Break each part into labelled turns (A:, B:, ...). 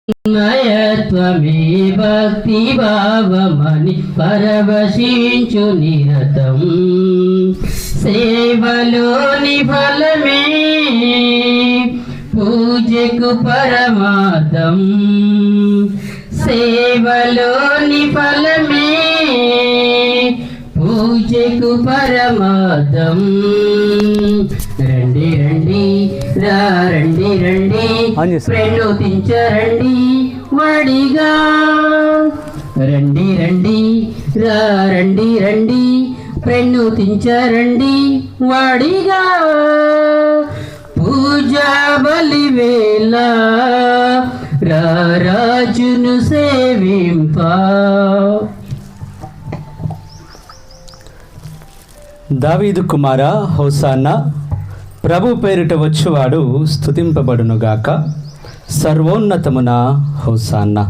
A: నయత్వమే భక్తి భావమని పరవశించు నిరతం. సేవలోని ఫలమే పూజకు పరమార్థం. సేవలోని ఫలమే పూజకు పరమార్థం. రండి రండి రండి రండి ప్రణోతించరండి వాడిగా. రండి రండి రండి రండి ప్రణోతించరండి వాడిగా. పూజా బలివేళ రాజును సేవింప.
B: దావీదు కుమారా హోసాన్నా, ప్రభు పేరిట వచ్చువాడు స్తుతింపబడునుగాక. సర్వోన్నతమున హోసాన్నా.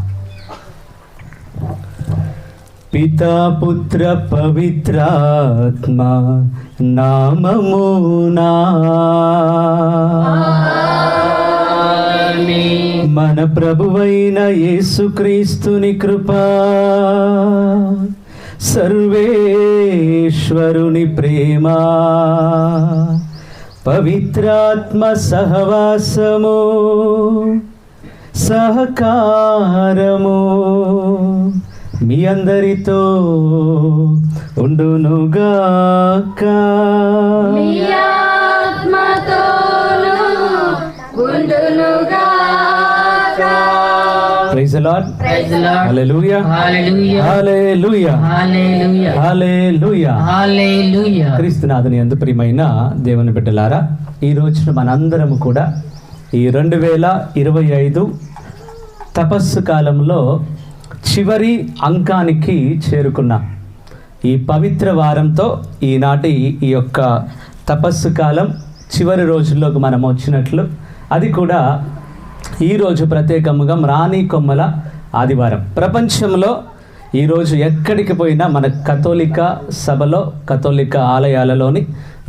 B: పితా పుత్ర పవిత్రాత్మ నామమునా మన ప్రభువైన యేసుక్రీస్తుని కృపా, సర్వేశ్వరుని ప్రేమ, పవిత్రాత్మ సహవాసము సహకారము మీ అందరితో ఉండునుగాక. Praise the Lord.
A: Praise the Lord.
B: Hallelujah.
A: Hallelujah.
B: Hallelujah.
A: Hallelujah.
B: Hallelujah.
A: Hallelujah.
B: క్రీస్తునాథుని యందు ప్రియమైన దేవుని బిడ్డలారా, ఈ రోజున మనందరము కూడా ఈ 2025 తపస్సు కాలంలో చివరి అంకానికి చేరుకున్నాం. ఈ పవిత్ర వారంతో ఈనాటి ఈ యొక్క తపస్సు కాలం చివరి రోజుల్లోకి మనం వచ్చినట్లు, అది కూడా ఈరోజు ప్రత్యేకంగా మ్రాణి కొమ్మల ఆదివారం. ప్రపంచంలో ఈరోజు ఎక్కడికి పోయినా మన కథోలిక సభలో, కథోలిక ఆలయాలలోని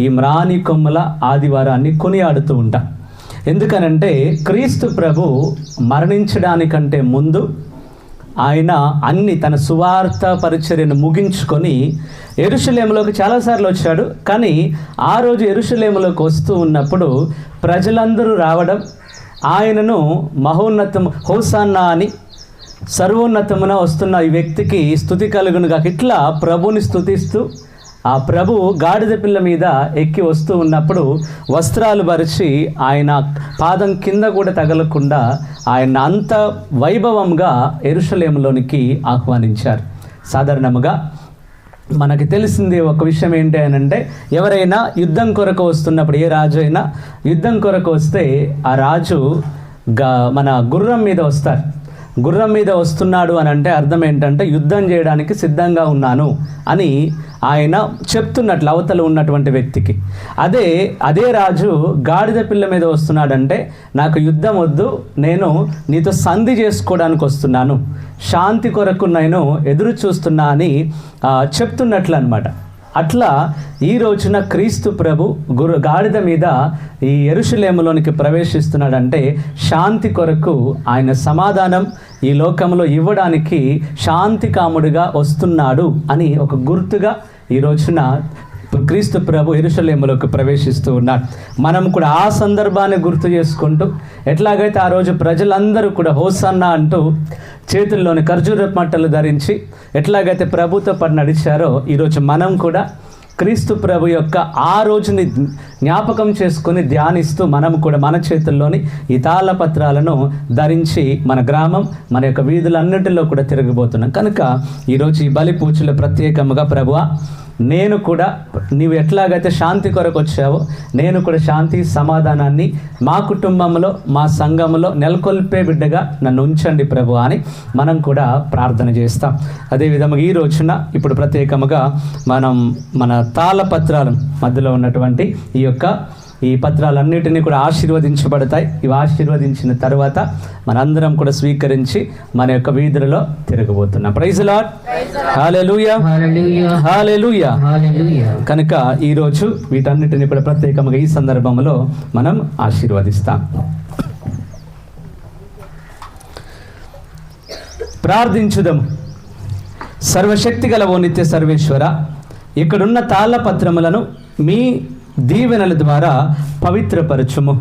B: ఈ మ్రాణి కొమ్మల ఆదివారాన్ని కొనియాడుతూ ఉంటాం. ఎందుకనంటే క్రీస్తు ప్రభు మరణించడానికంటే ముందు ఆయన తన సువార్త పరిచర్యను ముగించుకొని యెరూషలేములోకి చాలాసార్లు వచ్చాడు. కానీ ఆ రోజు యెరూషలేములోకి వస్తూ ఉన్నప్పుడు ప్రజలందరూ రావడం, ఆయనను మహోన్నతం హోసాన్నా అని సర్వోన్నతమున వస్తున్న ఈ వ్యక్తికి స్తుతి కలుగునుగా, ఇట్లా ప్రభుని స్తుతిస్తూ ఆ ప్రభు గాడిద పిల్ల మీద ఎక్కి వస్తూ ఉన్నప్పుడు వస్త్రాలు పరిచి ఆయన పాదం కింద కూడా తగలకుండా ఆయన అంత వైభవంగా యెరూషలేములోనికి ఆహ్వానించారు. సాధారణముగా మనకి తెలిసింది ఒక విషయం ఏంటి అని అంటే, ఎవరైనా యుద్ధం కొరకు వస్తున్నప్పుడు, ఏ రాజు అయినా యుద్ధం కొరకు వస్తే ఆ రాజు మన గుర్రం మీద వస్తారు. గుర్రం మీద వస్తున్నాడు అని అంటే అర్థం ఏంటంటే యుద్ధం చేయడానికి సిద్ధంగా ఉన్నాను అని ఆయన చెప్తున్నట్లు అవతల ఉన్నటువంటి వ్యక్తికి. అదే రాజు గాడిద పిల్ల మీద వస్తున్నాడంటే నాకు యుద్ధం వద్దు, నేను నీతో సంధి చేసుకోవడానికి వస్తున్నాను, శాంతి కొరకు నేను ఎదురు చూస్తున్నా అని చెప్తున్నట్లు అనమాట. అట్లా ఈ రోజున క్రీస్తు ప్రభు గాడిద మీద ఈ యెరూషలేములోనికి ప్రవేశిస్తున్నాడంటే శాంతి కొరకు, ఆయన సమాధానం ఈ లోకంలో ఇవ్వడానికి శాంతి కాముడిగా వస్తున్నాడు అని ఒక గుర్తుగా ఈ రోజున క్రీస్తు ప్రభు యెరూషలేములోకి ప్రవేశిస్తూ ఉన్నాడు. మనం కూడా ఆ సందర్భాన్ని గుర్తు చేసుకుంటూ, ఎట్లాగైతే ఆ రోజు ప్రజలందరూ కూడా హోసన్నా అంటూ చేతుల్లోని ఖర్జూర మట్టలు ధరించి ఎట్లాగైతే ప్రభుతో పాటు నడిచారో, ఈరోజు మనం కూడా క్రీస్తు ప్రభు యొక్క ఆ రోజుని జ్ఞాపకం చేసుకొని ధ్యానిస్తూ మనం కూడా మన చేతుల్లోని ఈ తాళపత్రాలను ధరించి మన గ్రామం, మన యొక్క వీధులన్నిటిలో కూడా తిరగబోతున్నాం. కనుక ఈరోజు ఈ బలి పూజలో ప్రత్యేకంగా ప్రభువా, నేను కూడా నీవు ఎట్లాగైతే శాంతి కొరకు వచ్చావో నేను కూడా శాంతి సమాధానాన్ని మా కుటుంబంలో, మా సంఘంలో నెలకొల్పే బిడ్డగా నన్ను ఉంచండి ప్రభు అని మనం కూడా ప్రార్థన చేస్తాం. అదేవిధంగా ఈ రోజున ఇప్పుడు ప్రత్యేకంగా మనం మన తాళపత్రాల మధ్యలో ఉన్నటువంటి ఈ పత్రాలన్నిటినీ కూడా ఆశీర్వదించబడతాయి. ఇవి ఆశీర్వదించిన తర్వాత మనందరం కూడా స్వీకరించి మన యొక్క వీధులలో తిరగబోతున్నాం. Praise the Lord. Hallelujah. Hallelujah. కనుక ఈరోజు వీటన్నిటిని కూడా ప్రత్యేకంగా ఈ సందర్భంలో మనం ఆశీర్వదిస్తాం. ప్రార్థించుదము. సర్వశక్తిగల ఓ నిత్య సర్వేశ్వర, ఇక్కడున్న తాళపత్రములను మీ దీవెనల ద్వారా పవిత్రపరచుము.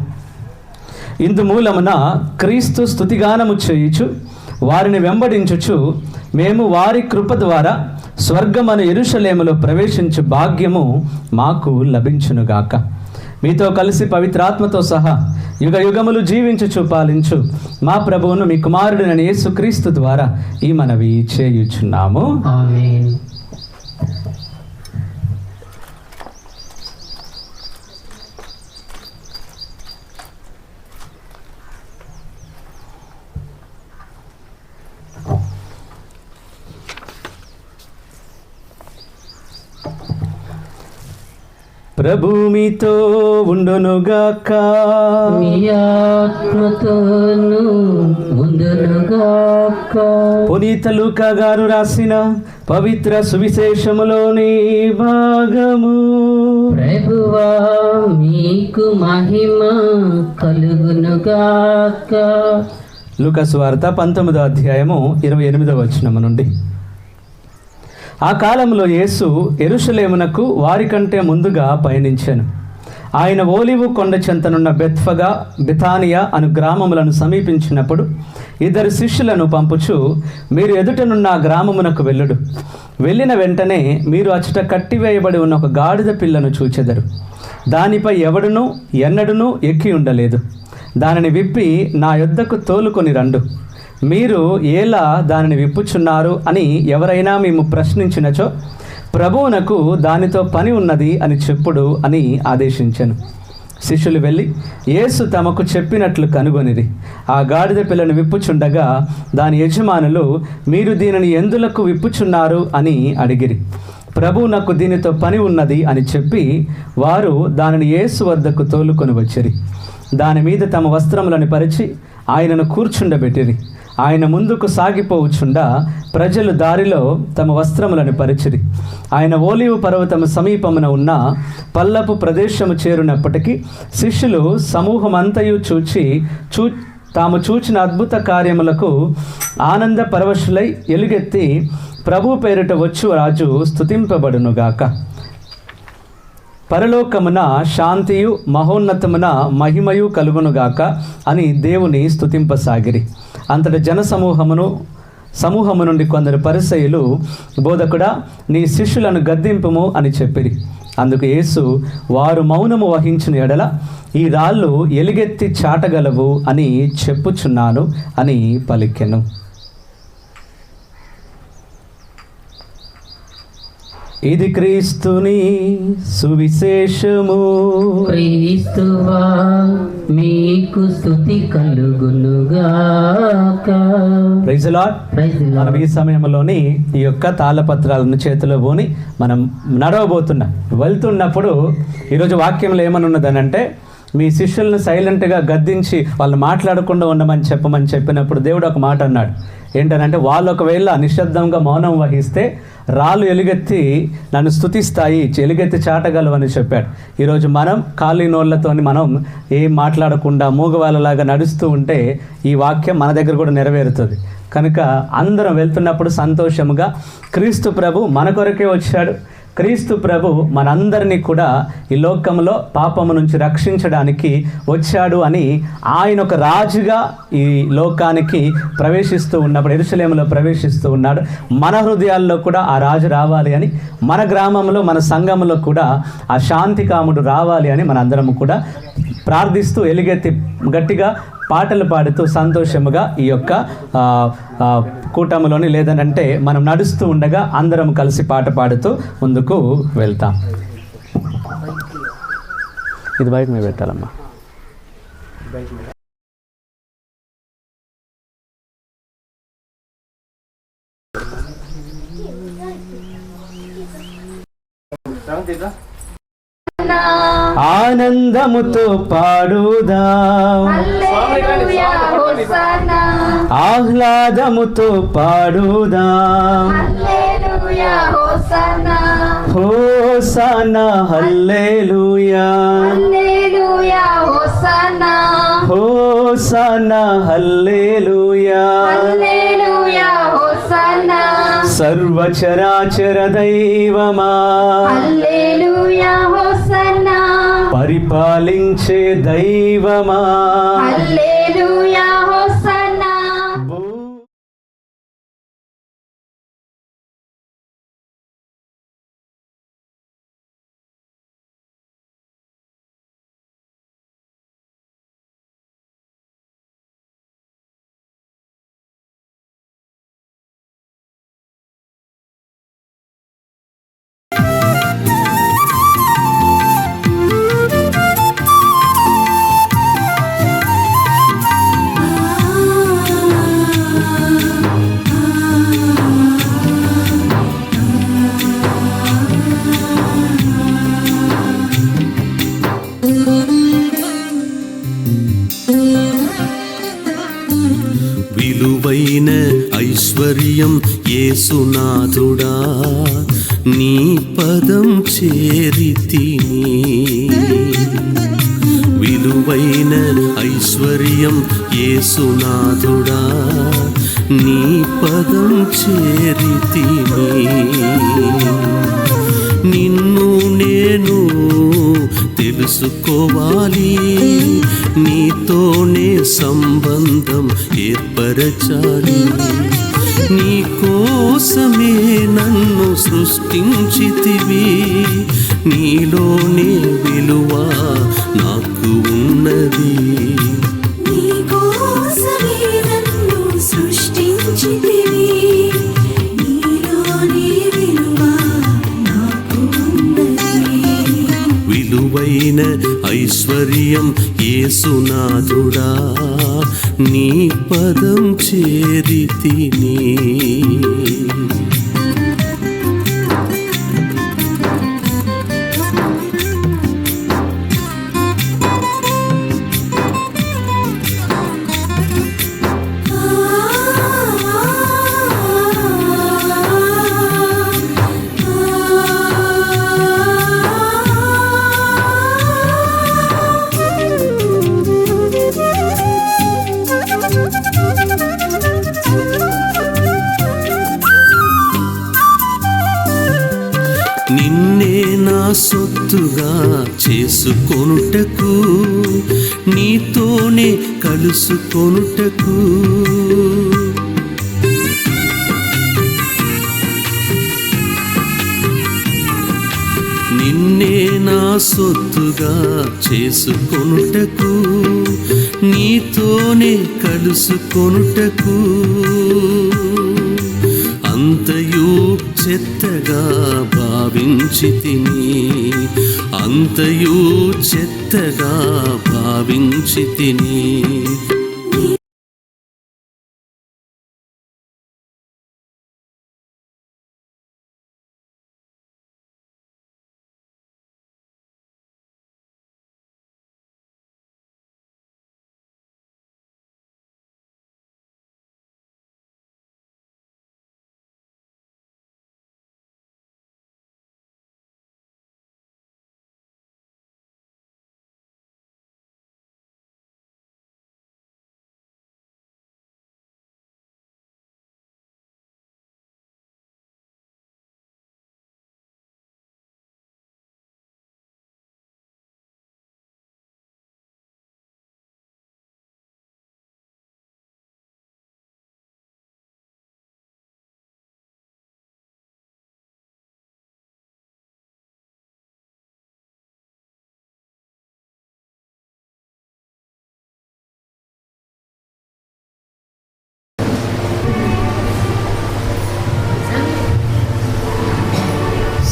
B: ఇందు మూలమున క్రీస్తు స్తుతిగానము చేయుచు వారిని వెంబడించుచు మేము వారి కృప ద్వారా స్వర్గమను యెరూషలేములో ప్రవేశించు భాగ్యము మాకు లభించునుగాక. మీతో కలిసి పవిత్రాత్మతో సహా యుగ యుగములు జీవించుచు పాలించు మా ప్రభువును మీ కుమారుడైన యేసుక్రీస్తు ద్వారా ఈ మనవి చేయుచున్నాము.
A: ఆమేన్.
B: ప్రభు మీతో ఉండునుగాక.
A: మీ ఆత్మతోను ఉండునుగాక.
B: పునీత లూకా గారు రాసిన పవిత్ర సువిశేషములోని భాగము.
A: ప్రభువా మీకు మహిమ కలుగునుగాక.
B: లూకా సువార్త 19వ అధ్యాయము 28వ వచనము నుండి. ఆ కాలంలో యేసు యెరూషలేమునకు వారికంటే ముందుగా పయనించాను. ఆయన ఓలివు కొండ చెంతనున్న బెత్ఫగా బెతానియా అను గ్రామములను సమీపించినప్పుడు 2 శిష్యులను పంపుచు, మీరు ఎదుటనున్న ఆ గ్రామమునకు వెళ్ళుడు. వెళ్ళిన వెంటనే మీరు అచ్చట కట్టివేయబడి ఉన్న ఒక గాడిద పిల్లను చూచెదరు. దానిపై ఎవడునూ ఎన్నడూనూ ఎక్కి ఉండలేదు. దానిని విప్పి నా యొద్దకు తోలుకొని రండు. మీరు ఎలా దానిని విప్పుచున్నారు అని ఎవరైనా మేము ప్రశ్నించినచో ప్రభువునకు దానితో పని ఉన్నది అని చెప్పుడు అని ఆదేశించాను. శిష్యులు వెళ్ళి యేసు తమకు చెప్పినట్లు కనుగొనిరి. ఆ గాడిద పిల్లను విప్పుచుండగా దాని యజమానులు, మీరు దీనిని ఎందులకు విప్పుచున్నారు అని అడిగిరి. ప్రభువునకు దీనితో పని ఉన్నది అని చెప్పి వారు దానిని యేసు వద్దకు తోలుకొని వచ్చిరి. దాని మీద తమ వస్త్రములను పరిచి ఆయనను కూర్చుండబెట్టిరి. ఆయన ముందుకు సాగిపోవచ్చుండా ప్రజలు దారిలో తమ వస్త్రములను పరిచిరి. ఆయన ఓలివు పర్వతము సమీపమున ఉన్న పల్లపు ప్రదేశము చేరునప్పటికీ శిష్యులు సమూహమంతయు తాము చూచిన అద్భుత కార్యములకు ఆనంద పరవశులై ఎలుగెత్తి ప్రభు పేరిట వచ్చు రాజు స్తుతింపబడునుగాక. పరలోకమున శాంతియు మహోన్నతమున మహిమయు కలుగునుగాక అని దేవుని స్తుతింపసాగిరి. అంతటి సమూహము నుండి కొందరు పరిసయ్యులు, బోధకుడా, నీ శిష్యులను గద్దింపుము అని చెప్పిరి. అందుకు యేసు, వారు మౌనము వహించిన ఎడల ఈ రాళ్ళు ఎలుగెత్తి చాటగలవు అని చెప్పుచున్నాను అని పలికెను. ఇది క్రీస్తుని సువిశేషము.
A: క్రీస్తువా మీకు స్తుతి కలుగునుగాక.
B: Praise the Lord. మనం ఈ సమయంలోని ఈ యొక్క తాళపత్రాలను చేతిలో పోని మనం నడవబోతున్నాం. వెళ్తున్నప్పుడు ఈరోజు వాక్యంలో ఏమని ఉన్నదనంటే, మీ శిష్యులను సైలెంట్గా గద్దించి వాళ్ళు మాట్లాడకుండా ఉండమని చెప్పినప్పుడు దేవుడు ఒక మాట అన్నాడు. ఏంటనంటే, వాళ్ళు ఒకవేళ నిశ్శబ్దంగా మౌనం వహిస్తే రాళ్ళు ఎలుగెత్తి నన్ను స్తుతిస్తాయి, ఎలుగెత్తి చాటగలవని చెప్పాడు. ఈరోజు మనం ఖాళీ నోళ్ళతోని మనం ఏం మాట్లాడకుండా మూగవాళ్ళలాగా నడుస్తూ ఉంటే ఈ వాక్యం మన దగ్గర కూడా నెరవేరుతుంది. కనుక అందరం వెళ్తున్నప్పుడు సంతోషముగా, క్రీస్తు ప్రభు మన కొరకే వచ్చాడు. క్రీస్తు ప్రభు మనందరినీ కూడా ఈ లోకంలో పాపము నుంచి రక్షించడానికి వచ్చాడు అని ఆయన ఒక రాజుగా ఈ లోకానికి ప్రవేశిస్తూ ఉన్నప్పుడు, యెరూషలేములో ప్రవేశిస్తూ ఉన్నాడు. మన హృదయాల్లో కూడా ఆ రాజు రావాలి అని, మన గ్రామంలో మన సంఘంలో కూడా ఆ శాంతికాముడు రావాలి అని మనందరం కూడా ప్రార్థిస్తూ ఎలుగెత్తి గట్టిగా పాటలు పాడుతూ సంతోషముగా ఈ యొక్క కూటమిలోని లేదనంటే మనం నడుస్తూ ఉండగా అందరం కలిసి పాట పాడుతూ ముందుకు వెళ్తాం. ఇది బయట మీద పెట్టాలమ్మా. ఆనందముతో పాడుదాం, ఆహ్లాదముతో పాడుదాం, హోసన్నా హల్లెలూయా, హోసన్నా హల్లెలూయా, సర్వచరాచర దైవమా,
C: హల్లెలూయా హోసన్నా,
B: పరిపాలించే దైవమా,
C: హల్లెలూయా హోసన్నా.
D: విలువైన ఐశ్వర్యం యేసునాథుడా, నీ పదం చేరితిని. విలువైన ఐశ్వర్యం యేసునాథుడా, నీ పదం చేరితిని. నిన్ను నేను తెలుసుకోవాలి, నీతోనే సంబంధం ఏర్పరచాలి. నీ కోసమే నన్ను సృష్టించితివి, నీలోనే విలువ నాకు ఉన్నది.
C: నీ కోసమే నన్ను సృష్టించితివి, నీలోని విలువ నాకు ఉన్నది.
D: విలువైన ఐశ్వర్యం యేసునాథుడా, నీ పదం చేరితిని. నిన్నే నా సొత్తుగా చేసుకొనుటకు, నీతోనే కలుసుకొనుటకు, నిన్నే నా సొత్తుగా చేసుకొనుటకు, నీతోనే కలుసుకొనుటకు. అంతయు చెత్తగా భావించితిని, అంతయు చెత్తగా భావించితిని.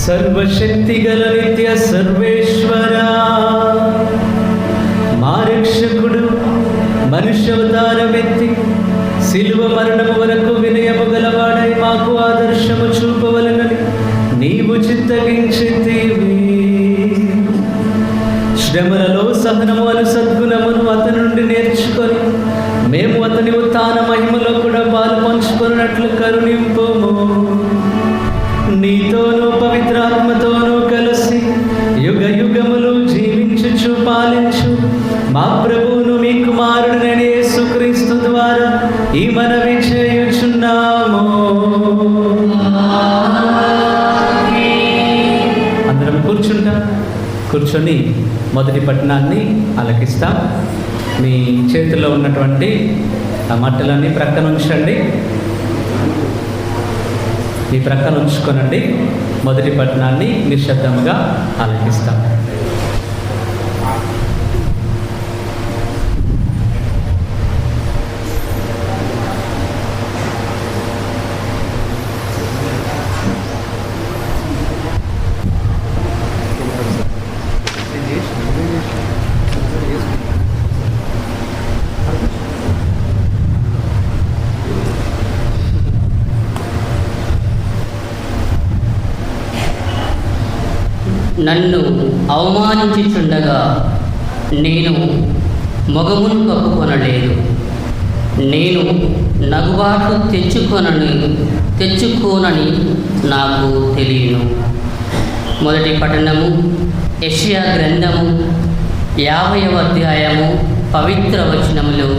B: సర్వశక్తిగల నిత్య సర్వేశ్వరా, మా రక్షకుడు మనుష్యవతారమెత్తి శిలువ మరణము వరకు వినయము గలవాడై మాకు ఆదర్శము చూపవలనని నీవు చిత్తగించితివి. శ్రమలలో సహనము అను సద్గుణమును అతని నుండి నేర్చుకొని మేము అతని ఉత్థాన మహిమలో కూడా పాలు పంచుకున్నట్లు కరుణింపుము. నీతోనూ పవిత్రాత్మతోనూ కలిసి యుగ యుగములు జీవించుచు పాలించు మా ప్రభువును మీ కుమారుడైన యేసుక్రీస్తు ద్వారా ఈ మనవి చేయుచున్నాము. కూర్చొని మొదటి పట్టణాన్ని ఆలకిస్తాం. మీ చేతిలో ఉన్నటువంటి ఆ మట్టలన్నీ ప్రక్కన ఉంచండి. మీ ప్రక్కన ఉంచుకొనండి. మొదటి పట్టణాన్ని నిశ్శబ్దంగా ఆలకిస్తాం.
A: నన్ను అవమానించుచుండగా నేను మొగమును కప్పుకొనలేదు. నేను నగుబాటు తెచ్చుకోనని నాకు తెలియను. మొదటి పట్టణము యెషయా గ్రంథము 50వ అధ్యాయము పవిత్ర వచనములు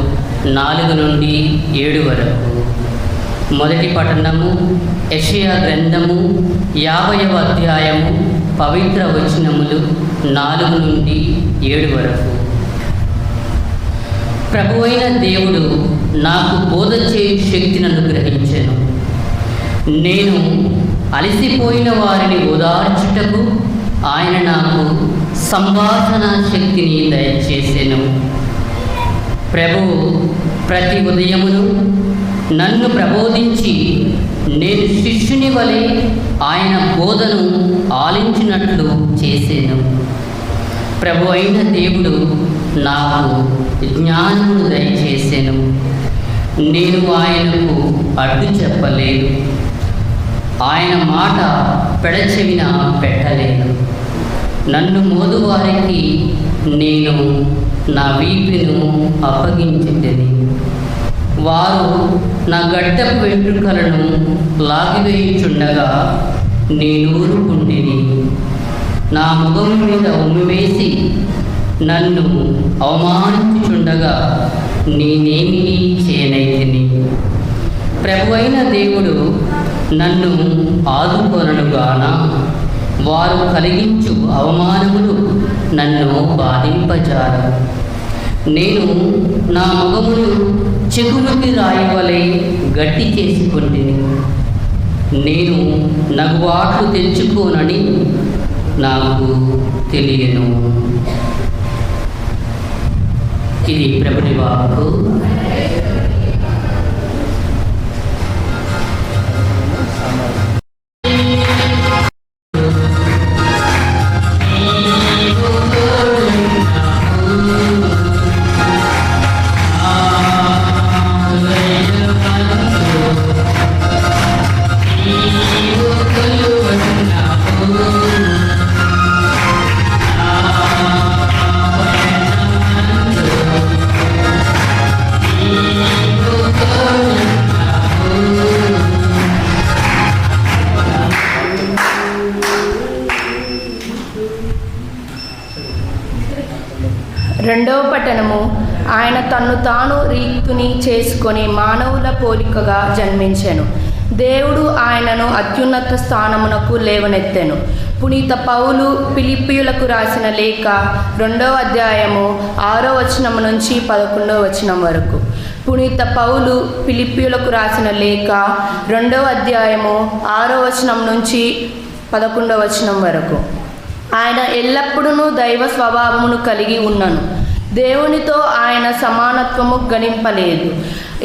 A: 4 నుండి 7 వరకు. మొదటి పట్టణము యెషయా గ్రంథము 50వ అధ్యాయము పవిత్ర వచనములు 4 నుండి 7 వరకు. ప్రభువైన దేవుడు నాకు బోధ చేయు శక్తిని అనుగ్రహించెను. నేను అలసిపోయిన వారిని ఓదార్చుటకు ఆయన నాకు సంభాషణ శక్తిని దయచేసెను. ప్రభువు ప్రతి ఉదయమును నన్ను ప్రబోధించి నేను శిష్యుని వలె ఆయన బోధను ఆలించినట్లు చేసెను. ప్రభు అయిన దేవుడు నాకు జ్ఞానమును దయచేసెను. నేను ఆయనకు అడ్డు చెప్పలేదు. ఆయన మాట పెడచెవిన పెట్టలేదు. నన్ను మోదువారికి నేను నా వీపును అప్పగించుటని. వారు నా గడ్డపు వెంట్రుకలను లాగివేయుచుండగా నేను ఊరుకుంటిని. నా ముఖం మీద ఉమ్మివేసి నన్ను అవమానించుచుండగా నేనేమీ చేయనైతిని. ప్రభువైన దేవుడు నన్ను ఆదుకొననుగాన వారు కలిగించు అవమానములు నన్ను బాధింపజారు. నేను నా ముఖమును చెగులుకి రాయవలే గట్టి చేసుకుంటుని. నేను నగుబాట్లు తెచ్చుకోనని నాకు తెలియను. ఇది ప్రభుని వాక్కు.
E: రెండవ పట్టణము ఆయన తన్ను తాను రీతుని చేసుకొని మానవుల పోలికగా జన్మించెను. దేవుడు ఆయనను అత్యున్నత స్థానమునకు లేవనెత్తెను. పునీత పౌలు ఫిలిప్పీయులకు రాసిన లేఖ 2వ అధ్యాయము 6వ వచనం నుంచి 11వ వచనం వరకు. పునీత పౌలు ఫిలిప్పీయులకు రాసిన లేఖ 2వ అధ్యాయము 6వ వచనం నుంచి 11వ వచనం వరకు. ఆయన ఎల్లప్పుడూ దైవ స్వభావమును కలిగి ఉన్నను. దేవునితో ఆయన సమానత్వము గణింపలేదు.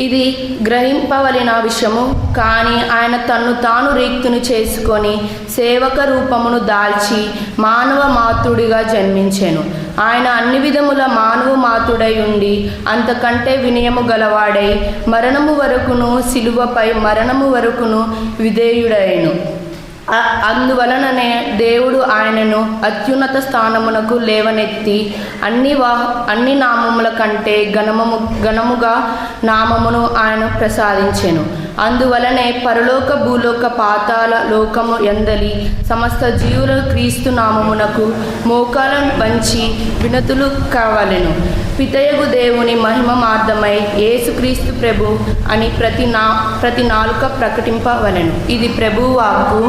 E: ఇది గ్రహింపవలసిన విషయము. కానీ ఆయన తన్ను తాను రీక్తును చేసుకొని సేవక రూపమును దాల్చి మానవ మాతృడిగా జన్మించెను. ఆయన అన్ని విధముల మానవ మాతృడై ఉండి అంతకంటే వినయము గలవాడై మరణము వరకును సిలువపై మరణము వరకును విధేయుడైను. అందువలననే దేవుడు ఆయనను అత్యున్నత స్థానమునకు లేవనెత్తి అన్ని నామముల కంటే ఘనముగా నామమును ఆయన ప్రసాదించెను. అందువలనే పరలోక భూలోక పాతాళ లోకము ఎందలి సమస్త జీవుల క్రీస్తు నామమునకు మోకాలను వంచి వినతులు కావలెను. పితయగు దేవుని మహిమ మార్గమై యేసుక్రీస్తు ప్రభు అని ప్రతి నాలుక ప్రకటింపవలెను. ఇది ప్రభు వాక్కు.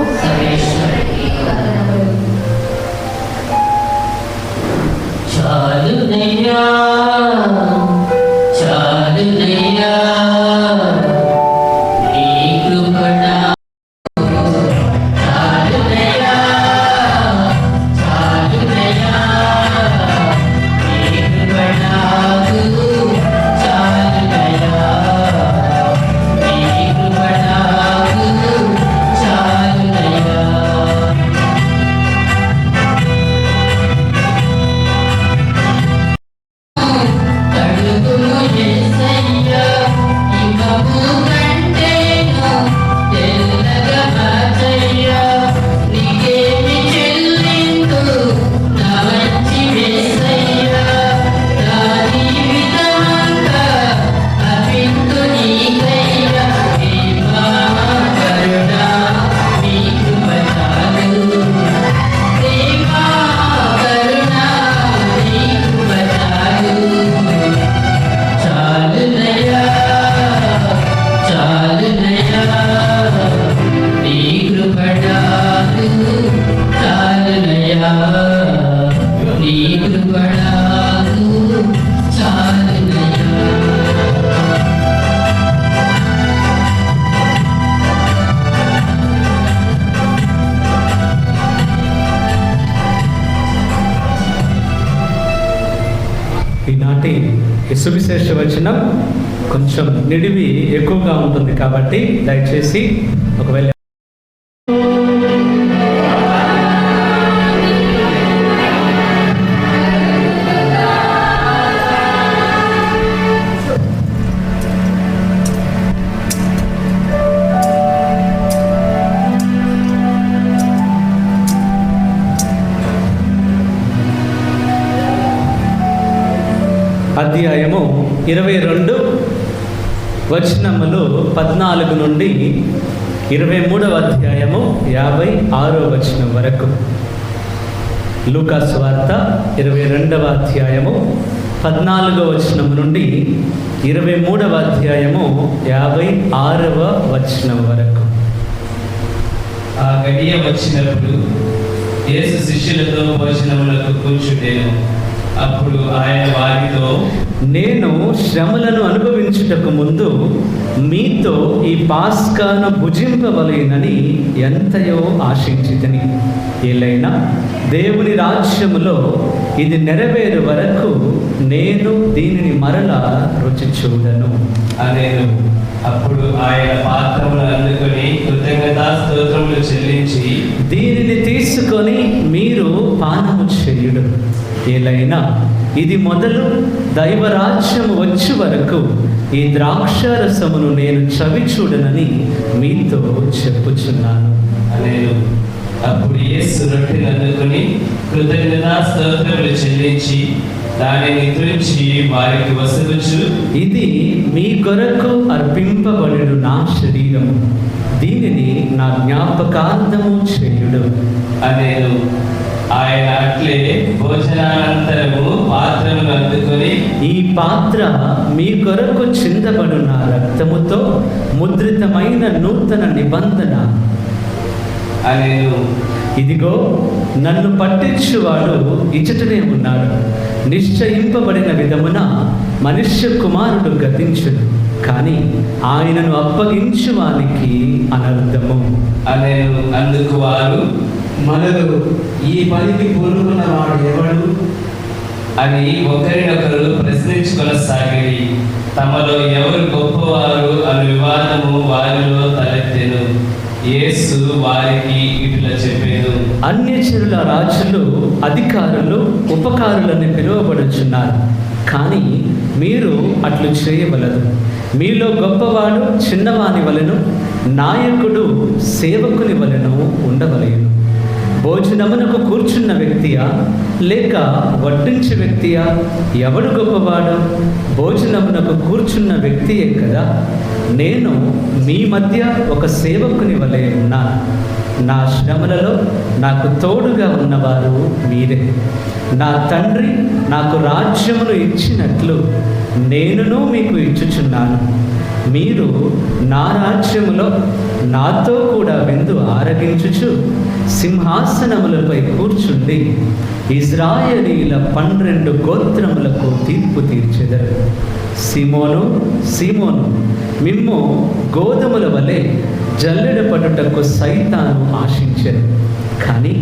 A: కృపణకు చాలునయ్యా.
B: ఈనాటి ఈ సువిశేష వచనం కొంచెం నిడివి ఎక్కువగా ఉంటుంది కాబట్టి దయచేసి ఒకవేళ అధ్యాయము 22 వచనములు 14 నుండి 23వ అధ్యాయము 56వ వచనం వరకు. లూకా సువార్త 22వ అధ్యాయము 14వ వచనం నుండి 23వ అధ్యాయము 56వ వచనం వరకు.
F: ఆ గడియ వచ్చినప్పుడు యేసు శిష్యులతో భోజనములకు కూర్చుండెను. అప్పుడు ఆయన వారితో,
B: నేను శ్రమలను అనుభవించుటకు ముందు మీతో ఈ పాస్కాను భుజింపవలెనని ఎంతయో ఆశించితిని. ఏలైనా దేవుని రాజ్యములో ఇది నెరవేరు వరకు నేను దీనిని మరలా రుచి చూడను
F: అనేను. అప్పుడు ఆయన పాత్రమును అందుకొని కృతజ్ఞతా స్తోత్రములు చెల్లించి,
B: దీనిని తీసుకొని మీరు పానము చేయుడు. ఏలైనా ఇది మొదలు దైవరాజ్యము వచ్చే వరకు ఈ ద్రాక్షారసమును నేను చవి చూడనని మీతో చెప్పుచున్నాను
F: అనేను. అప్పుడు యేసు రొట్టెను అందుకొని కృతజ్ఞతా స్తోత్రములు చెల్లించి దానిని త్రుంచి వారికి వసగుచు,
B: ఇది మీ కొరకు అర్పింపబడును నా శరీరము, దీనిని నా జ్ఞాపకార్థము చేయుడు
F: అనేను. ఆయన అట్లే భోజనానంతరము పాత్రను అందుకొని,
B: ఈ పాత్ర మీ కొరకు చిందబడు నా రక్తముతో ముద్రితమైన నూతన నిబంధన
F: అనేను.
B: ఇదిగో నన్ను పట్టించువాడు ఇచ్చటనే ఉన్నాడు. నిశ్చయింపబడిన విధమున మనుష్య కుమారుడు గతించును, కానీ ఆయనను అప్పగించువానికి అనర్థము
F: అనేను. అందుకు వారు,
G: మనలో ఈ పనికి పూనుకున్నవాడు ఎవడు
F: అని ఒకరినొకరు ప్రశ్నించుకొనసాగిరి. తమలో ఎవరు గొప్పవారు అను వివాదము వారిలో తలెత్తెను. యేసు వారికి ఇట్లా చెప్పెను,
B: అన్యజనుల రాజులు అధికారులు ఉపకారులని పిలువబడుచున్నారు, కానీ మీరు అట్లు చేయవలదు. మీలో గొప్పవాడు చిన్నవాని వలెను, నాయకుడు సేవకుని వలెను ఉండవలెను. భోజనమునకు కూర్చున్న వ్యక్తియా లేక వడ్డించే వ్యక్తియా? ఎవడు గొప్పవాడు? భోజనమునకు కూర్చున్న వ్యక్తియే కదా. నేను మీ మధ్య ఒక సేవకుని వలె ఉన్నాను. నా శ్రమలలో నాకు తోడుగా ఉన్నవారు మీరే. నా తండ్రి నాకు రాజ్యమును ఇచ్చినట్లు నేనును మీకు ఇచ్చుచున్నాను. మీరు నా రాజ్యములో నాతో కూడా విందు ఆరగించుచు సింహాసనములపై కూర్చుండి ఇజ్రాయేలీల 12 గోత్రములకు తీర్పు తీర్చెదరు. సీమోను, సీమోను, మిమ్ము గోధుమల వలె జల్లెడ పడుటకు సైతాను ఆశించెను, కానీ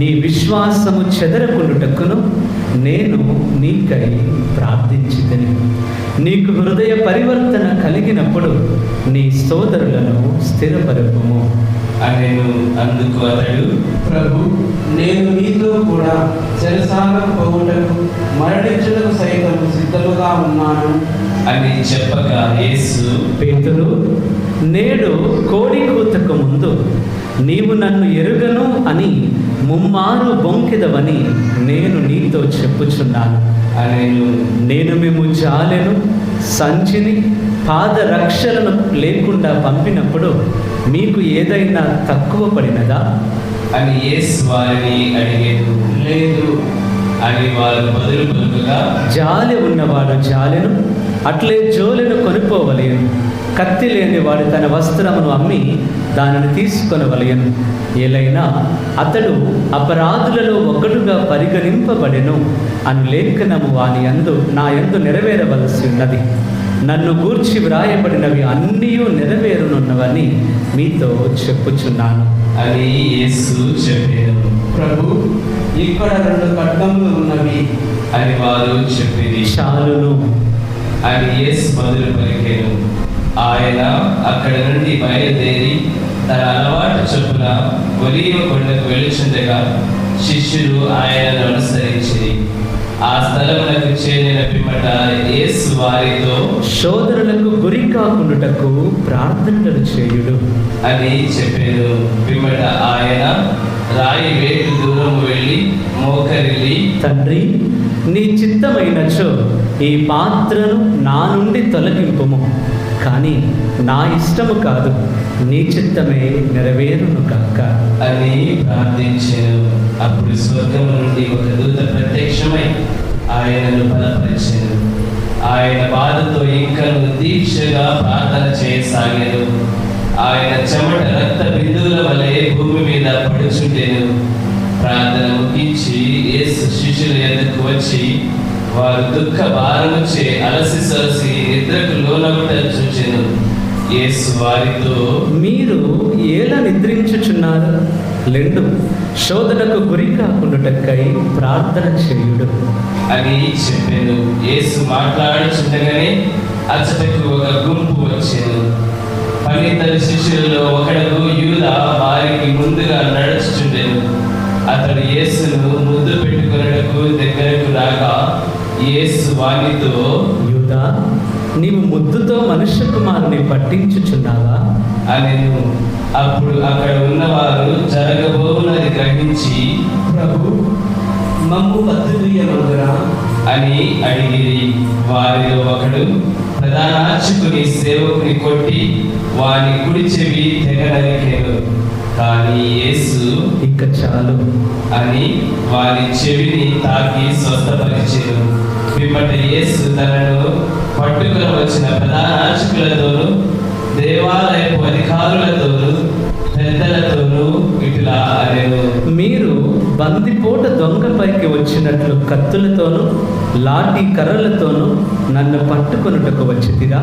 B: నీ విశ్వాసము చెదరకుండుటకును నేను నీకై ప్రార్థించితిని. నీకు హృదయ పరివర్తన కలిగినప్పుడు నీ సోదరులను స్థిరపరపుము
F: అనేను. అందుకు అతడు,
G: ప్రభు, నేను మీతో కూడా చెరసాలకు పోవుటకు మరణించుటకు సైతం సిద్ధముగా ఉన్నాను
F: అని చెప్పగా యేసు,
B: పేతురు, నేడు కోడి కూతకు ముందు నీవు నన్ను ఎరుగను అని ముమ్మారు బొంకెదవని నేను నీతో చెప్పుచున్నాను
F: అనేను.
B: నేను మేము జాలెను, సంచిని, పాదరక్షలను లేకుండా పంపినప్పుడు మీకు ఏదైనా తక్కువ పడినదా
F: అని యేసు వారిని అడిగేను.
G: లేదు
F: అని వారు బదులు పలుకగా,
B: జాలి ఉన్నవాడు జాలెను, అట్లే జోలెను కొనుక్కోవలేను. కత్తి లేని వాడు తన వస్త్రమును అమ్మి దానిని తీసుకొనవలెను. ఏలైనా అతడు అపరాధులలో ఒకడుగా పరిగణింపబడెను అని లేఖనము నా యందు నెరవేరవలసి ఉన్నది. నన్ను గూర్చి వ్రాయబడినవి అన్నీ నెరవేరునున్నవని మీతో చెప్పుచున్నాను
F: అని యేసు చెప్పాను.
G: ప్రభు, ఇక్కడ 2 ఖడ్గములు ఉన్నవి
F: అని వారు చెప్పింది.
B: చాలును
F: అని యేసు మొదలు పలికెను. ఆయన అక్కడి నుండి బయలుదేరి తన అలవాటు చొప్పున ఒలీవ కొండకు వెళ్ళుచుండగా శిష్యులు ఆయనను అనుసరించి ఆ స్థలమునకు చేరిన పిమ్మట యేసు వారితో,
B: సోదరులకు గురి కాకుండుటకు ప్రార్థనలు చేయుడు
F: అని చెప్పాను. పిమ్మట ఆయన రాయి వేటు దూరము వెళ్ళి మోకరిల్లి,
B: తండ్రి, నీ చిత్తమైనచో ఈ పాత్రను నా నుండి తొలగింపుము, కానీ నా ఇష్టము కాదు, నీ చిత్తమే నెరవేరును కాక
F: అని ప్రార్థించాను. అప్పుడు స్వర్గము నుండి ఒక దూత ప్రత్యక్షమై ఆయనను బలపరిచాను. ఆయన బాధతో ఇంకను దీక్షగా ప్రార్థన చేయసాగాను. ఆయన చెమట రక్త బిందువుల వలె భూమి మీద పడుచుండెను. ప్రార్థన ముగించి యేసు శిష్యుల యొద్దకు వచ్చి వారు దుఃఖ భారముచే అలసి సొలసి నిద్రకు లోనగుట చూచెను. యేసు వారితో,
B: మీరు ఎలా నిద్రించుచున్నారు? లెండు, శోధనకు గురి కాకుండుటకై ప్రార్థన చేయుడు
F: అని చెప్పాను. యేసు మాట్లాడుచుండగానే అచ్చటకు ఒక గుంపు వచ్చాను. 12 శిష్యులలో ఒకడు యూదా వారికి ముందుగా నడుచుచుండెను. అతడు యేసును ముద్దు పెట్టుకొనుటకు దగ్గరకు రాగా యేసు వానితో,
B: యూదా, నీవు ముద్దుతో మనుష్య కుమారుని పట్టించుచున్నావా
F: అనెను. అప్పుడు అక్కడ ఉన్నవారు జరగబోవునది గ్రహించి,
G: ప్రభు, మమ్ము పత్తుయమందురా
F: అని అడిగిరి. వారిలో ఒకడు ప్రధానార్చకుని సేవకుని కొట్టి వాని కుడి చెవి తెగ నరికెను. కానీ యేసు,
B: ఇక చాలు
F: అని వారి చెవిని తాకి స్వస్థపరిచెను. పిమ్మట యేసు తనను పట్టుకొని వచ్చిన ప్రధానార్చకులతోనూ దేవాలయపు అధికారులతోనూ పెద్దలతోనూ ఇట్లా అనెను,
B: మీరు బందిపోట దొంగపైకి వచ్చినట్లు కత్తులతోనూ లాఠీ కర్రలతోనూ నన్ను పట్టుకొనుటకు వచ్చితిరా?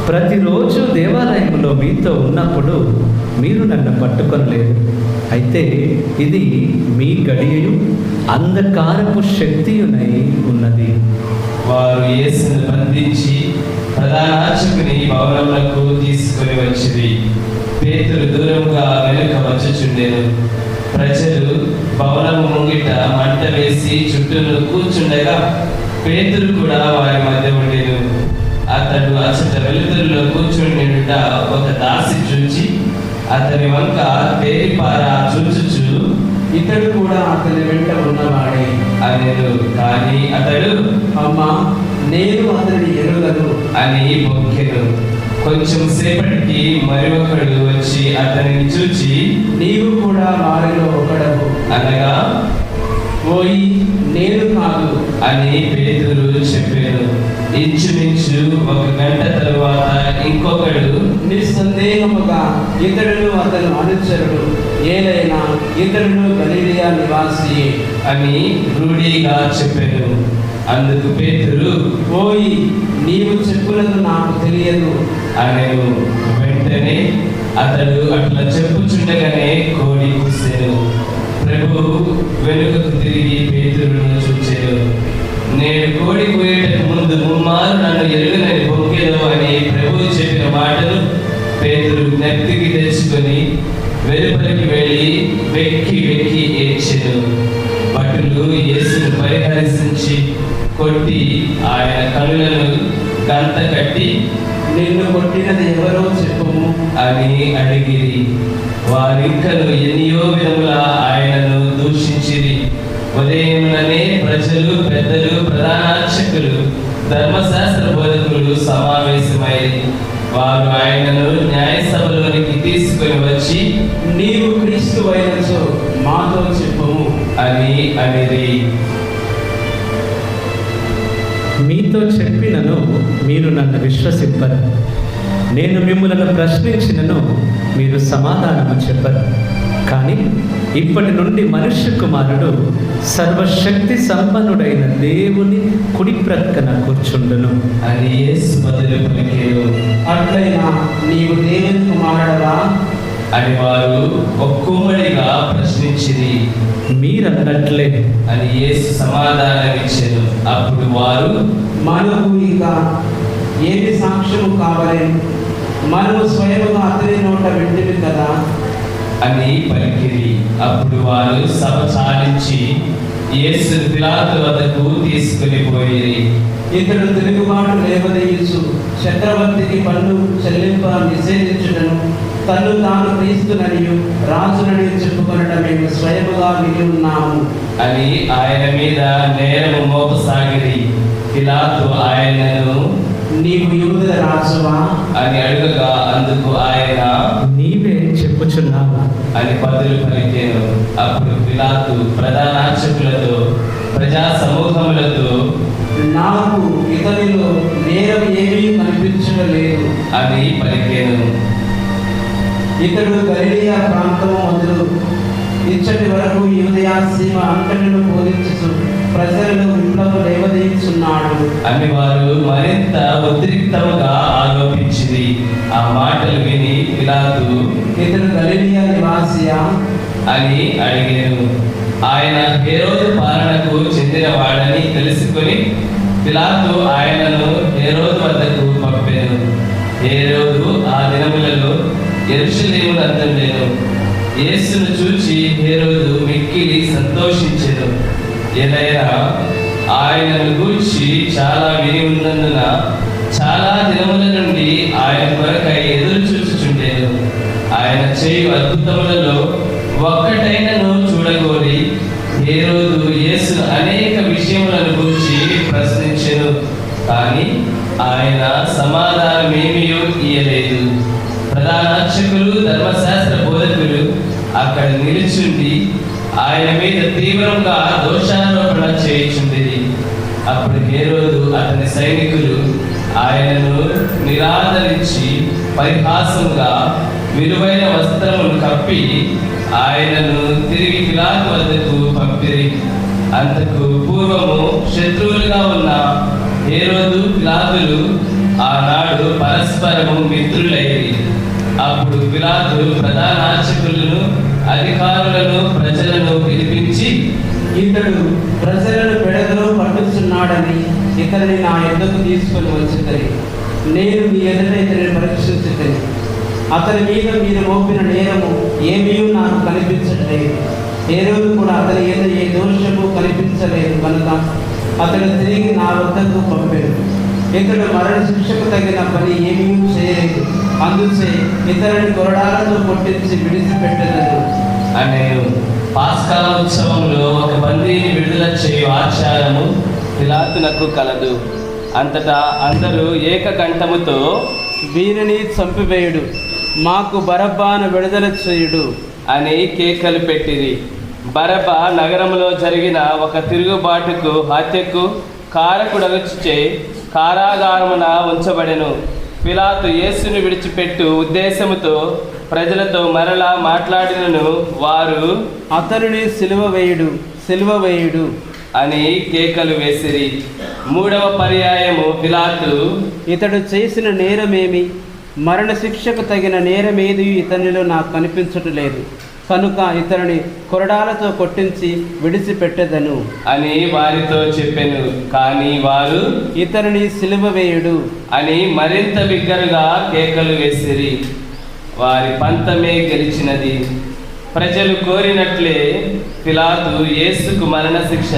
B: ప్రతిరోజు దేవాలయంలో మీతో ఉన్నప్పుడు మీరు నన్ను పట్టుకొనలేదు. అయితే ఇది మీ గడియయు అంధకారపు శక్తియునై ఉన్నది.
F: వారు యేసును బంధించి ప్రధానార్చకుని భవనములకు తీసుకొని వచ్చిరి. పేతురు దూరంగా వెనుక వచ్చుచుండెను. ప్రజలు భవనము ముంగిట మంట వేసి చుట్టూను కూర్చుండగా పేతురు కూడా వారి మధ్య ఉండెను. అతడు అచ్చట వెలుతురులో కూర్చుండినుట ఒక దాసి చూచి అతని వంక తేరిపార చూచుచు,
G: ఇతడు కూడా అతని వెంట ఉన్నవాడే
F: అనెను. కానీ అతడు,
G: అమ్మా, నేను అతని ఎరుగను
F: అని మొక్కెను. కొంచెం సేపటికి మరి ఒకడు వచ్చి అతనిని చూచి,
G: నీవు కూడా వారిలో ఒకడవు
F: అనగా,
G: ఓయి, నేను కాదు
F: అని పేతురు చెప్పాను. ఇంచుమించు 1 గంట తరువాత ఇంకొకడు,
G: నిస్సందేహముగా ఇతడును అతను అనుచరుడు, ఏదైనా ఇతడును గలిలియా నివాసియే
F: అని రూఢిగా చెప్పాను. అందుకు పేతురు,
G: ఓయి, నీవు చెప్పులను నాకు తెలియదు
F: అనెను. వెంటనే అతడు అట్లా చెప్పుచుండగానే కోడి కూసెను. ప్రభు వెనుకకు తిరిగి పేతురును చూచెను. నేను కోడి కూయేటకు ముందు 3 మారు నన్ను ఎరుగనని పొంగెను అని ప్రభువు చెప్పిన మాటను పేతురు జ్ఞప్తికి తెచ్చుకొని వెలుపలికి వెళ్ళి వెక్కి వెక్కి ఏడ్చెను. భటులు యేసును పరిహసించి కొట్టి ఆయన కనులను గంత కట్టి,
G: నిన్ను కొట్టినది ఎవరో చెప్పుము
F: అని అడిగిరి. వారింకను ఎన్నో విధముల ఆయనను దూషించిరి. ఉదయముననే ప్రజలు, పెద్దలు, ప్రధానార్చకులు, ధర్మశాస్త్ర బోధకులు సమావేశమై వారు ఆయనను న్యాయసభలోనికి తీసుకొని వచ్చి,
G: నీవు క్రీస్తు అయినచో మాతో చెప్పుము
F: అని అనిరి.
B: మీతో చెప్పినను మీరు నన్ను విశ్వసింపరు. నేను మిమ్మల్ని ప్రశ్నించినను మీరు సమాధానము చెప్పరు. కానీ ఇప్పటి నుండి మనుష్య కుమారుడు సర్వశక్తి సంపన్నుడైన దేవుని కుడి ప్రక్కన కూర్చుండును
F: అని యేసు బదులు పలికెను.
G: అట్లయినా నీవు దేవుని కుమారుడవా
F: అని వారు ఒక్కొమ్మడిగా ప్రశ్నించిరి.
B: మీరన్నట్లే
F: అని యేసు సమాధానమిచ్చెను. అప్పుడు వారు
G: మనకు ఇక ఏమి సాక్ష్యము కావలేను, మనము స్వయముగా అతని నోట వింటివి కదా
F: అని పలికిరి. అప్పుడు వారు సభ చాలించి యేసును పిలాతు వద్దకు తీసుకుని పోయిరి.
G: ఇతడు తిరుగుబాటు లేవదీయచ్చు, చక్రవర్తికి పన్ను చెల్లింప నిషేధించుటను, తన్ను తాను క్రీస్తుననియు రాజునని చెప్పుకొనడం మేము స్వయముగా విని ఉన్నాము
F: అని ఆయన మీద నేరము మోపసాగిరి. పిలాతు ఆయనను
G: నీవు యూదుల రాజువా
F: అని అడుగగా అందుకు ఆయన
B: నీవే చెప్పుచున్నావు
F: అని బదులు పలికెను. అప్పుడు పిలాతు ప్రధానార్చకులతో ప్రజా సమూహములతో
G: నాకు ఇతనిలో నేరం ఏమీ కనిపించడం లేదు
F: అని పలికెను.
G: ఇతడు గలిలియా ప్రాంతము మొదలు ఇచ్చటి వరకు యూదయా సీమ అంతటిను బోధించు ప్రజలను విప్లవం లేవదీయుచున్నాడు
F: అని వారు మరింత ఉద్రిక్తముగా ఆరోపించింది. ఆ మాటలు విని పిలాతు
G: ఇతడు గలిలియా నివాసియా
F: అని అడిగాను. ఆయన హేరోదు పాలనకు చెందినవాడని తెలుసుకొని పిలాతు ఆయనను హేరోదు వద్దకు పంపాను. హేరోదు ఆ దినములలో యెరూషలేమునందుండెను. యేసును చూచి హేరోదు మిక్కిలి సంతోషించెను. ఏలైనా ఆయనను గూర్చి చాలా విని ఉన్నందున చాలా దినముల నుండి ఆయన కొరకై ఎదురు చూచుచుండెను. ఆయన చేయు అద్భుతములలో ఒక్కటైనను చూడగోరి హేరోదు యేసును అనేక విషయములను గూర్చి ప్రశ్నించెను. కానీ ఆయన సమాధానమేమీ ఇయ్యలేదు. ప్రధానార్చకులు ధర్మశాస్త్ర బోధకులు అక్కడ నిలుచుండి ఆయన మీద తీవ్రంగా దోషారోపణ చేయుచుండేది. అప్పుడు హేరోదు అతని సైనికులు ఆయనను నిరాదరించి పరిహాసంగా విలువైన వస్త్రమును కప్పి ఆయనను తిరిగి పిలాతు వద్దకు పంపిరి. అంతకు పూర్వము శత్రువులుగా ఉన్న హేరోదు పిలాతులు ఆనాడు పరస్పరము మిత్రులైరి. అప్పుడు పిలాతు ప్రధానార్చకులను అధికారులను ప్రజలను పిలిపించి
G: ఇతడు ప్రజలను పెడదలో పట్టుచున్నాడని ఇతన్ని నా ఎద్దకు తీసుకొని వచ్చింది. నేను మీ ఎదుట ఇతని పరీక్షించుతాను. అతని మీద మీరు మోపిన నేరము ఏమీ నాకు కనిపించట్లేదు. ఏ రోజు కూడా అతని మీద ఏ దోషము కనిపించలేదు కనుక అతడు తిరిగి నా వద్దకు పంపాడు. ఇతడు మరణ శిక్షకు తగిన పని ఏమీ చేయలేదు. అందుచే ఇతరుని కొరడాలతో కొట్టించి విడిచిపెట్టలేదు
F: అనేను. పాస్కా ఉత్సవంలో ఒక బందీని విడుదల చేయు ఆచారము పిలాతునకు కలదు. అంతటా అందరూ ఏకకంఠముతో
G: వీరిని చంపివేయుడు, మాకు బరబ్బాను విడుదల చేయుడు
F: అని కేకలు పెట్టిరి. బరబ్బ నగరంలో జరిగిన ఒక తిరుగుబాటుకు హత్యకు కారకుడగొచ్చే కారాగారమున ఉంచబడెను. పిలాతు యేసును విడిచిపెట్టు ఉద్దేశముతో ప్రజలతో మరలా మాట్లాడినను వారు
G: అతనిని సిలువ వేయుడు
F: అని కేకలు వేసిరి. మూడవ పర్యాయము పిలాతు
G: ఇతడు చేసిన నేరమేమి, మరణ శిక్షకు తగిన నేరమేది ఇతనిలో నాకు కనిపించట్లేదు కనుక ఇతనిని కొరడాలతో కొట్టించి విడిచిపెట్టెదను
F: అని వారితో చెప్పెను. కానీ వారు
G: ఇతనిని సిలువ వేయుడు
F: అని మరింత బిగ్గరగా కేకలు వేసిరి. వారి పంతమే గెలిచినది. ప్రజలు కోరినట్లే పిలాతు యేసుకు మరణశిక్ష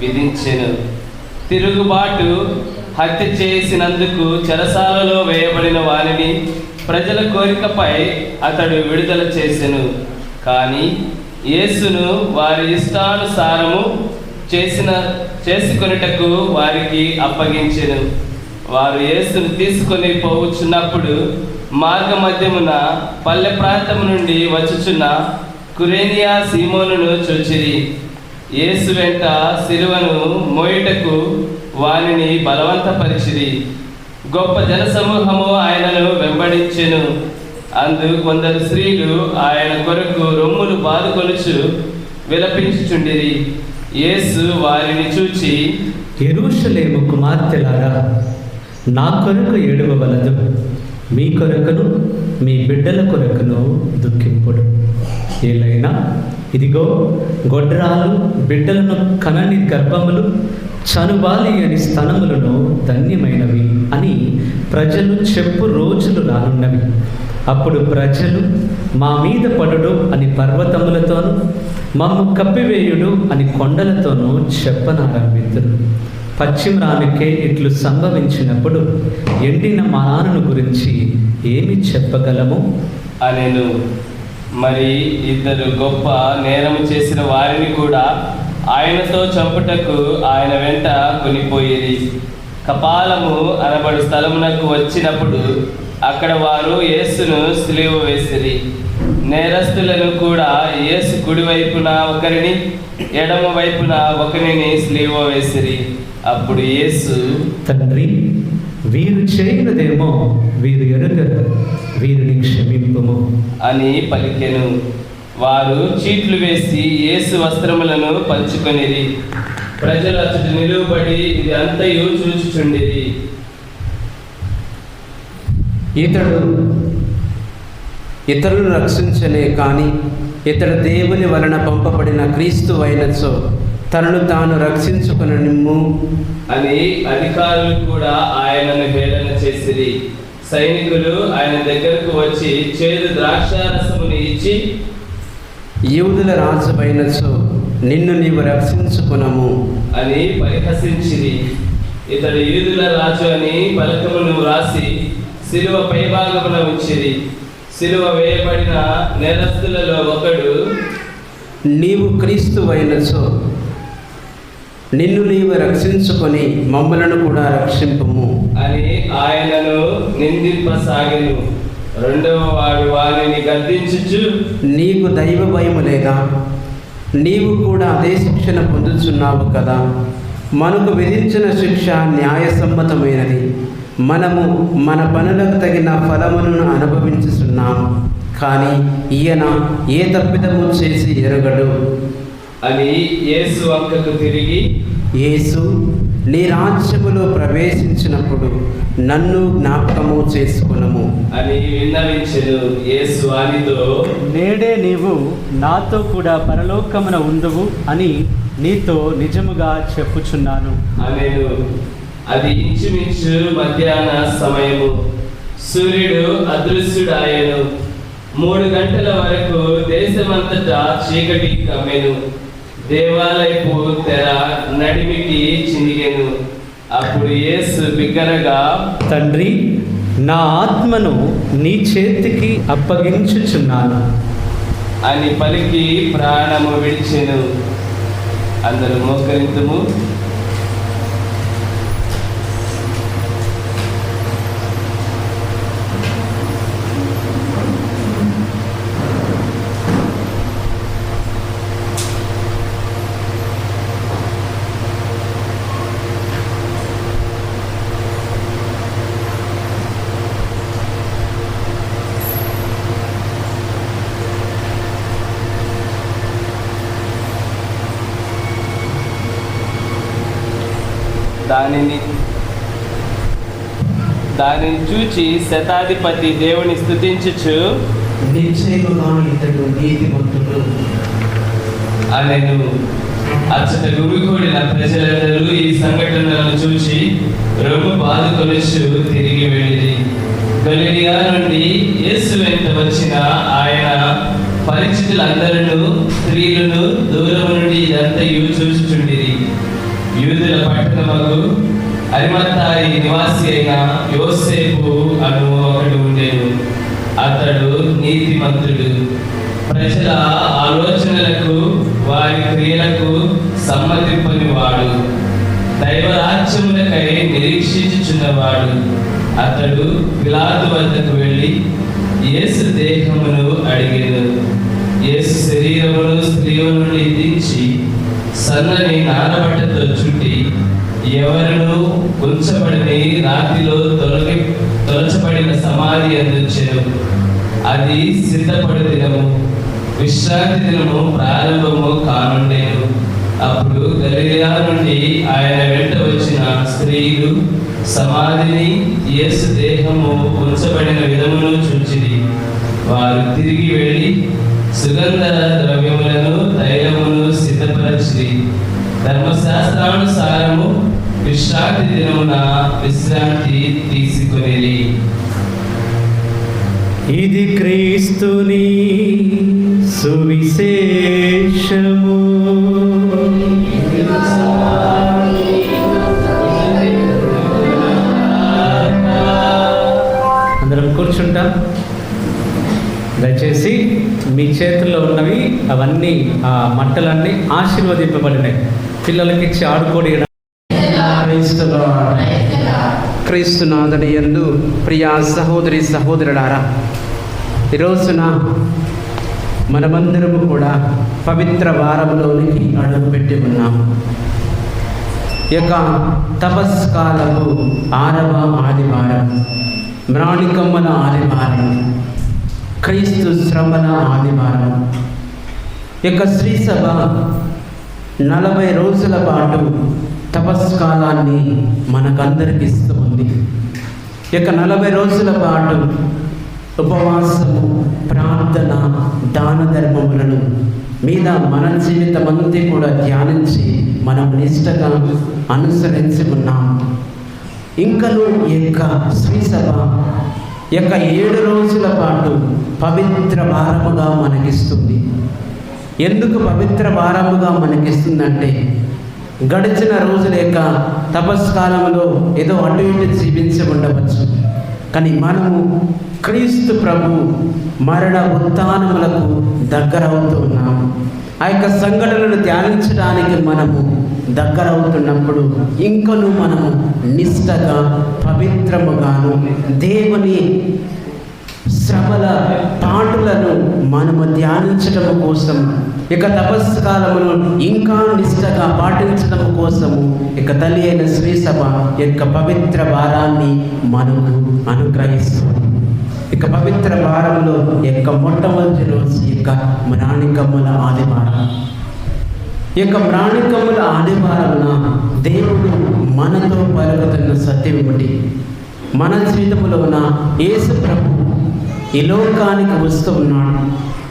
F: విధించెను. తిరుగుబాటు హత్య చేసినందుకు చెరసాలలో వేయబడిన వారిని ప్రజల కోరికపై అతడు విడుదల చేసెను. కానీ యేసును వారి ఇష్టానుసారము చేసుకొనుటకు వారికి అప్పగించెను. వారు యేసును తీసుకొని పోవచ్చున్నప్పుడు మార్గ మధ్యమున పల్లె ప్రాంతం నుండి వచ్చుచున్న కురేనియా సీమోనును చూచిరి. యేసు వెంట సిలువను మోయుటకు వానిని బలవంతపరిచిరి. గొప్ప జనసమూహము ఆయనను వెంబడించెను. అందు కొందరు స్త్రీలు ఆయన కొరకు రొమ్ములు బాదుకొనుచు విలపించుచుండిరి. యేసు వారిని చూచి,
B: యెరూషలేము కుమార్తెలారా, నా కొరకు ఏడవవలదు, మీ కొరకును మీ బిడ్డల కొరకును దుఃఖింపుడు. ఏలైనా ఇదిగో గొడ్రాలు బిడ్డలను కనని గర్భములు, చనుబాలి అని స్తనములను ధన్యమైనవి అని ప్రజలు చెప్పు రోజులు రానున్నవి. అప్పుడు ప్రజలు మా మీద పడుడు అని పర్వతములతోనూ, మమ్ము కప్పివేయుడు అని కొండలతోనూ చెప్పనారంభింతురు. పశ్చిమరానికే ఇట్లు సంభవించినప్పుడు ఎండిన మా నాన్నను గురించి ఏమి చెప్పగలము
F: అనెను. మరి ఇద్దరు గొప్ప నేరము చేసిన వారిని కూడా ఆయనతో చంపుటకు ఆయన వెంట కొనిపోయేది. కపాలము అనబడు స్థలమునకు వచ్చినప్పుడు అక్కడ వారు యేసును సిలువ వేసిరి. నేరస్తులను కూడా యేసు కుడివైపున ఒకరిని, ఎడమ వైపున ఒకరిని సిలువ వేసిరి. అప్పుడు యేసు,
B: తండ్రి, వీరు చేయనదేమో వీరు ఎరుగరు, వీరిని క్షమింపుము
F: అని పలికెను. వారు చీట్లు వేసి యేసు వస్త్రములను పంచుకొనిరి. ప్రజలు అతడు నిలువబడి ఇది అంతయు చూచుచుండిరి.
G: ఇతడు ఇతరులను రక్షించలే కానీ ఇతడు దేవుని వలన పంపబడిన క్రీస్తు అయినచో తనను తాను రక్షించుకుని నిమ్ము
F: అని అధికారులు కూడా ఆయనను హేళన చేసిరి. సైనికులు ఆయన దగ్గరకు వచ్చి చేదు ద్రాక్షారసమును ఇచ్చి,
G: యూదుల రాజు అయినచో నిన్ను నీవు రక్షించుకునము
F: అని పరిహసించిరి. ఇతడు యూదుల రాజు అని పలకమును వ్రాసి శిలువ పైభాగమున ఉంచిరి. శిలువ వేయబడిన నేరస్తులలో ఒకడు,
G: నీవు క్రీస్తు అయినచో నిన్ను నీవు రక్షించుకొని మమ్మలను కూడా రక్షింపుము
F: అని ఆయనను నిందింపసాగెను. రెండవ వాడు వారిని గద్దించుచు,
G: నీకు దైవ భయము లేదా? నీవు కూడా అదే శిక్షణ పొందుచున్నావు కదా. మనకు విధించిన శిక్ష న్యాయసమ్మతమైనది. మనము మన పనులకు తగిన ఫలమును అనుభవించుచున్నాము. కానీ ఈయన ఏ తప్పిదము చేసి ఎరగడు
F: అని యేసు వంకకు తిరిగి,
G: యేసు, నీ రాజ్యములో ప్రవేశించినప్పుడు నన్ను జ్ఞాపకము చేసుకునము
F: అని విన్నవించెను. యేసు వానితో,
B: నేడే నీవు నాతో కూడా పరలోకమున ఉందువు అని నీతో నిజముగా చెప్పుచున్నాను
F: అనెను. అది ఇంచుమించు మధ్యాహ్న సమయము. సూర్యుడు అదృశ్యుడాయెను. 3 గంటల వరకు దేశమంతటా చీకటి కమ్మెను. దేవాలయపు తెర నడిమికి చినిగెను. అప్పుడు యేసు బిగ్గరగా,
B: తండ్రి, నా ఆత్మను నీ చేతికి అప్పగించుచున్నాను
F: అని పలికి ప్రాణము విడిచెను. అందరూ మోకరింతుము. దానిని చూచి శతాధిపతి దేవుని స్తుతించుచు,
G: నిశ్చయముగా ఇతడు నీతిమంతుడు
F: అనెను. అచ్చట గుమిగూడిన ప్రజలందరూ ఈ సంఘటనలను చూసి రొమ్ము బాదుకొనుచు తిరిగి వెళ్ళిరి. గలిలయ నుండి యేసు వెంట వచ్చిన ఆయన పరిచితులందరూ స్త్రీలను దూరము నుండి ఇదంతయు చూచుచుండిరి. యూదుల పట్టణముకు అరిమత్తాయి నివాసి అయిన యోసేపు అను ఒకడు ఉండెను. అతడు నీతిమంతుడు, ప్రజల ఆలోచనలకు వారి క్రియలకు సమ్మతింపని వాడు, దైవరాజ్యములకై నిరీక్షించుచున్నవాడు. అతడు పిలాతు వద్దకు వెళ్ళి యేసు దేహమును అడిగెను. యేసు శరీరమును స్త్రీల నుండి దించి సన్నని నారబట్టతో చుట్టి ఎవరును ఉంచబడిని రాతిలో తొలచబడిన సమాధి అందించెను. అది సిద్ధపడు దినము, విశ్రాంతి దినము ప్రారంభము కానుండెను. అప్పుడు గలిలయ నుండి ఆయన వెంట వచ్చిన స్త్రీలు సమాధిని యేసు దేహము ఉంచబడిన విధమును చూచిరి. వారు తిరిగి వెళ్ళి సుగంధ ద్రవ్యములను తైలమును సిద్ధపరచిరి. ధర్మశాస్త్రానుసారము విశ్రాంతి దినమున విశ్రాంతి తీసుకునేది.
B: ఇది క్రీస్తుని సువిశేషము. అందరం కూర్చుంటాం. దయచేసి మీ చేతుల్లో ఉన్నవి అవన్నీ ఆ మట్టలన్నీ ఆశీర్వదింపబడినాయి. పిల్లలకి ఇచ్చి ఆడుకోడి.
G: క్రీస్తునాథుని యందు ప్రియ సహోదరి సహోదరులారా, ఈ రోజున మనమందరము కూడా పవిత్ర వారంలోనికి అడుగుపెట్టి ఉన్నాము. ఈ యొక్క తపస్కాలము 6వ ఆదివారం, మ్రాణికమ్మల ఆదివారం, క్రీస్తు శ్రమల ఆదివారం. ఈ యొక్క శ్రీసభ 40 రోజుల పాటు తపస్కాలాన్ని మనకందరికి ఇస్తూ ఉంది. ఈ యొక్క 40 రోజుల పాటు ఉపవాసము, ప్రార్థన, దాన ధర్మములను మీద మన జీవితం అంతా కూడా ధ్యానించి మనం నిష్టగా అనుసరించి ఉన్నాం. ఇంకను ఈ యొక్క శ్రీసభ ఈ యొక్క 7 రోజుల పాటు పవిత్ర వారముగా మనకిస్తుంది. ఎందుకు పవిత్ర వారముగా మనకిస్తుందంటే, గడిచిన రోజుల యొక్క తపస్కాలంలో ఏదో అటు ఇటు జీవించి ఉండవచ్చు, కానీ మనము క్రీస్తు ప్రభు మరణ ఉత్థానములకు దగ్గరవుతున్నాము. ఆ యొక్క సంఘటనలను ధ్యానించడానికి మనము దగ్గరవుతున్నప్పుడు ఇంకను మనము నిష్టగా పవిత్రముగాను దేవుని శ్రమల పాటలను మనము ధ్యానించడం కోసం, ఇక తపస్కాలమును ఇంకా నిష్టగా పాటించడం కోసము ఇక తల్లి అయిన శ్రీసభ యొక్క పవిత్ర వారాన్ని మనకు అనుగ్రహిస్తుంది. ఇక పవిత్ర వారంలో యొక్క మొట్టమొదటి రోజు యొక్క మ్రాణికమ్మల ఆదివారం. ఈ యొక్క మ్రాణికమ్మల ఆదివారమున దేవుడు మనతో పలుకుతున్న సత్యం ఏమిటి? మన జీవితంలో ఉన్న యేసు ప్రభు ఈ లోకానికి వస్తూ ఉన్నాడు.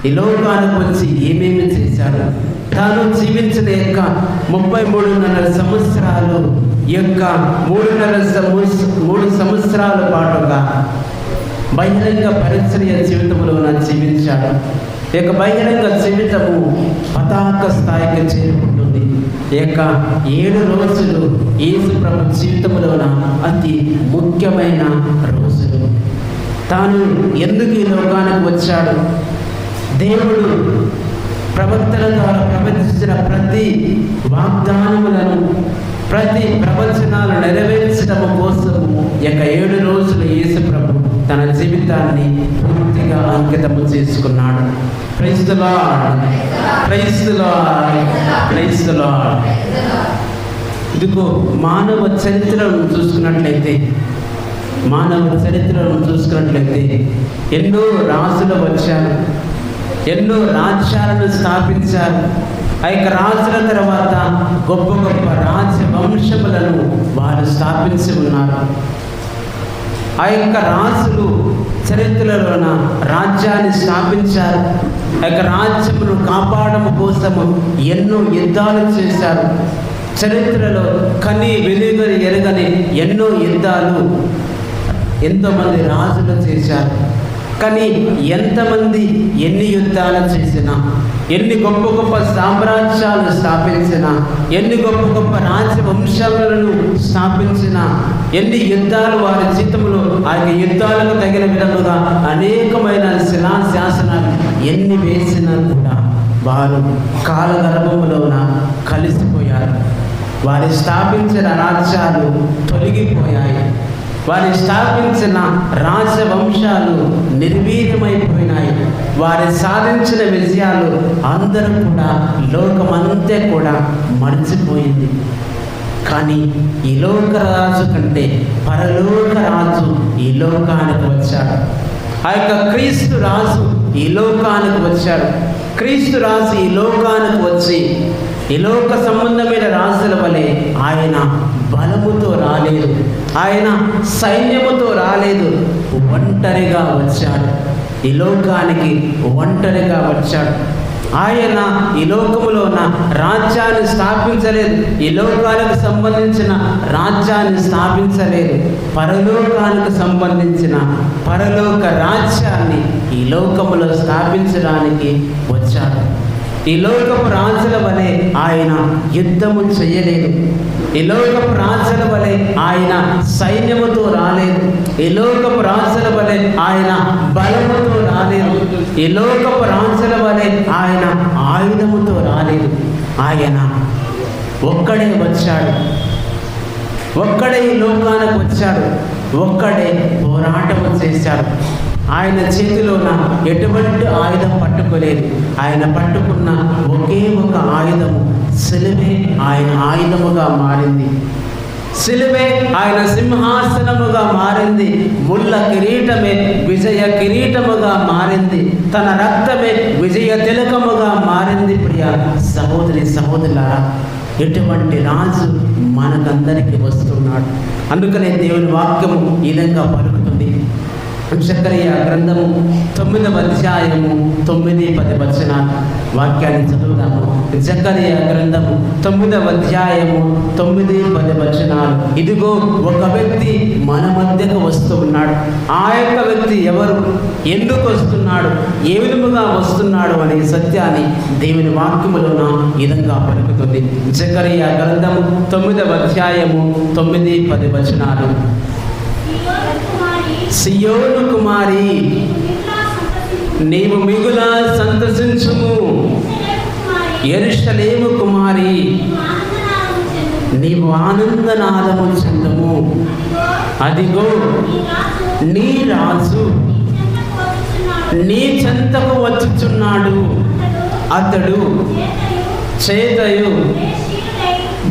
G: ఈ లోకానికి వచ్చి ఏమేమి చేశాడు? తాను జీవించిన యొక్క 33.5 సంవత్సరాలు ఈ యొక్క 3 సంవత్సరాల పాటుగా బహిరంగ పరిచర్య జీవితంలో జీవించాడు. ఈ యొక్క బహిరంగ జీవితము పతాక స్థాయికి చేరుకుంటుంది. ఈ యొక్క 7 రోజులు యేసు ప్రభు జీవితంలోన అతి ముఖ్యమైన రోజులు. తాను ఎందుకు ఈ లోకానికి వచ్చాడు? దేవుడు ప్రవక్తల ద్వారా ప్రవచించిన ప్రతి వాగ్దానములను, ప్రతి ప్రవచనాలు నెరవేర్చడం కోసము ఈ యొక్క 7 రోజులు యేసు ప్రభు తన జీవితాన్ని పూర్తిగా అంకితము చేసుకున్నాడు. Praise the lord, praise the lord, praise the lord. ఇదిగో మానవ చరిత్రను చూసుకున్నట్లయితే ఎన్నో రాజులు వచ్చారు, ఎన్నో రాజ్యాలను స్థాపించారు. ఆ యొక్క రాజుల తర్వాత గొప్ప గొప్ప రాజవంశములను వారు స్థాపించి ఉన్నారు. ఆ యొక్క రాజులు చరిత్రలోన రాజ్యాన్ని స్థాపించారు. ఆ యొక్క రాజ్యమును కాపాడడం కోసము ఎన్నో యుద్ధాలు చేశారు. చరిత్రలో కని వెలుగుని ఎరగని ఎన్నో యుద్ధాలు ఎంతోమంది రాజులు చేశారు. కానీ ఎంతమంది ఎన్ని యుద్ధాలు చేసినా, ఎన్ని గొప్ప గొప్ప సామ్రాజ్యాలు స్థాపించినా, ఎన్ని గొప్ప గొప్ప రాజవంశాలను స్థాపించినా, ఎన్ని యుద్ధాలు వారి జీవితంలో ఆ యుద్ధాలకు తగిన విధముగా అనేకమైన శిలాశాసనాలు ఎన్ని వేసినా కూడా వారు కాలగర్భములోన కలిసిపోయారు. వారి స్థాపించిన రాజ్యాలు తొలగిపోయాయి. వారి స్థాపించిన రాజవంశాలు నిర్వీర్యమైపోయినాయి. వారి సాధించిన విజయాలు అందరూ కూడా లోకమంతా కూడా మర్చిపోయింది. కానీ ఈ లోక రాజు కంటే పరలోక రాజు ఈ లోకానికి వచ్చాడు. ఆ యొక్క క్రీస్తు రాజు ఈ లోకానికి వచ్చాడు. క్రీస్తు రాజు ఈ లోకానికి వచ్చి ఈ లోక సంబంధమైన రాజుల వలె ఆయన బలముతో రాలేదు, ఆయన సైన్యముతో రాలేదు, ఒంటరిగా వచ్చాడు. ఈ లోకానికి ఒంటరిగా వచ్చాడు. ఆయన ఈ లోకములో ఉన్న రాజ్యాన్ని స్థాపించలేదు, ఈ లోకానికి సంబంధించిన రాజ్యాన్ని స్థాపించలేదు, పరలోకానికి సంబంధించిన పరలోక రాజ్యాన్ని ఈ లోకములో స్థాపించడానికి వచ్చాడు. ఈ లోకపు రాజుల వలె ఆయన యుద్ధము చేయలేదు, ఈ లోకపు రాజుల వలె ఆయన సైన్యముతో రాలేదు, ఈ లోకపు రాజుల వలె ఆయన బలముతో రాలేదు, ఈ లోకపు రాజుల వలె ఆయన ఆయుధముతో రాలేదు. ఆయన ఒక్కడే వచ్చాడు, ఒక్కడే ఈ లోకానికి వచ్చాడు, ఒక్కడే పోరాటము చేశాడు. ఆయన చేతిలోన ఎటువంటి ఆయుధం పట్టుకోలేదు. ఆయన పట్టుకున్న ఒకే ఒక ఆయుధము సిలువే ఆయన ఆయుధముగా మారింది. సిలువే ఆయన సింహాసనముగా మారింది. ముళ్ళ కిరీటమే విజయ కిరీటముగా మారింది. తన రక్తమే విజయ తిలకముగా మారింది. ప్రియ సహోదరి సహోదరులారా, ఎటువంటి రాజు మనకందరికీ వస్తున్నాడు. అందుకనే దేవుని వాక్యము ఈ విధంగా పలుకుతుంది. జకరియా గ్రంథము 9వ అధ్యాయము 9-10 వచనాలు వాక్యాన్ని చదువుదాము. జకరియా గ్రంథము 9వ అధ్యాయము 9-10 వచనాలు. ఇదిగో ఒక వ్యక్తి మన మధ్యకు వస్తూ ఉన్నాడు. ఆ యొక్క వ్యక్తి ఎవరు, ఎందుకు వస్తున్నాడు, ఏ విధముగా వస్తున్నాడు అనే సత్యాన్ని దేవుని వాక్యములోన ఈ విధంగా పలుకుతుంది. జకరియా గ్రంథము 9వ అధ్యాయము 9-10 వచనాలు. సియోను కుమారి, నీవు మిగుల సంతసించుము. యెరూషలేము కుమారి, నీవు ఆనందనాదము చెందుము. అదిగో నీ రాజు నీ చెంతకు వచ్చుచున్నాడు. అతడు చేతయు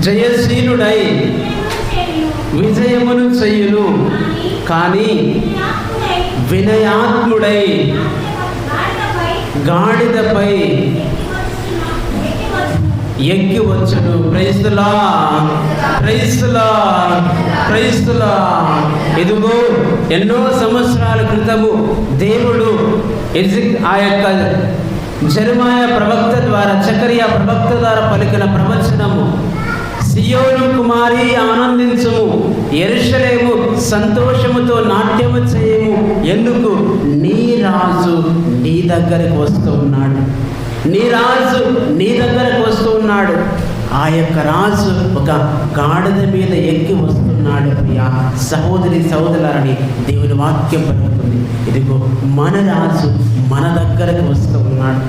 G: జయశీలుడై విజయమును చెయ్యును. కానీ వినయాత్ముడై గాడిదపై ఎక్కి వచ్చును. Praise the lord, praise the lord, praise the lord. ఇదిగో ఎన్నో సంవత్సరాల క్రితము దేవుడు ఆ యొక్క జెరమయా ప్రవక్త ద్వారా, జకరియా ప్రవక్త ద్వారా పలికిన ప్రవచనము, సియోను కుమారి ఆనందించుము, యెరూషలేము సంతోషముతో నాట్యము చేయము. ఎందుకు? నీ రాజు నీ దగ్గరకు వస్తూ ఉన్నాడు, నీ రాజు నీ దగ్గరకు వస్తూ ఉన్నాడు. ఆ యొక్క రాజు ఒక గాడిద మీద ఎక్కి వస్తున్నాడు. ప్రియ సహోదరి సహోదరులని దేవుని వాక్యం పలుకుతుంది. ఇదిగో మన రాజు మన దగ్గరకు వస్తూ ఉన్నాడు.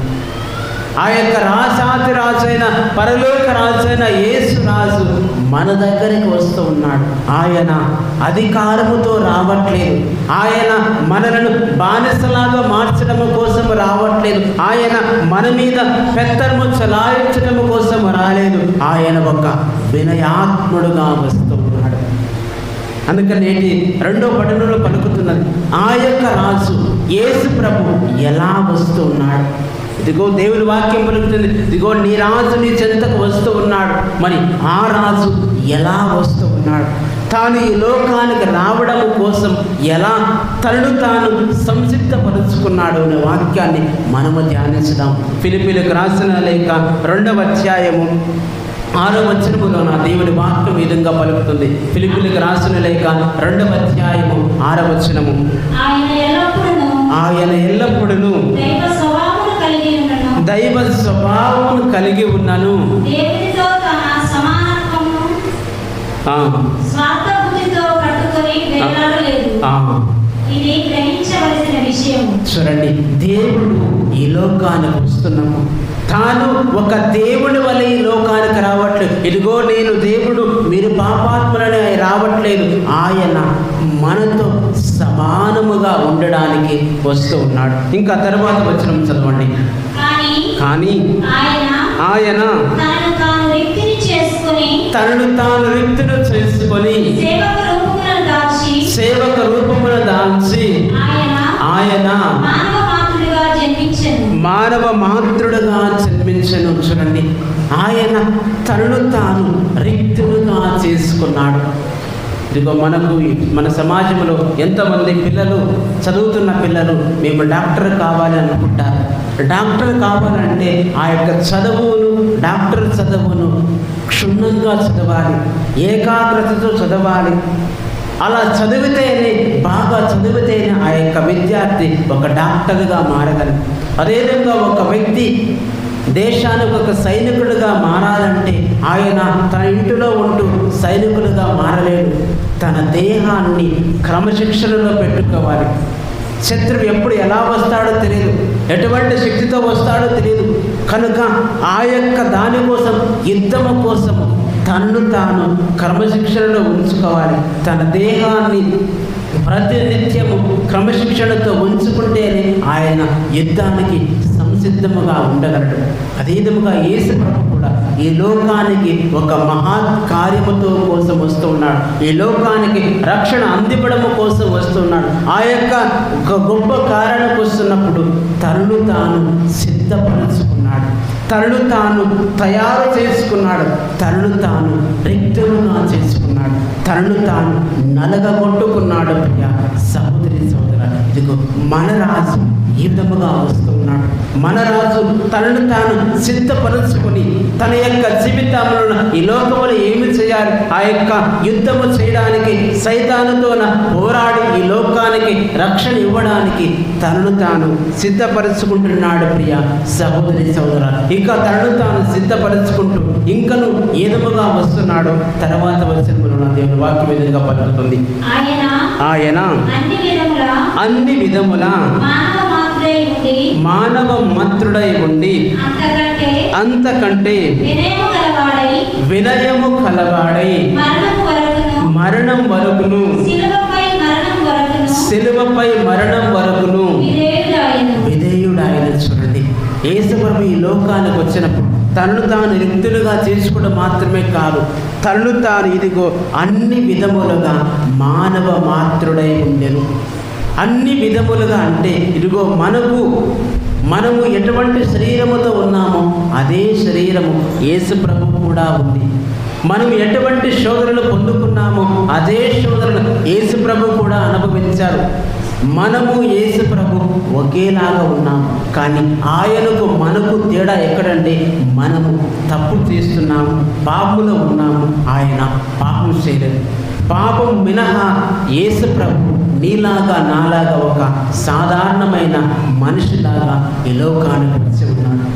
G: ఆ యొక్క రాజాతి రాజైన పరలోక రాజైన యేసు రాజు మన దగ్గరికి వస్తూ ఉన్నాడు. ఆయన అధికారముతో రావట్లేదు, ఆయన మనలను బానిసలాగా మార్చడం కోసం రావట్లేదు, ఆయన మన మీద పెత్తనము చలాయించడం కోసం రాలేదు. ఆయన ఒక వినయాత్ముడుగా వస్తూ ఉన్నాడు. అందుకని నేటి 2వ పట్టణంలో పలుకుతున్నది, ఆ యొక్క రాజు యేసు ప్రభు ఎలా వస్తూ ఉన్నాడు. ఇదిగో దేవుని వాక్యం పలుకుతుంది, ఇదిగో నీ రాజు నీ చెంతకు వస్తూ ఉన్నాడు. మరి ఆ రాజు ఎలా వస్తూ ఉన్నాడు, తాను ఈ లోకానికి రావడం కోసం ఎలా తనను తాను సంసిద్ధపరుచుకున్నాడు అనే వాక్యాన్ని మనము ధ్యానించుదాం. ఫిలిప్పీలకు రాసిన లేఖ 2వ అధ్యాయము 6వ వచనములో నా దేవుని వాక్యం ఈ విధంగా పలుకుతుంది. ఫిలిప్పీలకు రాసిన లేఖ 2వ అధ్యాయము 6వ వచనము. ఆయన ఎల్లప్పుడూ దైవ స్వభావం కలిగి ఉన్నను, చూడండి, దేవుడు ఈ లోకానికి వస్తున్నాము, తాను ఒక దేవుని వల్ల ఈ లోకానికి రావట్లేదు. ఇదిగో నేను దేవుడు, మీరు పాపాత్ములని రావట్లేదు. ఆయన మనతో సమానముగా ఉండడానికి వస్తూ ఉన్నాడు. ఇంకా తర్వాత వచనం చదవండి. కానీ ఆయన
C: తనను తాను రిక్తును చేసుకొని సేవక రూపమున దాల్చి ఆయన మానవ మాతృడుగా జన్మించెను. చూడండి, ఆయన తనను తాను రిక్తుడుగా చేసుకున్నాడు. ఇదిగో మనకు మన సమాజంలో ఎంతమంది పిల్లలు, చదువుతున్న పిల్లలు మేము డాక్టర్ కావాలి అనుకుంటారు. డాక్టర్ కావాలంటే ఆ యొక్క చదువును, డాక్టర్ చదువును క్షుణ్ణంగా చదవాలి, ఏకాగ్రతతో చదవాలి. అలా చదివితేనే, బాగా చదివితేనే ఆ యొక్క విద్యార్థి ఒక డాక్టర్గా మారగలరు. అదేవిధంగా ఒక వ్యక్తి దేశానికి ఒక సైనికుడిగా మారాలంటే ఆయన తన ఇంటిలో ఉంటూ సైనికుడిగా మారలేడు. తన దేహాన్ని క్రమశిక్షణలో పెట్టుకోవాలి. శత్రువు ఎప్పుడు ఎలా వస్తాడో తెలియదు, ఎటువంటి శక్తితో వస్తాడో తెలియదు. కనుక ఆ యొక్క దానికోసం, యుద్ధము కోసము తన్ను తాను క్రమశిక్షణలో ఉంచుకోవాలి. తన దేహాన్ని ప్రతినిత్యము క్రమశిక్షణతో ఉంచుకుంటేనే ఆయన యుద్ధానికి సంసిద్ధముగా ఉండగలడు. అదే విధముగా యేసు ప్రభు కూడా ఈ లోకానికి ఒక మహత్ కార్యముతో కోసం వస్తూ ఉన్నాడు. ఈ లోకానికి రక్షణ అందివ్వడము కోసం వస్తున్నాడు. ఆ యొక్క ఒక గొప్ప కారణం వస్తున్నప్పుడు తనను తాను సిద్ధపరుచుకున్నాడు, తనను తాను తయారు చేసుకున్నాడు, తనను తాను రిక్తులుగా చేసుకున్నాడు, తనను తాను నలగగొట్టుకున్నాడు. ప్రియ సహోదరి సోదర, ఇదిగో మన రాజు ఈ విధముగా వస్తున్నాడు. మన రాజు తనను తాను సిద్ధపరుచుకొని తన యొక్క జీవితంలో ఈ లోకంలో ఏమి చేయాలి, ఆ యొక్క యుద్ధము చేయడానికి, సైతానుతో పోరాడి ఈ లోకానికి రక్షణ ఇవ్వడానికి తనను తాను సిద్ధపరుచుకుంటున్నాడు. ప్రియ సహోదరి సోదర, ఇంకా తనను తాను సిద్ధపరుచుకుంటూ ఇంకను ఏదముగా వస్తున్నాడు. తర్వాత వచనములో దేవుని వాక్యం ఎదురుగా పలుకుతుంది. ఆయన అన్ని విధముల మానవ మాతృడై ఉండి అంతకంటే వినయము కలవాడై మరణం వరకును, శిలువపై మరణం వరకును విధేయుడాయన. చూడండి, యేసు ప్రభు ఈ లోకానికి వచ్చినప్పుడు తనను తాను రిక్తులుగా చేసుకోవడం మాత్రమే కాదు, తనను తాను ఇదిగో అన్ని విధములుగా మానవ మాతృడై ఉండెను. అన్ని విధములుగా అంటే ఇదిగో మనము ఎటువంటి శరీరముతో ఉన్నామో అదే శరీరము యేసు ప్రభు కూడా ఉంది. మనం ఎటువంటి శోధనలు పొందుకున్నామో అదే శోధనలు యేసు ప్రభు కూడా అనుభవించారు. మనము యేసు ప్రభు ఒకేలాగా ఉన్నాము, కానీ ఆయనకు మనకు తేడా ఎక్కడంటే మనము తప్పు చేస్తున్నాము, పాపములో ఉన్నాము, ఆయన పాపం చేయలేదు. పాపం మినహా యేసు ప్రభు నీలాగా నాలాగా ఒక సాధారణమైన మనిషిలాగా ఈ లోకానికి వచ్చి ఉన్నాడు.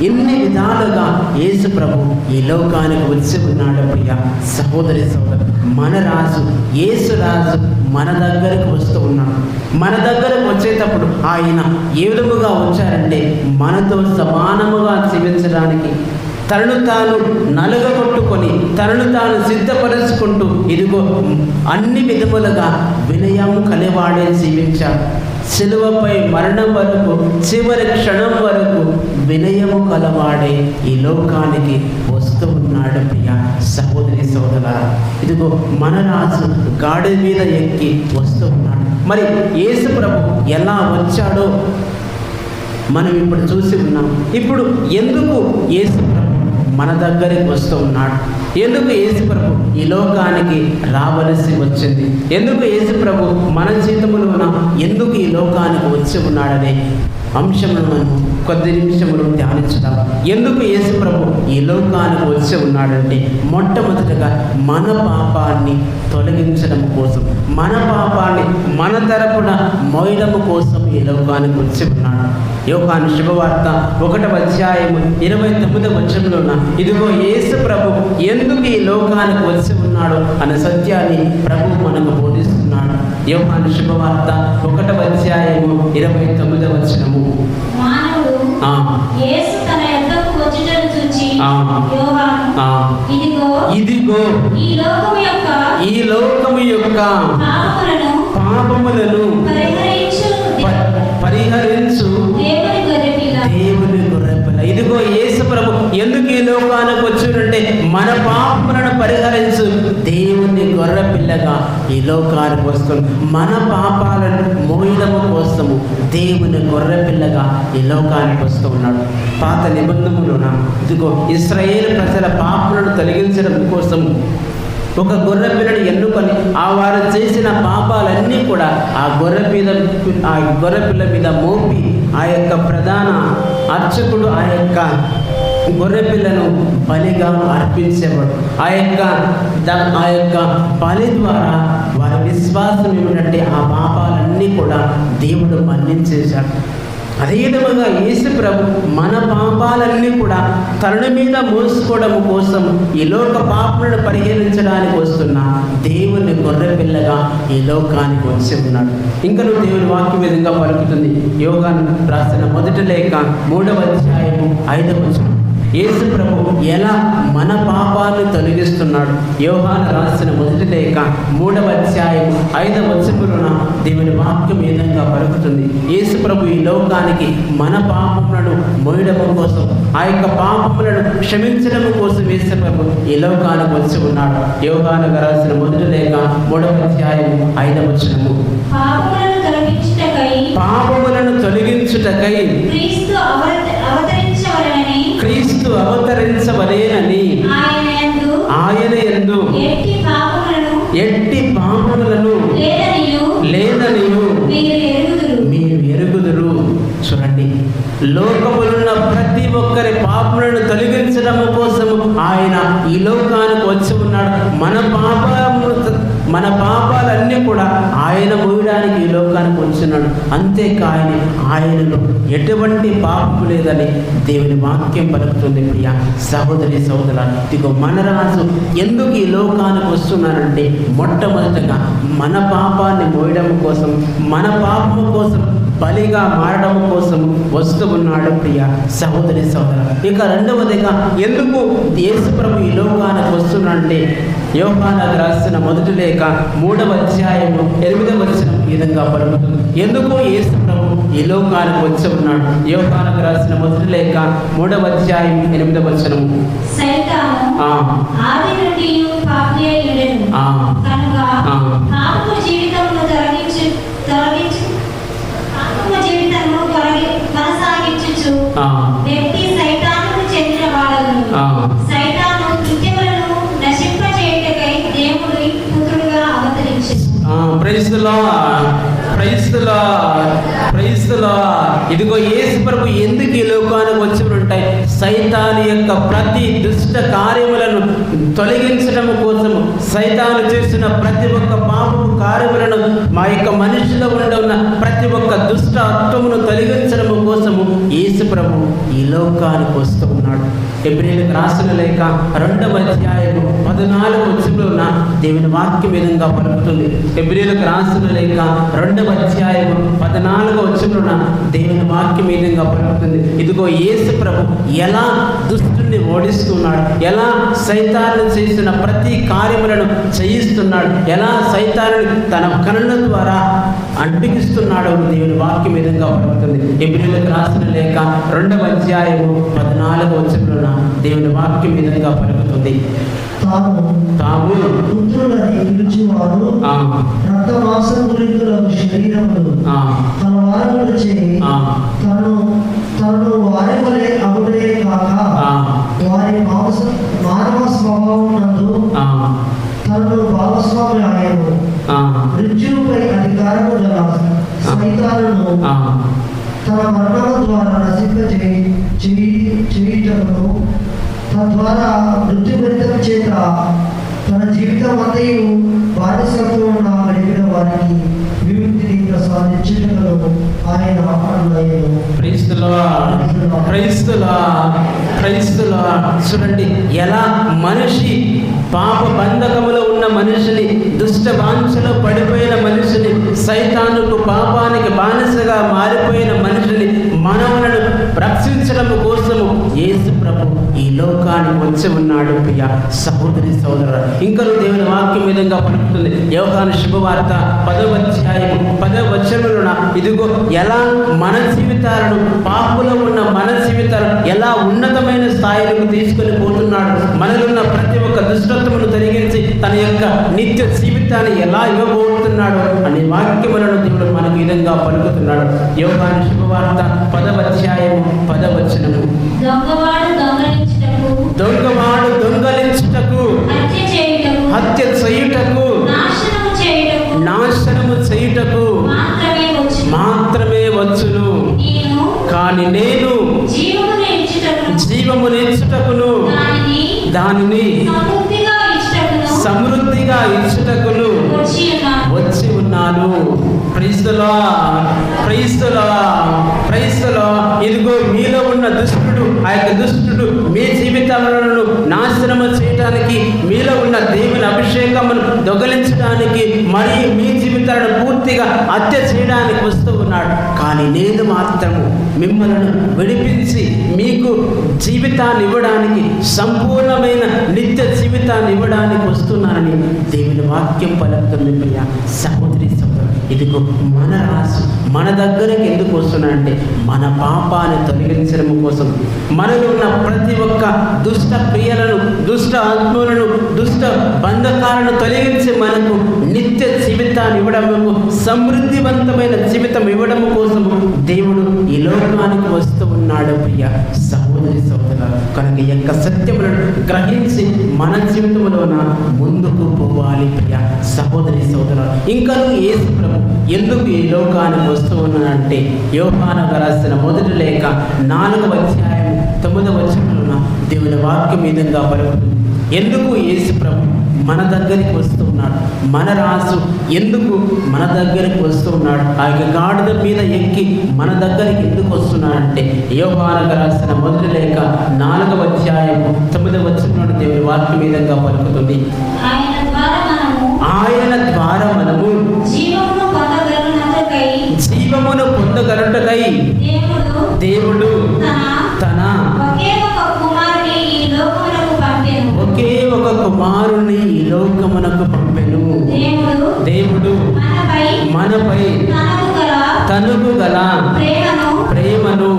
C: ఇన్ని విధాలుగా యేసు ప్రభు ఈ లోకానికి వచ్చి ఉన్నాడు. ప్రియ సహోదరి సోదరు, మన రాజు యేసు రాజు మన దగ్గరకు వస్తూ ఉన్నాడు. మన దగ్గరకు వచ్చేటప్పుడు ఆయన ఏ విధముగా వచ్చారంటే మనతో సమానముగా జీవించడానికి తనను తాను నలుగగొట్టుకొని తనను తాను సిద్ధపరుచుకుంటూ ఇదిగో అన్ని విధములుగా వినయము కలివాడే జీవించాడు. శిలువపై మరణం వరకు, చివరి క్షణం వరకు వినయము కలవాడే ఈ లోకానికి వస్తూ ఉన్నాడు. ప్రియ సహోదరి సోదర, ఇదిగో మన రాజు గాడి మీద ఎక్కి వస్తూ ఉన్నాడు. మరి యేసు ప్రభు ఎలా వచ్చాడో మనం ఇప్పుడు చూసి ఉన్నాం. ఇప్పుడు ఎందుకు యేసు ప్రభు మన దగ్గరికి వస్తూ ఉన్నాడు? ఎందుకు యేసు ప్రభు ఈ లోకానికి రావలసి వచ్చింది? ఎందుకు యేసు ప్రభు మన జీవితంలోన ఎందుకు ఈ లోకానికి వచ్చి ఉన్నాడనే అంశమును మనం కొద్ది నిమిషములు ధ్యానించుదాం. ఎందుకు యేసు ప్రభు ఈ లోకానికి వచ్చి ఉన్నాడంటే మొట్టమొదటిగా మన పాపాన్ని తొలగించడం కోసం, మన పాపాన్ని మన తరపున మోయడం కోసం ఈ లోకానికి వచ్చి ఉన్నాడు. యోహాను శుభవార్త 1వ అధ్యాయము 29వ వచనంలోన ఇదిగో యేసు ప్రభు ఎందుకు ఈ లోకానికి వచ్చి ఉన్నాడు అనే సత్యాన్ని ప్రభు మనకు బోధిస్తున్నాడు. యోహాను శుభవార్త 1వ అధ్యాయము 29వ వచనము. ఇదిగో ఈ లోకము యొక్క పాపములను పరిహరించు దేవుని గొర్రెపిల్ల. ఇదిగో యేసు ప్రభు ఎందుకు ఈ లోకానికి వచ్చిందంటే మన పాపములను పరిహరించు దేవుని గొర్రె పిల్లగా ఈ లోకానికి వస్తుంది. మన పాపాలను మోయడము కోసము దేవుని గొర్రె పిల్లగా ఈ లోకానికి వస్తూ ఉన్నాడు. పాత నిబంధనలోన ఇదిగో ఇశ్రాయేలు ప్రజల పాపలను తొలగించడం కోసం ఒక గొర్రె పిల్లని ఎన్నుకొని వారు చేసిన పాపాలన్నీ కూడా ఆ గొర్రె పిల్ల మీద మోపి ఆ యొక్క ప్రధాన అర్చకుడు ఆ యొక్క గొర్రె పిల్లను బలిగా అర్పించేవాడు. ఆ యొక్క బలి ద్వారా వారి విశ్వాసం ఏమిటంటే ఆ పాపాలన్నీ కూడా దేవుడు మన్నించేశాడు. అదే విధముగా యేసు ప్రభు మన పాపాలన్నీ కూడా తన మీద మోసుకోవడం కోసం ఈ లోక పాపలను పరిహరించడానికి వస్తున్న దేవుని గొర్రె పిల్లగా ఈ లోకానికి వచ్చి ఉన్నాడు. ఇంకా నువ్వు దేవుని వాక్యం విధంగా పలుకుతుంది. యోహాను రాసిన మొదటి లేఖ 3వ అధ్యాయము 5వ వచనం. యేసు ప్రభు ఎలా మన పాపాలను తొలగిస్తున్నాడు. యోహాను రాసిన మొదటి లేఖ 3వ అధ్యాయం 5వ వచనమున దేవుని వాక్యం ఈ విధంగా పలుకుతుంది. యేసు ప్రభు ఈ లోకానికి మన పాపములను మోయడం కోసం, ఆ యొక్క పాపములను క్షమించడం కోసం యేసు ప్రభు ఈ లోకానికి వచ్చి ఉన్నాడు. యోహాను రాసిన మొదటి లేఖ 3వ అధ్యాయం 5వ వచనము. పాపములను తొలగించుటకై క్రీస్తు అవతరించవలేనని ఆయన యందు ఎట్టి పాపములను లేదనియు మీరు ఎరుగుదురు. చూడండి, లోకములున్న ప్రతి ఒక్కరి పాపములను తొలగించడం కోసం ఆయన ఈ లోకానికి వచ్చి ఉన్నాడు. మన పాపాలన్నీ కూడా ఆయన మోయడానికి ఈ లోకానికి వచ్చినాడు. అంతేకాని ఆయనలో ఎటువంటి పాపము లేదని దేవుని వాక్యం పలుకుతుంది. ప్రియ సహోదరి సహోదర, ఇదిగో మన రాజు ఎందుకు ఈ లోకానికి వస్తున్నారంటే మొట్టమొదటిగా మన పాపాన్ని మోయడం కోసం, మన పాపము కోసం బలిగా మారడం కోసం వస్తూ ఉన్నాడు. ప్రియ సహోదరి సహోదర, ఇక రెండవదిగా ఎందుకు యేసు ప్రభు ఈ లోకానికి వస్తున్నాడంటే యోహాను రాసిన మొదటి లేఖ 3వ అధ్యాయము 8వ వచనం ఈ విధంగా పలుకుతుంది. ఎందుకు యేసు ప్రభు ఈ లోకానికి వచ్చి ఉన్నాడు. యోహాను రాసిన మొదటి లేఖ 3వ అధ్యాయం 8వ వచనము. ఇదిగో యేసు ప్రభు ఎందుకు ఈ లోకానికి వచ్చి ఉంటాయి? సైతాను యొక్క ప్రతి దుష్ట కార్యములను తొలగించడం కోసము, సైతాను చేసిన ప్రతి ఒక్క పాపపు కార్యములను, మా యొక్క మనిషిలో ఉన్న ప్రతి ఒక్క దుష్ట అత్వమును తొలగించడం కోసము యేసు ప్రభు ఈ లోకానికి వస్తూ ఉన్నాడు. హెబ్రీయులకు రాసిన లేఖ 2వ అధ్యాయము 14వ వచనంలోన దేవుని వాక్యం విధంగా పలుకుతుంది. హెబ్రీయులకు రాసిన లేఖ 2వ అధ్యాయము 14వ వచనంలోన దేవుని వాక్యం విధంగా పలుకుతుంది. ఇదిగో యేసు ప్రభు ఎలా దుష్టుని ఓడిస్తున్నాడు, ఎలా సైతాను చేసిన ప్రతి కార్యములను చేయిస్తున్నాడు, ఎలా సైతానుని తన కనుల ద్వారా అంటికిస్తున్నాడు దేవుని వాక్యం విధంగా పలుకుతుంది. హెబ్రీయులకు రాసిన లేఖ 2వ అధ్యాయము 14వ వచనంలోన దేవుని వాక్యం విధంగా పలుకుతుంది. తాము
H: పుత్రులని పిలుచువారు రక్తమాంసములకు శరీరములు తన వారములచే తనను వారి వలె అగుడే కాక వారి మానవ స్వభావం నందు తనను భాగస్వామి ఆయను మృత్యుపై అధికారము గల సైతానును తన మరణము ద్వారా నశింప చేయుటను తద్వారా మృత్యుభరితం చేత తన జీవితం అంతయు బానిసత్వం గడిపిన వారికి విముక్తిని ప్రసాదించుటకు ఆయన
C: చూడండి, ఎలా మనిషి పాప బంధకములో ఉన్న మనిషిని, దుష్ట వాంఛలో పడిపోయిన మనిషిని, సైతానుకు పాపానికి బానిసగా మారిపోయిన మనిషిని, మనవులను రక్షించడం కోసము యేసు ప్రభు ఈ లోకానికి వచ్చి ఉన్నాడు ప్రియ సహోదరి సహోదరు. ఇంకా దేవుని వాక్యం విధంగా పలుకుతుంది. యోహాను శుభవార్త 10వ అధ్యాయం 10వ వచనంలోన ఇదిగో ఎలా మన జీవితాలను, పాపులో ఉన్న మన జీవితాలను ఎలా ఉన్నతమైన స్థాయిలకు తీసుకొని పోతున్నాడు, మనలో ఉన్న ప్రతి ఒక్క దుష్టత్వమును తొలగించి తన యొక్క నిత్య జీవితాన్ని ఎలా ఇవ్వబోతున్నాడు అనే వాక్యములను దేవుడు మనకు విధంగా పలుకుతున్నాడు. యోహాను శుభవార్త 10వ అధ్యాయం 10వ వచనము. దొంగవాడు దొంగలించుటకు, హత్య చేయుటకు, నాశనము చేయుటకు మాత్రమే వచ్చును. కానీ నేను జీవమునిచ్చుటకును, దానిని సమృద్ధిగా ఇచ్చుటకును వచ్చి ఉన్నాను. క్రైస్తవుల ఇదిగో మీలో ఉన్న దుష్టుడు, ఆ యొక్క దుష్టుడు మీ జీవితాలను నాశనము చేయడానికి, మీలో ఉన్న దేవుని అభిషేకమును దొంగిలించడానికి, మరియు మీ జీవితాలను పూర్తిగా హత్య చేయడానికి వస్తూ ఉన్నాడు. కానీ నేను మాత్రము మిమ్మల్ని విడిపించి మీకు జీవితాన్ని ఇవ్వడానికి, సంపూర్ణమైన నిత్య జీవితాన్ని ఇవ్వడానికి వస్తున్నానని దేవుని వాక్యం పలుకుతుంది. ప్రియ సహోదరి సహోదరు, ఇదిగో మన రాసు మన దగ్గరకు ఎందుకు వస్తున్నాడంటే మన పాపాన్ని తొలగించడం కోసం, మనలో ఉన్న ప్రతి ఒక్క దుష్ట క్రియలను, దుష్ట ఆత్మలను, దుష్ట బంధకాలను తొలగించి మనకు నిత్య జీవితాన్ని ఇవ్వడము, సమృద్ధివంతమైన జీవితం ఇవ్వడం కోసము దేవుడు ఈ లోకానికి వస్తూ ఉన్నాడు. ప్రియ సహోదరి సహోదరులు, కనుక ఈ యొక్క సత్యములను గ్రహించి మన జీవితంలోన ముందుకు పోవాలి. ప్రియ సహోదరి సహోదరులు, ఇంకా యేసు ప్రభు ఎందుకు ఈ లోకానికి వస్తూ ఉన్నాడంటే యోహాను రాసిన మొదటి లేఖ 4వ అధ్యాయం 9వ వచనంలోన దేవుని వాక్యం విధంగా పలుకుతుంది. ఎందుకు యేసు ప్రభు మన దగ్గరికి వస్తూ ఉన్నాడు, మన రాజు ఎందుకు మన దగ్గరికి వస్తూ ఉన్నాడు, ఆ యొక్క గాడిద మీద ఎక్కి మన దగ్గరికి ఎందుకు వస్తున్నాడంటే యోహాను రాసిన మొదటి లేఖ 4వ అధ్యాయం 9వ వచనంలోని దేవుని వాక్యం విధంగా పలుకుతుంది. ఆయన ద్వారా మనము జీవమును పొందగలుగుటకై దేవుడు తన ఒకే ఒక కుమారుని ఈ లోకమునకు పంపెను. దేవుడు మనపై తనకు గల ప్రేమను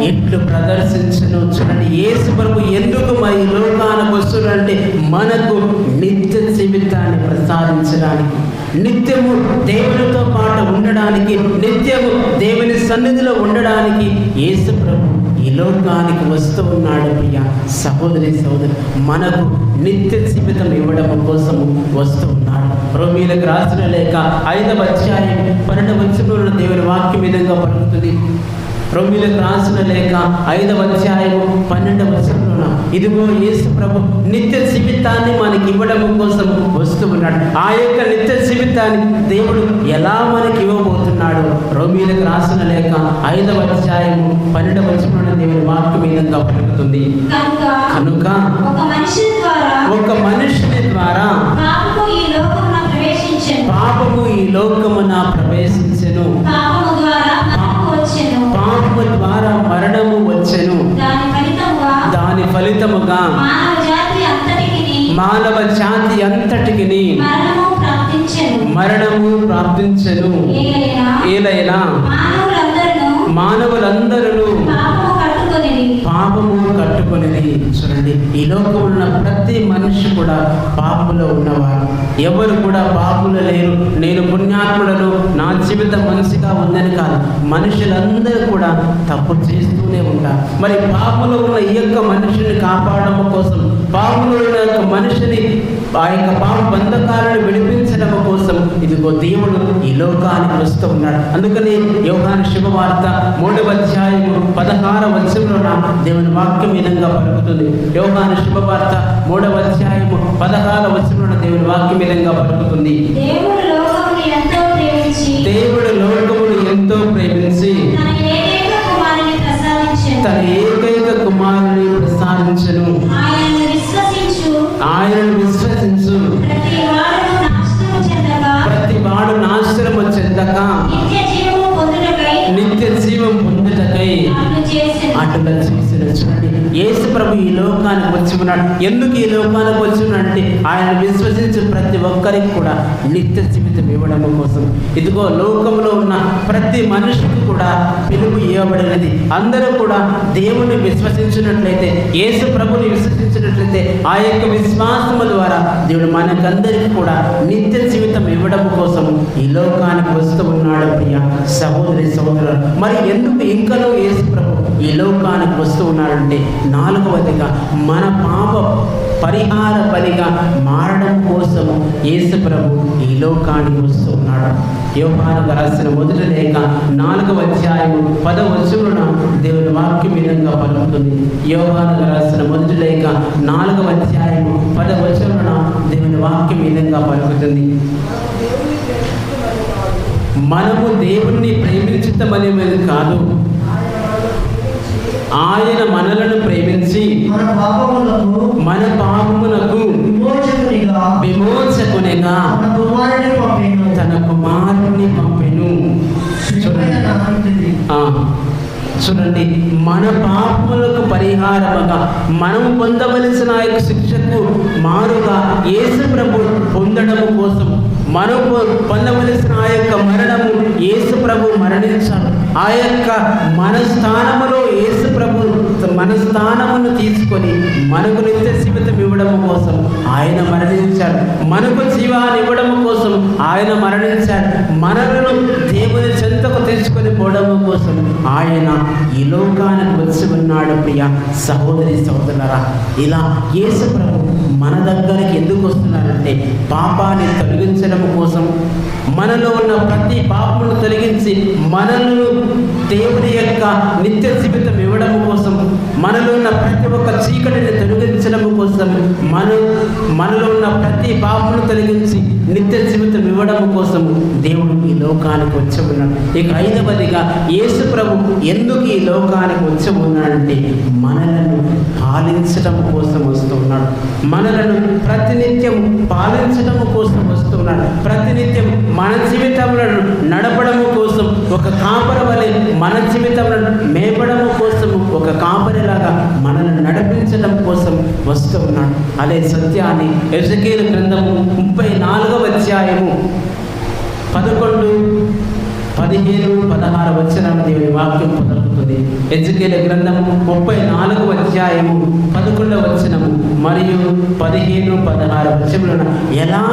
C: ఇట్లు ప్రదర్శించను. చూడండి, యేసు ప్రభు ఎందుకు మా ఈ లోకానికి వస్తున్నాడంటే మనకు నిత్య జీవితాన్ని ప్రసాదించడానికి, నిత్యము దేవునితో పాటు ఉండడానికి, నిత్యము దేవుని సన్నిధిలో ఉండడానికి యేసు ప్రభు ఈ లోకానికి వస్తూ ఉన్నాడు. ప్రియ సహోదరి సహోదరు, మనకు నిత్య జీవితం ఇవ్వడం కోసము వస్తూ ఉన్నాడు. రోమీయులకు రాసిన లేఖ 5వ అధ్యాయం 12వ వచనంలో దేవుని వాక్యం విధంగా పలుకుతుంది. రోమీయులకు రాసిన లేఖ 5వ అధ్యాయం 12వ వచనంలో ఇదిగో యేసు ప్రభు నిత్య జీవితాన్ని మనకి ఇవ్వడం కోసం వస్తూ ఉన్నాడు. ఆ యొక్క నిత్య జీవితాన్ని దేవుడు ఎలా మనకి ఇవ్వబోతున్నాడు? రోమీయులకు రాసిన లేఖ 5వ అధ్యాయం 12వ వచనంలో దేవుని వాక్యం విధంగా పలుకుతుంది. కనుక ఒక మనిషిని ద్వారా పాపము ఈ లోకమున ప్రవేశించెను, పాపము ద్వారా మరణము వచ్చెను, దాని ఫలితముగా మానవ జాతి అంతటికి మరణము ప్రాప్తించెను. ఏలైనా మానవులందరూ పాపము కట్టుకొనిది. చూడండి, ఈ లోకంలో ఉన్న ప్రతి మనిషి కూడా పాపంలో ఉన్నవారు. ఎవరు కూడా పాపంలో లేరు. నేను పుణ్యాత్ములను, నా జీవితం మంచిగా ఉందని కాదు, మనుషులందరూ కూడా తప్పు చేస్తూనే ఉంటారు. మరి పాపంలో ఉన్న ఈ యొక్క మనిషిని కాపాడడం కోసం, పాపంలో ఉన్న యొక్క మనిషిని ఆ యొక్క పాప బంధకాలను విడిపించడం కోసం ఇదిగో దేవుడు ఈ లోకానికి వస్తూ ఉన్నాడు. అందుకని యోహాను శుభవార్త 3వ అధ్యాయం 16వ వచనంలో దేవుని వాక్యం విధంగా పలుకుతుంది. యోహాను శుభవార్త 3వ అధ్యాయం 16వ వచనంలో దేవుని వాక్యం విధంగా పలుకుతుంది. దేవుడు లోకమును ఎంతో ప్రేమించి తన ఏకైక కుమారుని ప్రసాదించెను. ఆయనను విశ్వసించు ప్రతి వాడు నాశనము చెందక నిత్య జీవం పొందుటకై అటుల చేసిన. చూడండి, యేసు ఉన్నాడు. ఎందుకు ఈ లోకానికి వచ్చి ఉన్నాడంటే ఆయన విశ్వసించే ప్రతి ఒక్కరికి కూడా నిత్య జీవితం ఇవ్వడం కోసం. ఇదిగో లోకంలో ఉన్న ప్రతి మనిషికి కూడా పిలుపు ఇవ్వబడినది. అందరూ కూడా దేవుని విశ్వసించినట్లయితే, యేసు ప్రభుని విశ్వసించినట్లయితే ఆ యొక్క విశ్వాసము ద్వారా దేవుడు మనకందరికీ కూడా నిత్య జీవితం ఇవ్వడం కోసం ఈ లోకానికి వస్తూ ఉన్నాడు. ప్రియ సహోదరి సహోదరులు, మరి ఎందుకు ఇంకనూ యేసు ప్రభు ఈ లోకానికి వస్తూ ఉన్నాడంటే, 4వదిగా మన పాప పరిహార బలిగా మారడం కోసం యేసు ప్రభు ఈ లోకానికి వస్తూ ఉన్నాడు. యోహాను రాసిన మొదటి లేఖ 4వ అధ్యాయము 10వ వచనమున దేవుని వాక్యం విధంగా పలుకుతుంది. యోహాను రాసిన మొదటి లేఖ 4వ అధ్యాయము 10వ వచనమున దేవుని వాక్యం విధంగా పలుకుతుంది. మనము దేవుణ్ణి ప్రేమించుతామనేది కాదు, ఆయన మనలను ప్రేమించి మన పాపములకు విమోచకునిగా తన కుమారుని పంపెను. చూడండి, మన పాపములకు పరిహారముగా మనం పొందవలసిన ఆ యొక్క శిక్షకు మారుగా యేసు ప్రభు పొందడము కోసం, మనం పొందవలసిన ఆ యొక్క మరణము యేసు ప్రభు మరణించాడు. ఆ యొక్క మన స్థానములో యేసు ప్రభు మన స్థానమును తీసుకొని మనకు నిత్య జీవితం ఇవ్వడం కోసం ఆయన మరణించాడు. మనకు జీవాన్ని ఇవ్వడం కోసం ఆయన మరణించాడు. మనలను దేవుని చెంతకు తెచ్చుకొని పోవడం కోసం ఆయన ఈ లోకానికి వచ్చి ఉన్నాడు. ప్రియ సహోదరి సహోదరులారా, ఇలా యేసు ప్రభు మన దగ్గరికి ఎందుకు వస్తున్నారంటే, పాపాన్ని తొలగించడం కోసం, మనలో ఉన్న ప్రతి పాపమును తొలగించి మనలను దేవుని యొక్క నిత్య జీవితం ఇవ్వడం కోసం, మనలో ఉన్న ప్రతి ఒక్క చీకటిని తొలగించడం కోసం, మనలో ఉన్న ప్రతి పాపమును తొలగించి నిత్య జీవితం ఇవ్వడం కోసం దేవుడు ఈ లోకానికి వచ్చి ఉన్నాడు. ఇక 5వదిగా యేసు ప్రభు ఎందుకు ఈ లోకానికి వచ్చి ఉన్నాడంటే, మనలను పాలించడం కోసం వస్తూ ఉన్నాడు. మనలను ప్రతినిత్యం పాలించడం కోసం వస్తున్నాడు. ప్రతినిత్యం మన జీవితంలో నడపడము కోసం, ఒక కాపరి వలె మన జీవితంలో మేపడము కోసం, ఒక కాపరిలాగా మనల్ని నడిపించడం కోసం వస్తూ ఉన్నాడు. అదే సత్యాన్ని ఎజెకీయలు గ్రంథము 34వ అధ్యాయము 11, 15, 16 వచనాలు దేవుని వాక్యం పలుకుతుంది. ఎజెకీయలు గ్రంథము 34వ అధ్యాయము 11వ వచనము మరియు 15, 16 వచనములను ఎలా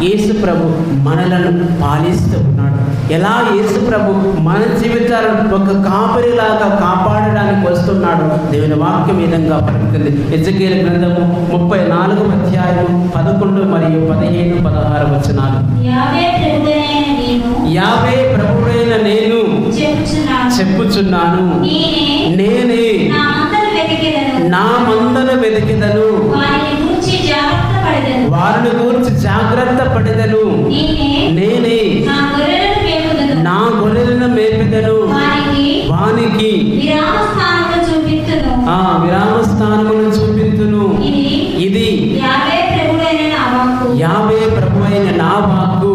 C: యేసు ప్రభు మనలను పాలిస్తూ ఉన్నాడు, ఎలా యేసు ప్రభు మన జీవితాలను ఒక కాపరిలాగా కాపాడడానికి వస్తున్నాడు దేవుని వాక్యం విధంగా పలుకుతుంది. ఎజెకీయలు గ్రంథము 34వ అధ్యాయము 11 మరియు 15, 16 వచనాలు. యావే ప్రభువైన నేను చెప్పుచున్నాను, నేనే నా మందను వెతికెదను, వారిని గూర్చి జాగ్రత్త పడెదను, నేనే నా గొర్రెలను మేపెదను, వానికి విరామ స్థానమును చూపింతును. ఇది యావే ప్రభువైన నా వాక్కు.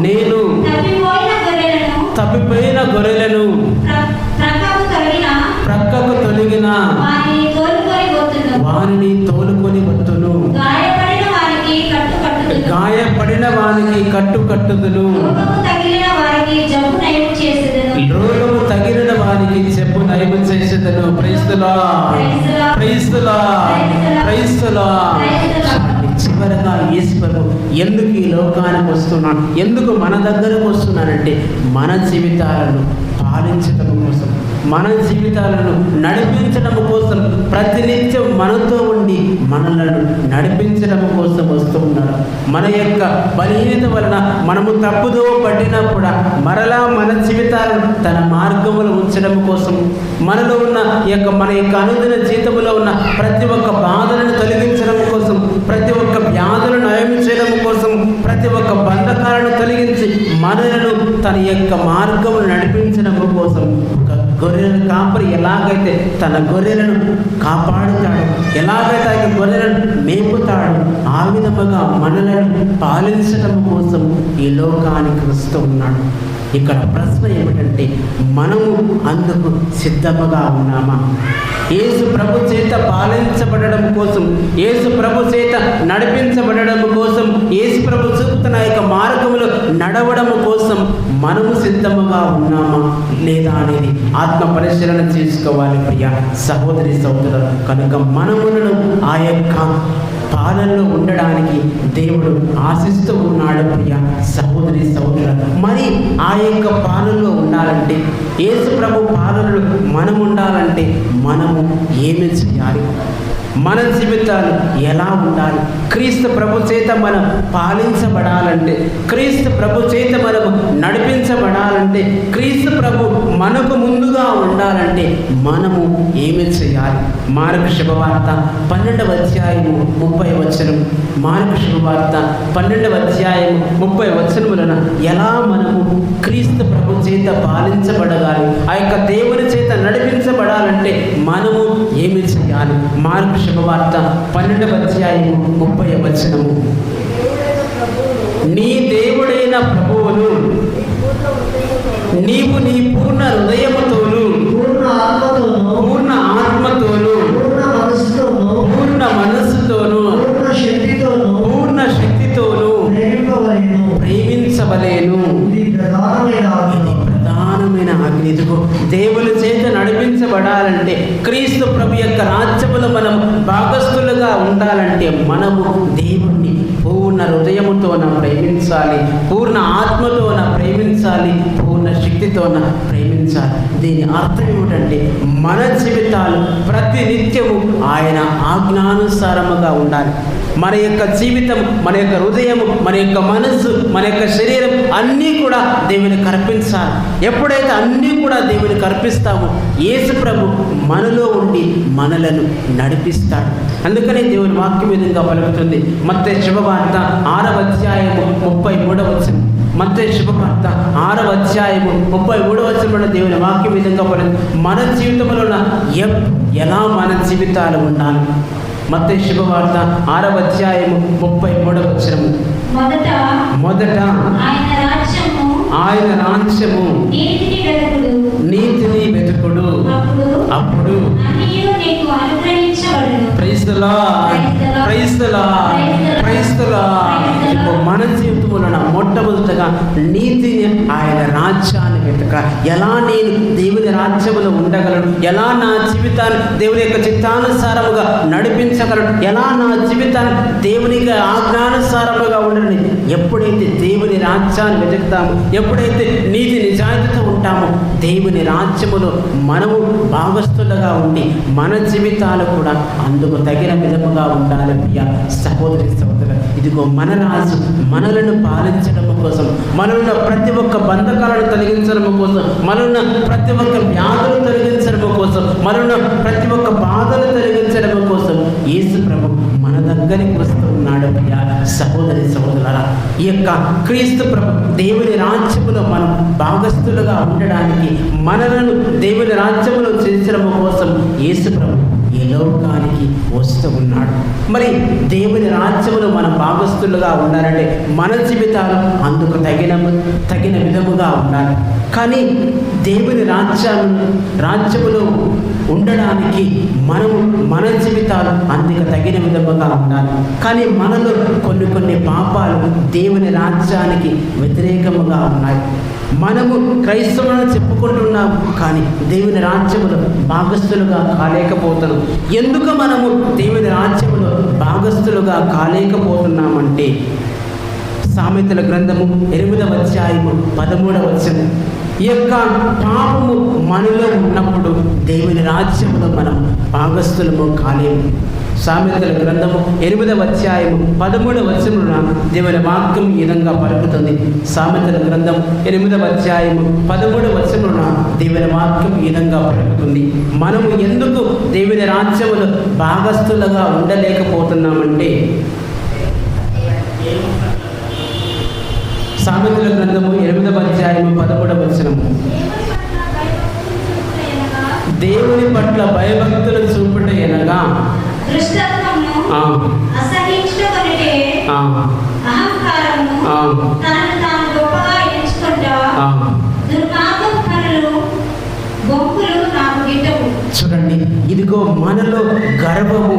C: నేను తప్పిపోయిన గొర్రెలను ప్రక్కకు తొలగిన వారిని తోలుకొని వత్తును, గాయపడిన వారికి కట్టు కట్టుదును, రోగము తగిలిన వారికి చెప్పు నయము చేసేదను. ప్రైస్తులా ప్రైస్తులా ప్రైస్తులా. చివరగా యేసు ప్రభు ఎందుకు ఈ లోకానికి వస్తున్నాడు, ఎందుకు మన దగ్గరకు వస్తున్నాడంటే, మన జీవితాలను పాలించడం కోసం, మన జీవితాలను నడిపించడం కోసం, ప్రతినిత్యం మనతో ఉండి మనలను నడిపించడం కోసం వస్తూ ఉన్నాడు. మన యొక్క బలహీనత వలన మనము తప్పుదో పడినప్పుడు మరలా మన జీవితాలను తన మార్గములు ఉంచడం కోసం, మనలో ఉన్న మన యొక్క అనుదిన జీవితంలో ఉన్న ప్రతి ఒక్క బాధలను తొలగించడం కోసం, ప్రతి ఒక్క వ్యాధులను నయం చేయడం కోసం, ప్రతి ఒక్క బంధకాలను తొలగించి మనలను తన యొక్క మార్గములు నడిపించడం కోసం, ఒక గొర్రెల కాపరి ఎలాగైతే తన గొర్రెలను కాపాడుతాడు, ఎలాగైతే ఆయన గొర్రెలను మేపుతాడు, ఆ విధముగా మనలను పాలించడం కోసం ఈ లోకానికి వస్తూ ఉన్నాడు. ఇక్కడ ప్రశ్న ఏమిటంటే మనము అందుకు సిద్ధముగా ఉన్నామా? యేసు ప్రభు చేత పాలించబడడం కోసం, యేసు ప్రభు చేత నడిపించబడడం కోసం, యేసు ప్రభు చూపుతున్న యొక్క మార్గంలో నడవడం కోసం మనము సిద్ధముగా ఉన్నామా లేదా అనేది ఆత్మ పరిశీలన చేసుకోవాలి ప్రియ సహోదరి సహోదరులు. కనుక మనములను ఆ యొక్క పాలనలో ఉండడానికి దేవుడు ఆశిస్తూ ఉన్నాడు ప్రియ సహోదరి సహోదరులు. మరి ఆ యొక్క పాలనలో ఉండాలంటే, యేసు ప్రభు పాలనలో మనం ఉండాలంటే మనము ఏమి చేయాలి? మన జీవితాలు ఎలా ఉండాలి? క్రీస్తు ప్రభు చేత మనం పాలించబడాలంటే, క్రీస్తు ప్రభు చేత మనము నడిపించబడాలంటే, క్రీస్తు ప్రభు మనకు ముందుగా ఉండాలంటే మనము ఏమి చేయాలి? మార్కు శుభవార్త 12వ అధ్యాయము 30వ వచనం. మార్కు శుభవార్త 12వ అధ్యాయము 30వ వచనములను ఎలా మనము క్రీస్తు ప్రభు చేత పాలించబడగాలి, ఆ యొక్క దేవుని చేత నడిపించబడాలంటే మనము ఏమి చేయాలి? మార్కు శుభవార్త 12వ అధ్యాయము 30వ వచనము. నీ దేవుడైన ప్రభువును నీవు నీ పూర్ణ హృదయముతోను,
H: పూర్ణ ఆత్మతోను,
C: పూర్ణ ఆత్మతోను, పూర్ణ మనస్సుతోను, పూర్ణ శక్తితోను ప్రేమించవలేను.
H: ఇది
C: ప్రధానమైన ఆజ్ఞ. ఇదిగో దేవుని చేత నడిపించబడాలంటే, క్రీస్తు ప్రభు యొక్క రాజ్యములో మనం భాగస్థులుగా ఉండాలంటే మనము దేవుణ్ణి పూర్ణ హృదయముతోన ప్రేమించాలి, పూర్ణ ఆత్మతోన ప్రేమించాలి, పూర్ణ శక్తితోన ప్రేమించాలి. దీని అర్థం ఏమిటంటే మన జీవితాలు ప్రతి నిత్యము ఆయన ఆజ్ఞానుసారముగా ఉండాలి. మన యొక్క జీవితం, మన యొక్క హృదయం, మన యొక్క మనస్సు, మన యొక్క శరీరం అన్నీ కూడా దేవునికి అర్పించాలి. ఎప్పుడైతే అన్నీ కూడా దేవునికి అర్పిస్తామో యేసు ప్రభు మనలో ఉండి మనలను నడిపిస్తాడు. అందుకనే దేవుని వాక్యం విధంగా పలుకుతుంది. మత్తయి శుభవార్త 6వ అధ్యాయము 33వ వచనం. మత్తయి శుభవార్త 6వ అధ్యాయము 33వ వచనంలో దేవుని వాక్యం విధంగా పలుకుతుంది. మన జీవితంలో ఎలా మన జీవితాలు ఉండాలి? మత్తయి శుభవార్త 6వ అధ్యాయము 33వ వచనము. మొదట ఆయన రాజ్యము నీతిని వెతుకుడు, అప్పుడు మన జీవితంలో మొట్టమొదటగా నీతిని, ఆయన రాజ్యాన్ని వెతక. ఎలా నేను దేవుని రాజ్యములో ఉండగలను? ఎలా నా జీవితాన్ని దేవుని యొక్క చిత్తానుసారముగా నడిపించగలను? ఎలా నా జీవితాన్ని దేవునికి ఆజ్ఞానుసారముగా ఉండని? ఎప్పుడైతే దేవుని రాజ్యాన్ని వెతుకుతామో, ఎప్పుడైతే నీతి నిజాయితీతో ఉంటామో, దేవుని రాజ్యములో మనము భాగస్థులుగా ఉండి మన జీవితాలు కూడా అందుకు తగిన విధముగా ఉండాలి. ప్రియ సహోదరి సహోదరు, ఇదిగో మన రాజు మనలను పాలించడం కోసం, మనలో ప్రతి ఒక్క బంధకాలను తొలగించడం కోసం, మనలో ప్రతి ఒక్క వ్యాధులు తొలగించడం కోసం, మనలో ప్రతి ఒక్క బాధలు తొలగించడం కోసం యేసు ప్రభు మన దగ్గరికి వస్తూ ఉన్నాడు. ప్రియ సహోదరి సహోదరులారా, ఈ యొక్క క్రీస్తు ప్రభు దేవుని రాజ్యములో మనం భాగస్థులుగా ఉండడానికి, మనలను దేవుని రాజ్యములో చేర్చడం కోసం యేసు ప్రభు ఈ లోకానికి వస్తూ ఉన్నాడు. మరి దేవుని రాజ్యములో మనం భాగస్థులుగా ఉండాలంటే మన జీవితాలు అందుకు తగిన విధముగా ఉండాలి. కానీ దేవుని రాజ్యములో ఉండడానికి మనము మన జీవితాలు అందుకు తగిన విధముగా ఉండాలి. కానీ మనలో కొన్ని పాపాలు దేవుని రాజ్యానికి వ్యతిరేకముగా ఉన్నాయి. మనము క్రైస్తవులను చెప్పుకుంటున్నాము, కానీ దేవుని రాజ్యములో భాగస్థులుగా కాలేకపోతున్నాం. ఎందుకు మనము దేవుని రాజ్యములో భాగస్థులుగా కాలేకపోతున్నామంటే, సామెతల గ్రంథము 8వ అధ్యాయము 13వ వచనం. ఈ యొక్క పాపము మనలో ఉన్నప్పుడు దేవుని రాజ్యములో మనం భాగస్థులము కాలేము. సామెతల గ్రంథము 8వ అధ్యాయము 13వ వచనమున దేవుని వాక్యం ఈ విధంగా పలుకుతుంది. సామెతల గ్రంథం 8వ అధ్యాయము 13వ వచనమున దేవుని వాక్యం ఈ విధంగా పలుకుతుంది. మనము ఎందుకు దేవుని రాజ్యములో భాగస్థులుగా ఉండలేకపోతున్నామంటే, సామెతల గ్రంథము 8వ అధ్యాయము 13వ వచనము. దేవుని పట్ల భయభక్తులు చూపుట ఎనగా
I: అహంకారము తనను తాను గొప్పగా ఎంచుకుంటా
C: ఇదిగో మనలో గర్వము,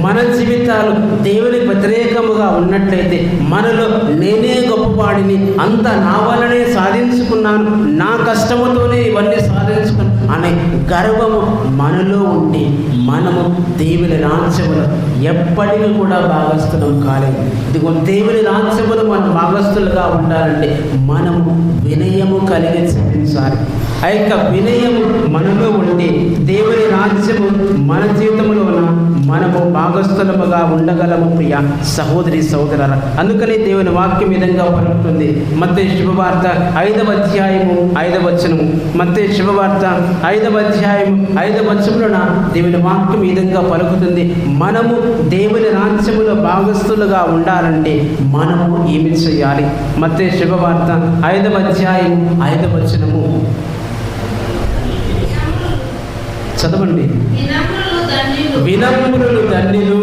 C: మన జీవితాలు దేవునికి వ్యతిరేకముగా ఉన్నట్లయితే, మనలో నేనే గొప్పవాడిని, అంత నా వల్లనే సాధించుకున్నాను, నా కష్టముతోనే ఇవన్నీ సాధించుకున్నాను అనే గర్వము మనలో ఉంటే మనము దేవుని రాజ్యములో ఎప్పటికీ కూడా భాగస్థులం కాలేదు. ఇదిగో దేవుని రాజ్యములో మనం భాగస్థులుగా ఉండాలంటే మనము వినయము కలిగి జీవించాలి. ఆ యొక్క వినయము మనలో ఉంటే దేవుని రాజ్యము మన జీవితంలోన మనము భాగస్థులముగా ఉండగలము. ప్రియ సహోదరి సహోదరులారా, అందుకని దేవుని వాక్యం విధంగా పలుకుతుంది. మత్తయి శుభవార్త 5వ అధ్యాయము 5వ వచనము. మత్తయి శుభవార్త 5వ అధ్యాయము 5వ వచనంలోన దేవుని వాక్యం విధంగా పలుకుతుంది. మనము దేవుని రాజ్యములో భాగస్థులుగా ఉండాలంటే మనము ఏమి చేయాలి? మత్తయి శుభవార్త 5వ అధ్యాయం 5వ వచనము చదవండి. వినమ్రులు ధన్యులు,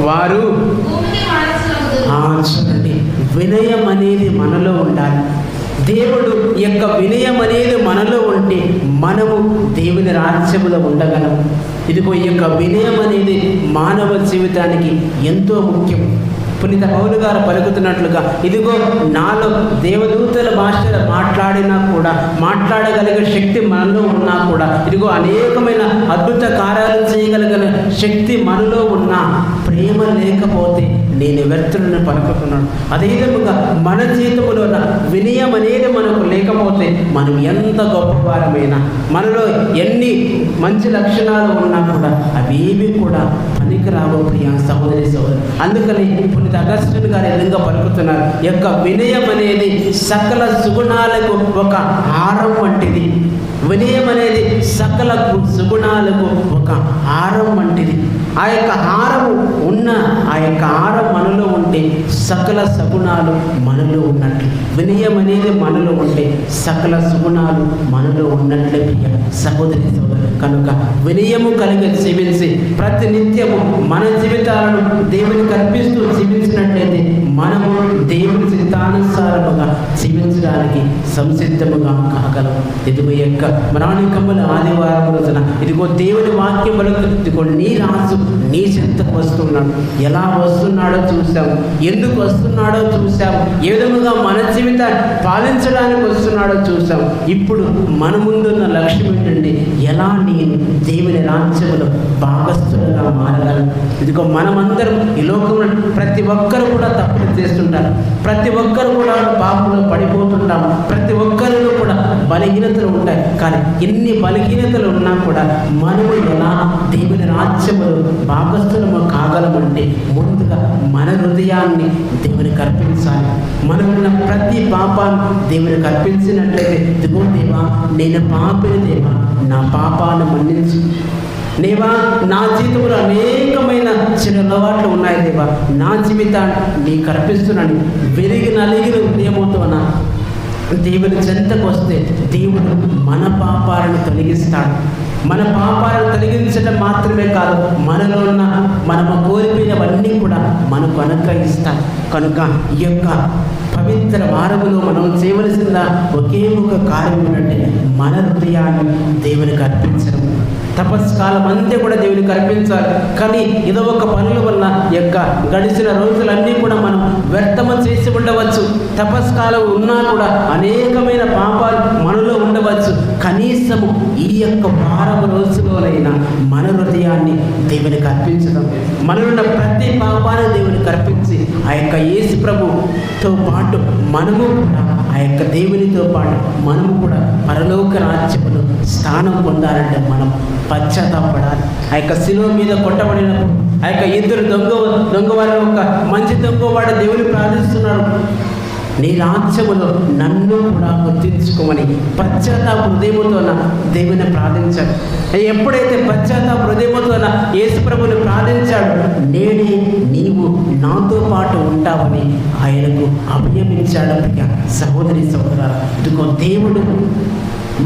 C: వారు చూడండి, వినయం అనేది మనలో ఉండాలి. దేవుడు యొక్క వినయం అనేది మనలో ఉంటే మనము దేవుని రాజ్యములో ఉండగలము. ఇదిగో ఈ యొక్క వినయం అనేది మానవ జీవితానికి ఎంతో ముఖ్యం. పునీత పౌలు గారు పలుకుతున్నట్లుగా, ఇదిగో నాలో దేవదూతల భాషలో మాట్లాడినా కూడా, మాట్లాడగలిగే శక్తి మనలో ఉన్నా కూడా, ఇదిగో అనేకమైన అద్భుత కార్యాలు చేయగలిగిన శక్తి మనలో ఉన్నా ప్రేమ లేకపోతే నేను వ్యర్థులను పలుకుతున్నాను. అదేవిధంగా మన జీవితంలో వినయం అనేది మనకు లేకపోతే మనం ఎంత గొప్పవారమైనా, మనలో ఎన్ని మంచి లక్షణాలు ఉన్నా కూడా అవేవి కూడా పనికిరావు. ప్రియ సహోదరి సహోదరు, అందుకని పునీత అగస్టిన్ గారు విధంగా పలుకుతున్నారు, యొక్క వినయం అనేది సకల సుగుణాలకు ఒక హారం వంటిది. వినయం అనేది సకల సుగుణాలకు ఒక హారం వంటిది. ఆ యొక్క హారము ఉన్న ఆ యొక్క హారం మనలో ఉంటే సకల సగుణాలు మనలో ఉన్నట్లు. వినయం అనేది మనలో ఉంటే సకల సుగుణాలు మనలో ఉన్నట్లే. ప్రియ సహోదరి సహోదరు, కనుక వినయము కలిగి జీవించి ప్రతి నిత్యము మన జీవితాలను దేవునికి అర్పిస్తూ జీవించినట్లయితే మనము దేవుని చిత్తానుసారముగా జీవించడానికి సంసిద్ధముగా కాగలం. ఇదిగో యొక్క మరాణికముల ఆదివారం రోజున ఇదిగో దేవుని వాక్యం పలుకుతుంది. ఇదిగో నీ రాజు నీ చెంతకు వస్తున్నాడు. ఎలా వస్తున్నాడో చూసాము, ఎందుకు వస్తున్నాడో చూసాము, ఏ విధముగా మన జీవితాన్ని పాలించడానికి వస్తున్నాడో చూసాము. ఇప్పుడు మన ముందున్న లక్ష్యం ఏంటంటే, ఎలా నేను దేవుని రాజ్యములో భాగస్థులుగా మారగలను. ఇదిగో మనమందరం ఈ లోకంలో ప్రతి ఒక్కరు కూడా తప్పులు చేస్తుంటారు, ప్రతి ఒక్కరు కూడా పాపంలో పడిపోతుంటాము, ప్రతి ఒక్కరిలో కూడా బలహీనతలు ఉంటాయి. కానీ ఎన్ని బలహీనతలు ఉన్నా కూడా మనము ఎలా దేవుని రాజ్యములో భాగస్థులము కాగలమంటే ముందుగా మన హృదయాన్ని దేవునికి అర్పించాలి. మనకున్న ప్రతి పాపాన్ని దేవునికి అర్పించినట్లయితే, ఇదిగో దేవా నేను పాపిని, దేవా నా పాపాన్ని మన్నించు, దేవా నా జీవితంలో అనేకమైన చిన్న అలవాట్లు ఉన్నాయి, దేవా నా జీవితాన్ని నీకు అర్పిస్తున్నాను. విరిగి నలిగిన హృదయముతోన దేవుని చెంతకు వస్తే దేవుడు మన పాపాలను తొలగిస్తాడు. మన పాపాలను తొలగించడం మాత్రమే కాదు, మనలో ఉన్న మనము కోల్పోయినవన్నీ కూడా మనకు అనుగ్రహిస్తాడు. కనుక ఈ యొక్క పవిత్ర వారములో మనం చేయవలసిన ఒకే ఒక కార్యం ఏంటంటే మన హృదయాన్ని దేవునికి అర్పించడం. తపస్కాలం అంతే కూడా దేవునికి అర్పించాలి. కానీ ఏదో ఒక పనుల వల్ల యొక్క గడిచిన రోజులన్నీ కూడా మనం వ్యర్థము చేసి ఉండవచ్చు. తపస్కాలం ఉన్నా కూడా అనేకమైన పాపాలు మనలో ఉండవచ్చు. కనీసము ఈ యొక్క వారం రోజులోనైనా మన హృదయాన్ని దేవునికి అర్పించడం, మనలో ప్రతి పాపాన్ని దేవునికి అర్పించి ఆ యొక్క యేసు ప్రభుతో పాటు మనము కూడా ఆ యొక్క దేవునితో పాటు మనము కూడా పరలోక రాజ్యములో స్థానం పొందాలంటే మనం పశ్చాత్తాపడాలి. ఆ యొక్క శిలువ మీద కొట్టబడినప్పుడు ఆ యొక్క ఇద్దరు దొంగవారు ఒక మంచి దొంగవాడు దేవుని ప్రార్థిస్తున్నాడు, నీ రాజ్యములో నన్ను కూడా గుర్తించుకోమని పశ్చాత్తాప హృదయముతో దేవుని ప్రార్థించాడు. ఎప్పుడైతే పశ్చాత్తాప హృదయముతో యేసు ప్రభుని ప్రార్థించాడు, నేడే నీవు నాతో పాటు ఉంటావని ఆయనకు అభయమిచ్చాడు. సహోదరి సహోదరులారా, ఇదిగో దేవుడు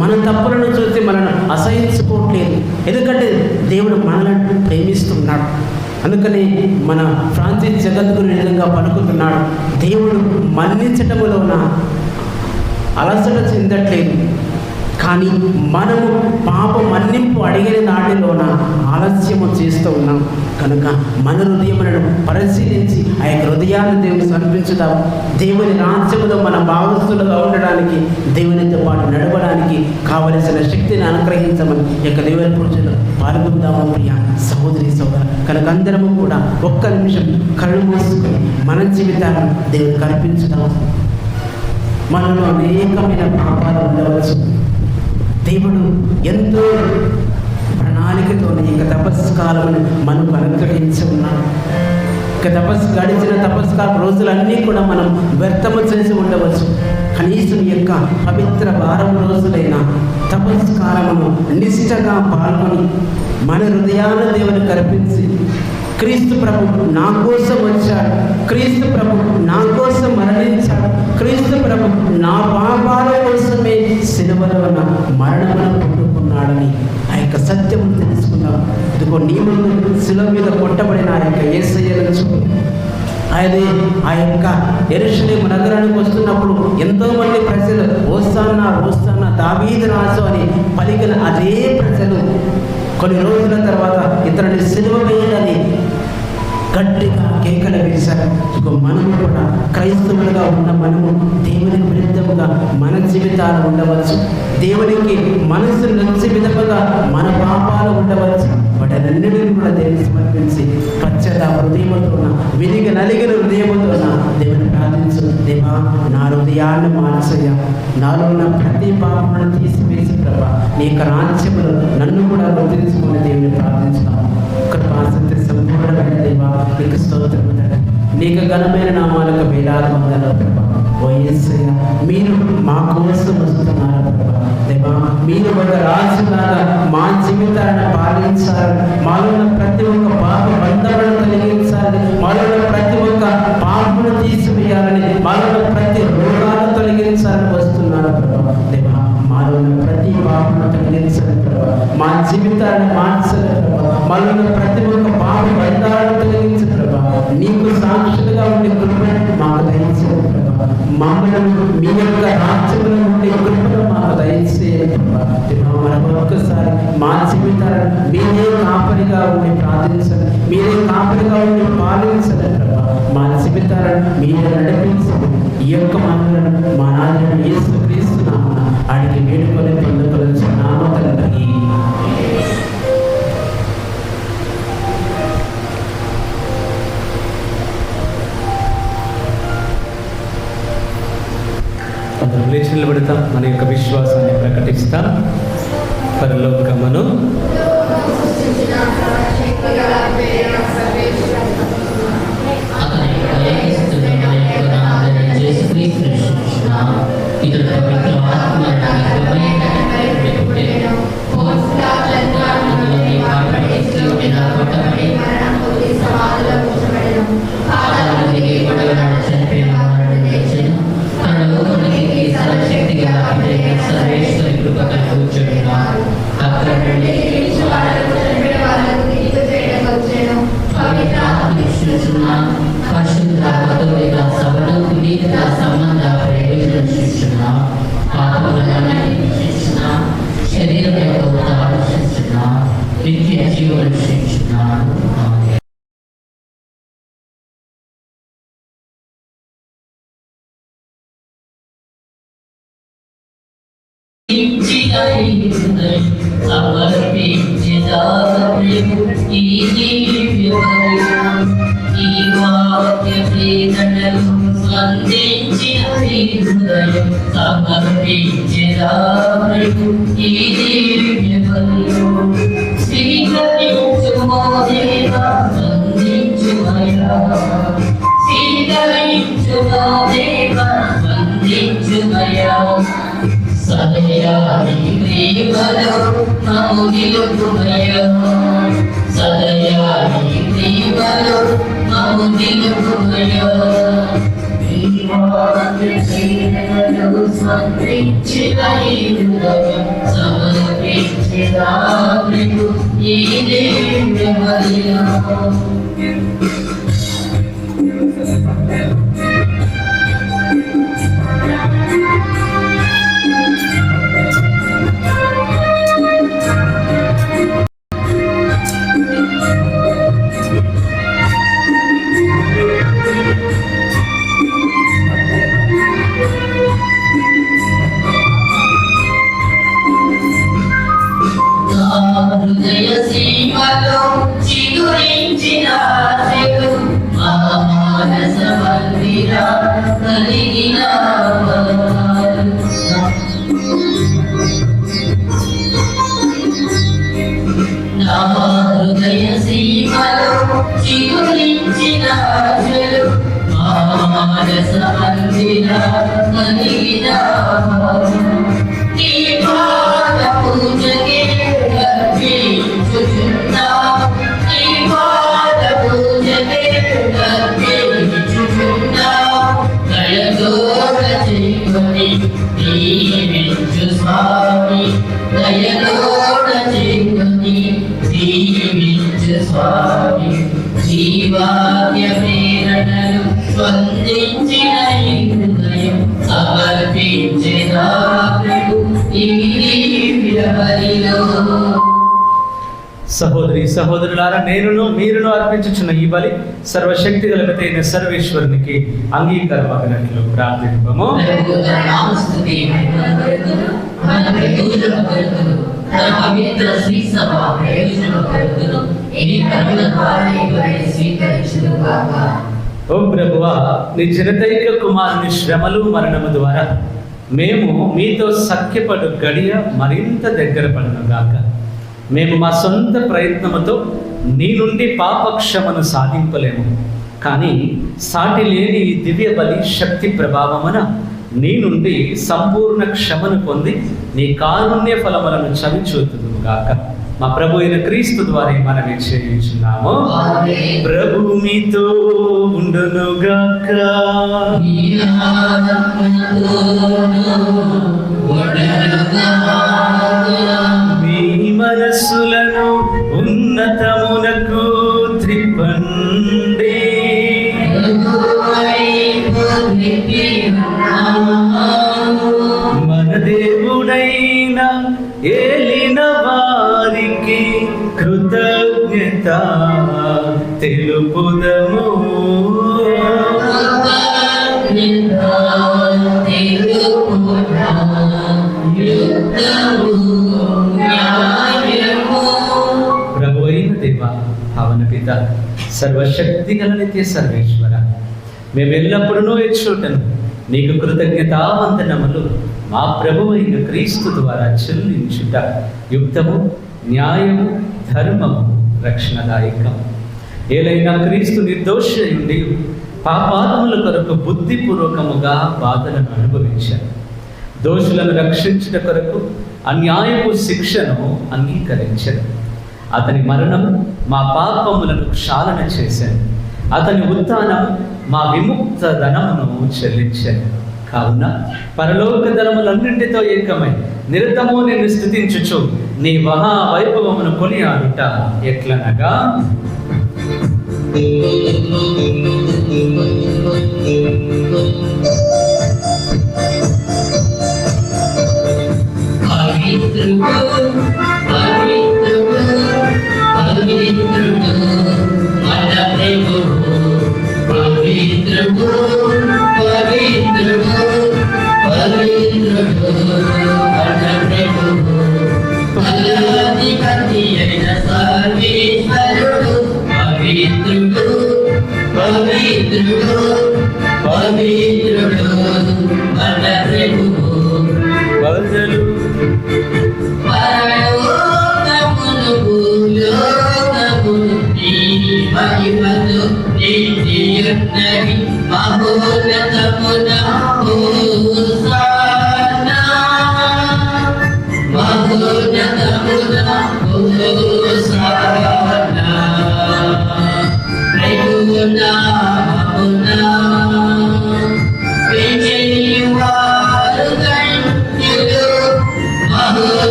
C: మన తప్పులను చూసి మనల్ని అసహించుకోవట్లేదు. ఎందుకంటే దేవుడు మనల్ని ప్రేమిస్తున్నాడు. అందుకని మన ఫ్రాన్సిస్ జగద్గురు విధంగా పలుకుతున్నాడు, దేవుడు మన్నించటములోన అలసట చెందట్లేదు, కానీ మనము పాప మన్నింపు అడిగిన నాటిలోన ఆలస్యము చేస్తూ ఉన్నాం కనుక మన హృదయములను పరిశీలించి ఆ యొక్క హృదయాన్ని దేవుని సమర్పించుదాం. దేవుని రాజ్యములో మన భాగస్థులుగా ఉండడానికి, దేవునితో పాటు నడవడానికి కావలసిన శక్తిని అనుగ్రహించమని ఈ యొక్క దేవుని పూజలో పాల్గొందాము ప్రియ సహోదరి సోదరు. కనుక అందరము కూడా ఒక్క నిమిషం కళ్ళు మూసుకొని మన జీవితాన్ని దేవునికి అర్పించుదాం. మనలో అనేకమైన పాపాలు ఉండవచ్చు. దేవుడు ఎంతో ప్రణాళికతో ఇక తపస్సు కాలమును మనకు అనుగ్రహించి ఉన్నాడు. ఇక గడిచిన తపస్కాల రోజులన్నీ కూడా మనం వ్యర్థము చేసి ఉండవచ్చు. కనీసం యొక్క పవిత్ర వారం రోజులైన తపస్కాలమును నిష్ఠగా పాల్గొని మన హృదయాన్ని దేవునికి అర్పించి, క్రీస్తు ప్రభు నా కోసం వచ్చాడు, క్రీస్తు ప్రభు నా కోసం మరణించాడు, క్రీస్తు ప్రభు నా పాపాల కోసమే సిలువలో మరణమును పొందుకున్నాడని ఆ యొక్క సత్యము తెలుసుకున్నాం. ఇదిగో నీ ముందు శిలువ మీద కొట్టబడిన ఆ యొక్క యేసయ్యను చూడు. అదే ఆ యొక్క యెరూషలేము నగరానికి వస్తున్నప్పుడు ఎంతోమంది ప్రజలు హోసన్నా హోసన్నా దావీదు రాజు అని పలికిన అదే ప్రజలు కొన్ని రోజుల తర్వాత ఇతరుని సిలువ వేయాలని గట్టిగా కేకలు వేశారు. మనము కూడా క్రైస్తవులుగా ఉన్న మనము దేవునికి విరుద్ధముగా మన జీవితాలు ఉండవచ్చు. దేవునికి మనసు నచ్చే విధముగా మన పాపాలు ఉండవచ్చు. వాటన్నిటిని కూడా దేవుని సమర్పించి పచ్చగా హృదయముతో వినిగి నలిగిన హృదయముతో దేవుని ప్రార్థించు. దేవా, నా హృదయాన్ని మార్చయ్యా, నాలో ఉన్న ప్రతి పాపమును తీసివేసి ప్రభా నీ యొక్క రాజ్యములు నన్ను కూడా గుర్తించుకుని దేవుని ప్రార్థించున్నాను. కృపాసక్తి సంపూర్ణమైన దేవా నీకు స్తోత్రము తండ్రి. నీకు ఘనమైన నామాలకు వేలాది వందనాలు ప్రభా. ఓ యేసయ్య, మీరు మా కోసం వస్తున్నారు ప్రభా. దేవా, మీరు ఒక రాజులాగా మా జీవితాన్ని పాలించాలి. మాలో ఉన్న ప్రతి ఒక్క పాప బంధములను తొలగించాలి. మాలో ఉన్న ప్రతి ఒక్క పాపను తీసివేయాలని, మాలో ఉన్న ప్రతి రోగాలను తొలగించాలని వస్తున్నారు ప్రభా. దేవా, మాలో ఉన్న ప్రతి పాపను తొలగించాలి ప్రభా. మా జీవితాన్ని మార్చాలి ప్రభా. మాలో ఉన్న ప్రతి ఒక్క పాప బంధాలను తొలగించాలి ప్రభా. నీకు సాక్షులుగా ఉండే కృపను మాకు దయచేయాలి ప్రభా. మమ్మల్ని మీ యొక్క రాజ్యంలో ఉండే కృపను మాకు దయచేయాలి ప్రభా. మరొకసారి మా జీవితాలను మీరే కాపరిగా ఉండి ప్రార్థించండి, మీరే కాపరిగా ఉండి పాలించండి ప్రభా. మా జీవితాలను మీరే నడిపించండి. ఈ యొక్క మనలను మా నాయన యేసుక్రీస్తు నామమున అడిగి వేడుకొని పొందుకొనుచున్నాము తండ్రి.
B: లేచి నిలబడతాం, మన యొక్క విశ్వాసాన్ని ప్రకటిస్తాం. పరలోకమును
A: అతని ఏకస్తున్న యేసుక్రీస్తు కృష్ణ ఇతడు పవిత్ర శరీరం యొక్క నిత్య జీవన శిక్షణ స్వామి జీవాద్య ప్రేరణలు స్పందించిన హృదయం సమర్పించిన ప్రభు ఈ బలిలో.
B: సహోదరి సహోదరులారా, నేనును మీరును అర్పించుచున్న ఈ బలి సర్వశక్తి గలగతైన సర్వేశ్వరునికి అంగీకారమగినట్లు ప్రార్థింపము. ఓ ప్రభువా, నీ జనదైక కుమారుని శ్రమలు మరణము ద్వారా మేము మీతో సఖ్యపడు గడియ మరింత దగ్గర పడునుగాక. మేము మా సొంత ప్రయత్నముతో నీ నుండి పాపక్షమను సాధింపలేము, కానీ సాటి లేని ఈ దివ్య బలి శక్తి ప్రభావమున నీ నుండి సంపూర్ణ క్షమను పొంది నీ కారుణ్య ఫలములను చవిచూతుదుగాక. మా ప్రభు అయిన క్రీస్తు ద్వారా మనమే చేయించున్నాము. ప్రభు మీతో ఉండునుగాక. మీ మనస్సులను ఉన్నతమునకు త్రిప్పండి. మన దేవుడైన ఏలిన వారికి కృతజ్ఞత తెలుపుదము. ప్రభు అయిన దేవ, భావన పిత, సర్వశక్తి గల నిత్య సర్వేశ్వర, మేము ఎల్లప్పుడూ ఇచ్చుటను నీకు కృతజ్ఞతావందనములు మా ప్రభు అయిన క్రీస్తు ద్వారా చెల్లించుట యుక్తము, న్యాయము, ధర్మము, రక్షణదాయకం. ఏలైనా క్రీస్తు నిర్దోషి ఉండి పాపాదముల కొరకు బుద్ధిపూర్వకముగా బాధలను అనుభవించారు. దోషులను రక్షించుట కొరకు అన్యాయపు శిక్షను అంగీకరించారు. అతని మరణం మా పాపములను క్షాళన చేశాను. అతని ఉత్థానం మా విముక్త ధనమును చెల్లించాను. కావున పరలోక ధనములన్నింటితో ఏకమై నిరతము నిన్ను స్తుతించుచు నీ మహావైభవమును కొనియాడుట ఎట్లనగా,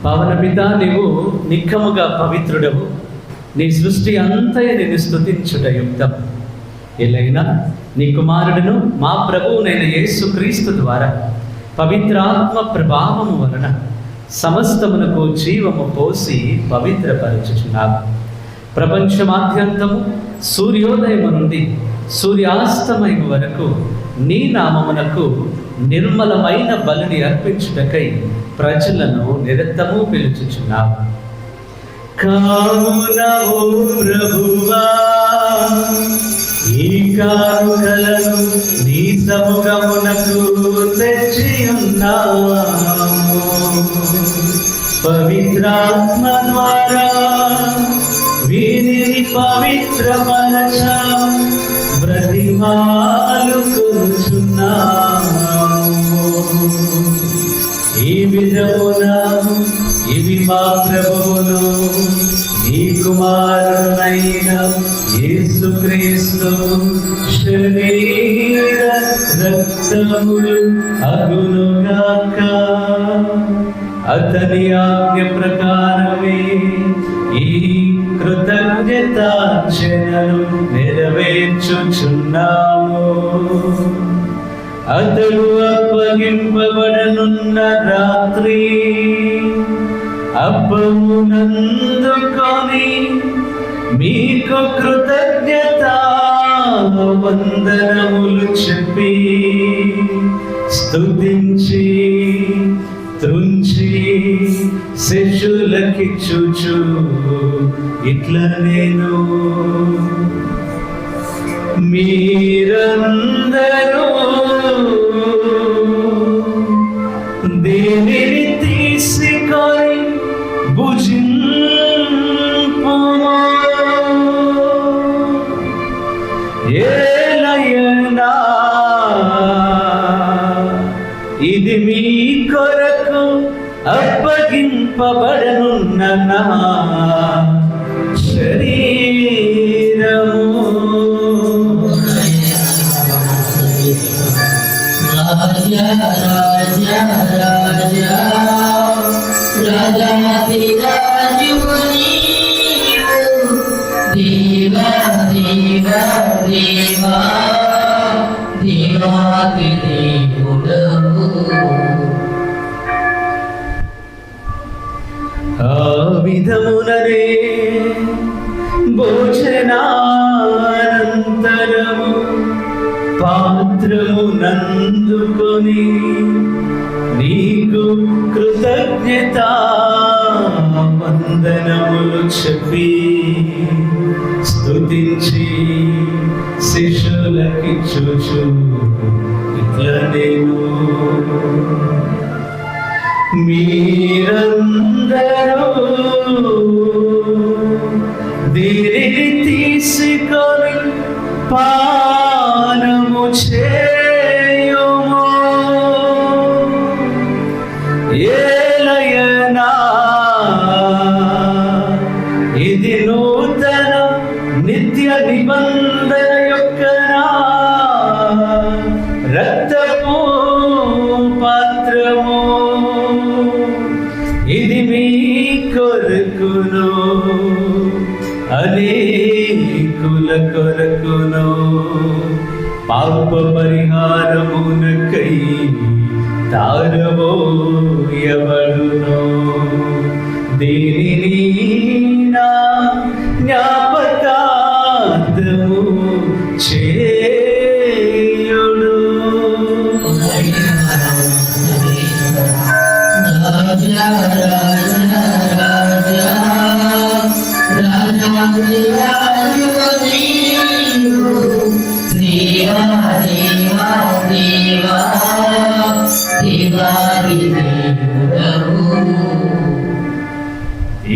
B: పవన పిత, నీవు నిక్కముగా పవిత్రుడవు. నీ సృష్టి అంతయు నిన్ను స్తుతించుట యుక్తం. ఎలైనా నీ కుమారుడును మా ప్రభువునైన యేసు క్రీస్తు ద్వారా పవిత్రాత్మ ప్రభావము వలన సమస్తమునకు జీవము పోసి పవిత్రపరచుచున్నావు. ప్రపంచమాద్యంతము సూర్యోదయము నుండి సూర్యాస్తమయము వరకు నీ నామమునకు నిర్మలమైన బలిని అర్పించుటకై ప్రజలను నిరతము పిలుచుచున్నావు. కావున ఓ ప్రభువా, ఈ కానుకలను నీ సముఖమునకు తెచ్చి ఉన్నాము. పవిత్రాత్మ ద్వారా వీరిని పవిత్రపరచ బ్రతిమాలుకొనుచున్నాము. ఈ విధమున ఇవి మా ప్రభువును నీ కుమారుడైన యేసుక్రీస్తు శరీర రక్తములు అగునుగాక. అతని ఆజ్ఞ ప్రకారమే ఈ కృతజ్ఞతార్చనను నెరవేర్చుచున్నాము. అతడు అప్పగింపబడనున్న రాత్రి అప్పమునందుకొని మీకు కృతజ్ఞతా వందనములు చెప్పి స్తుతించి త్రుంచి శిష్యులకిచ్చుచు ఇట్లా నేను, మీరందరూ దేనిని తీసుకొని భుజింపుము. ఏలయనా ఇది మీ కొరకు అప్పగింపబడనున్న నా శరీరము.
A: రాజా రాజా రాజా రాజాతి రాజువు నీవు, దేవా దేవా దేవా దేవాతి దేవుడవు.
B: ఆ విధముననే భోజనానంతరము పాత్రము నందుకొని నీకు కృతజ్ఞతా వందనములు చెప్పి స్తుతించి శిష్యులకిచ్చుచు ఇట్లా నేను, మీరందరూ దీనిని తీసుకొని పానము చేయుము. ఏలయనా ఇది నూతన నిత్య నిబంధన యొక్క రక్తపు పాత్రము. ఇది మీ కొరకును అనేకుల కొరకును పాప పరిహారమునకై తారబోయబడును. దీనిని నా జ్ఞాపకార్థము చేయుడు.
A: రాజా రాజా రాజా రాజాతి రాజువు నీవు, దేవా దేవా దేవా దేవాతి దేవుడవు.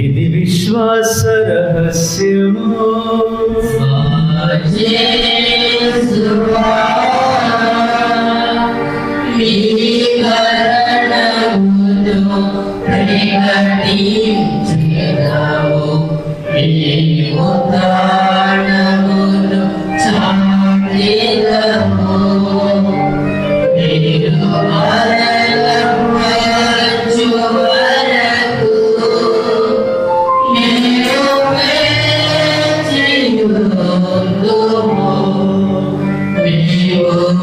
B: ఇది విశ్వాస రహస్యము.
A: జేసువా మీ మరణమును ప్రకటించెదము, మీ ఉత్థానమును చాటెదము. మీరు మరణము వచ్చు వరకు మేము వేచియుందుము,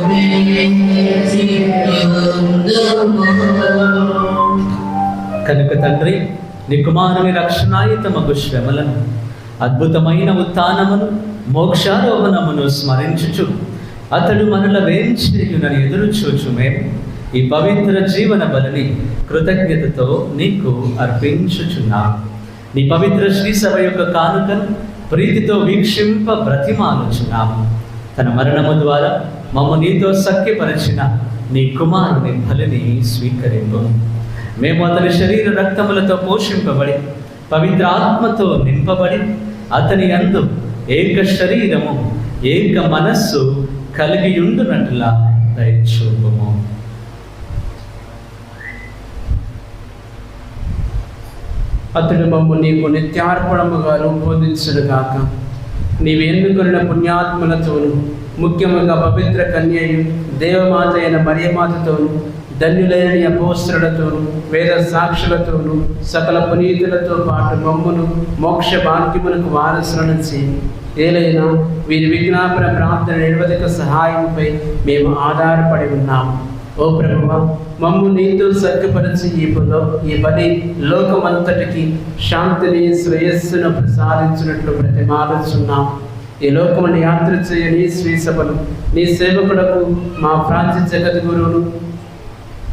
A: మేము వేచియుందుము.
B: కనుక తండ్రి, నీ కుమారుని రక్షణాయుతమగు శ్రమలను, అద్భుతమైన ఉత్థానమును, మోక్షారోహణమును స్మరించుచు అతడు మనల వేంచేయునని ఎదురు చూచు మేము ఈ పవిత్ర జీవన బలిని కృతజ్ఞతతో నీకు అర్పించుచున్నాం. నీ పవిత్ర శ్రీ సభ యొక్క కానుకను ప్రీతితో వీక్షింప బ్రతిమాలుచున్నాము. తన మరణము ద్వారా మమ్మ నీతో సఖ్యపరిచిన నీ కుమారుని బలిని స్వీకరింపు. మేము అతని శరీర రక్తములతో పోషింపబడి పవిత్ర ఆత్మతో నింపబడి అతని యందు ఏక శరీరము ఏక మనస్సు కలిగి ఉండునట్లా దయచూపుము.
C: అతడు మమ్ము నీకు నిత్యార్పణముగా రూపొందించుడుగాక. నీవు ఎన్నుకొనిన పుణ్యాత్మలతోనూ ముఖ్యముగా పవిత్ర కన్యయు దేవమాత అయిన మరియమాతతోనూ ధన్యులైన నీ అపోస్తలులతోనూ వేద సాక్షులతోనూ సకల పునీతులతో పాటు మమ్మును మోక్ష భాగ్యమునకు వారసులను చేయి. ఏలైనా వీరి విజ్ఞాపన ప్రార్థన నిరవధిక సహాయంపై మేము ఆధారపడి ఉన్నాము. ఓ ప్రభువా, మమ్ము నీతో సఖ్యపరిచి ఈ బలి లోకమంతటికి శాంతిని శ్రేయస్సును ప్రసాదించినట్లు ప్రతిమాలుచున్నాం. ఈ లోకమును యాత్ర చేయ నీ శ్రీసభను నీ సేవకులకు మా ప్రాంత్య జగద్గురువును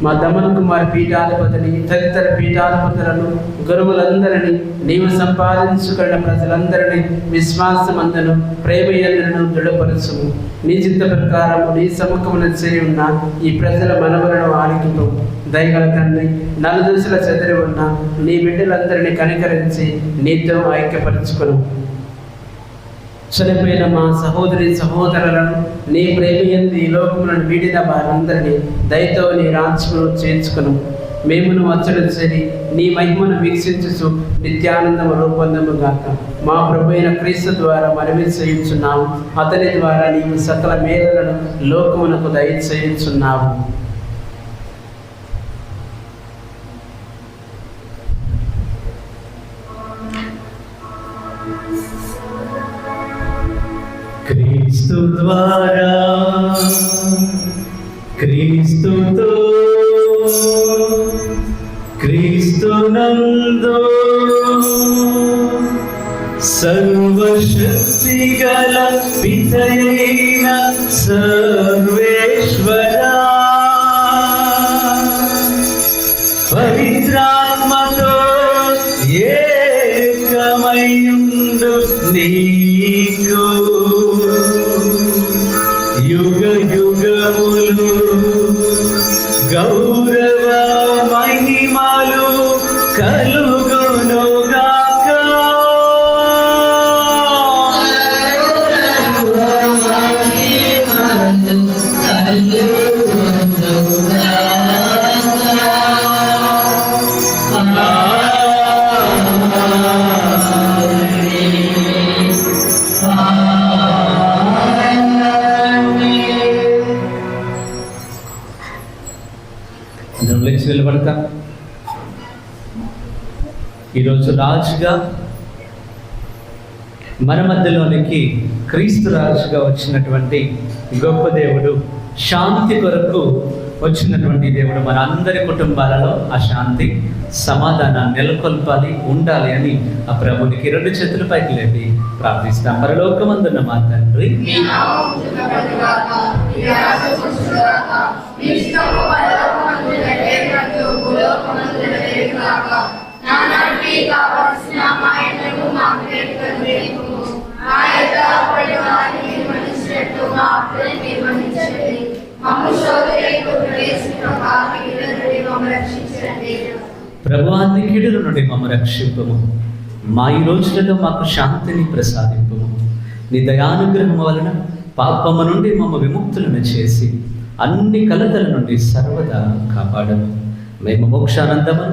C: మా దమన్ కుమార్ పీఠాధిపతిని తదితర పీఠాధిపతులను గురువులందరినీ నీవు సంపాదించుకున్న ప్రజలందరినీ విశ్వాసమందును ప్రేమయందును దృఢపరచుము. నీ చిత్త ప్రకారము నీ సముఖమున చేయి ఉన్న ఈ ప్రజల మనవులను ఆలికింపు. దయగల తండ్రి, నలుదిశల చెదిరి ఉన్న నీ బిడ్డలందరినీ కనికరించి నీతో ఐక్యపరచుకును. చనిపోయిన మా సహోదరి సహోదరులను నీ ప్రేమయందు ఈ లోకములను వీడిన వారందరినీ దయతో నీ రాజ్యమును చేర్చుకును. మేమును వచ్చలు చేరి నీ మహిమను వీక్షించుచు నిత్యానందము రూపొందముగాక. మా ప్రభు అయిన క్రీస్తు ద్వారా మనవి చేయుచున్నాము. అతని ద్వారా నీవు సకల మేలులను లోకమునకు దయచేయుచున్నావు.
B: క్రీస్తు ద్వారా క్రీస్తుతో క్రీస్తునందు సర్వశక్తి గల పితయైన సర్వేశ్వరా పవిత్రాత్మతో ఏకమయుండు నీకు యుగ యుగములు గౌరవ మహిమలు కలుగునుగాక. నిలబడతా. ఈరోజు రాజుగా మన మధ్యలోనికి క్రీస్తు రాజుగా వచ్చినటువంటి గొప్ప దేవుడు, శాంతి కొరకు వచ్చినటువంటి దేవుడు మన అందరి కుటుంబాలలో ఆ శాంతి సమాధానాన్ని నెలకొల్పాలి, ఉండాలి అని ఆ ప్రభునికి రెండు చేతుల పైకి లేపి ప్రార్థిస్తాం. పరలోకమందున్న మా తండ్రి, ప్రభువాన్ని కీడుల నుండి మమ్మ రక్షింపము. మా ఈ రోజులలో మాకు శాంతిని ప్రసాదింపము. నీ దయానుగ్రహం వలన పాపము నుండి మమ్మ విముక్తులను చేసి అన్ని కలతల నుండి సర్వదా కాపాడము. మేము మోక్షానందము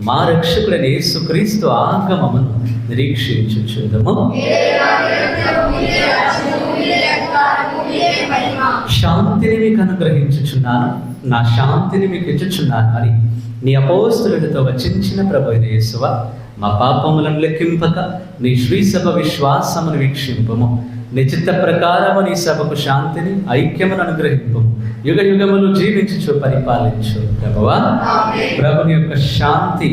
B: మా రక్షకుడైన యేసుక్రీస్తు ఆగమమును నిరీక్షించుచుందము. శాంతిని మీకు అనుగ్రహించుచున్నాను, నా శాంతిని మీకు ఇచ్చుచున్నాను అని నీ అపోస్తలులతో వచించిన ప్రభు అయిన యేసువా, మా పాపములను లెక్కింపక నీ శ్రీసభ విశ్వాసమును వీక్షింపము. నీ చిత్త ప్రకారము నీ సభకు శాంతిని ఐక్యమును అనుగ్రహింపము. యుగ యుగములు జీవించుచు పరిపాలించు ప్రభువా. ప్రభుని యొక్క శాంతి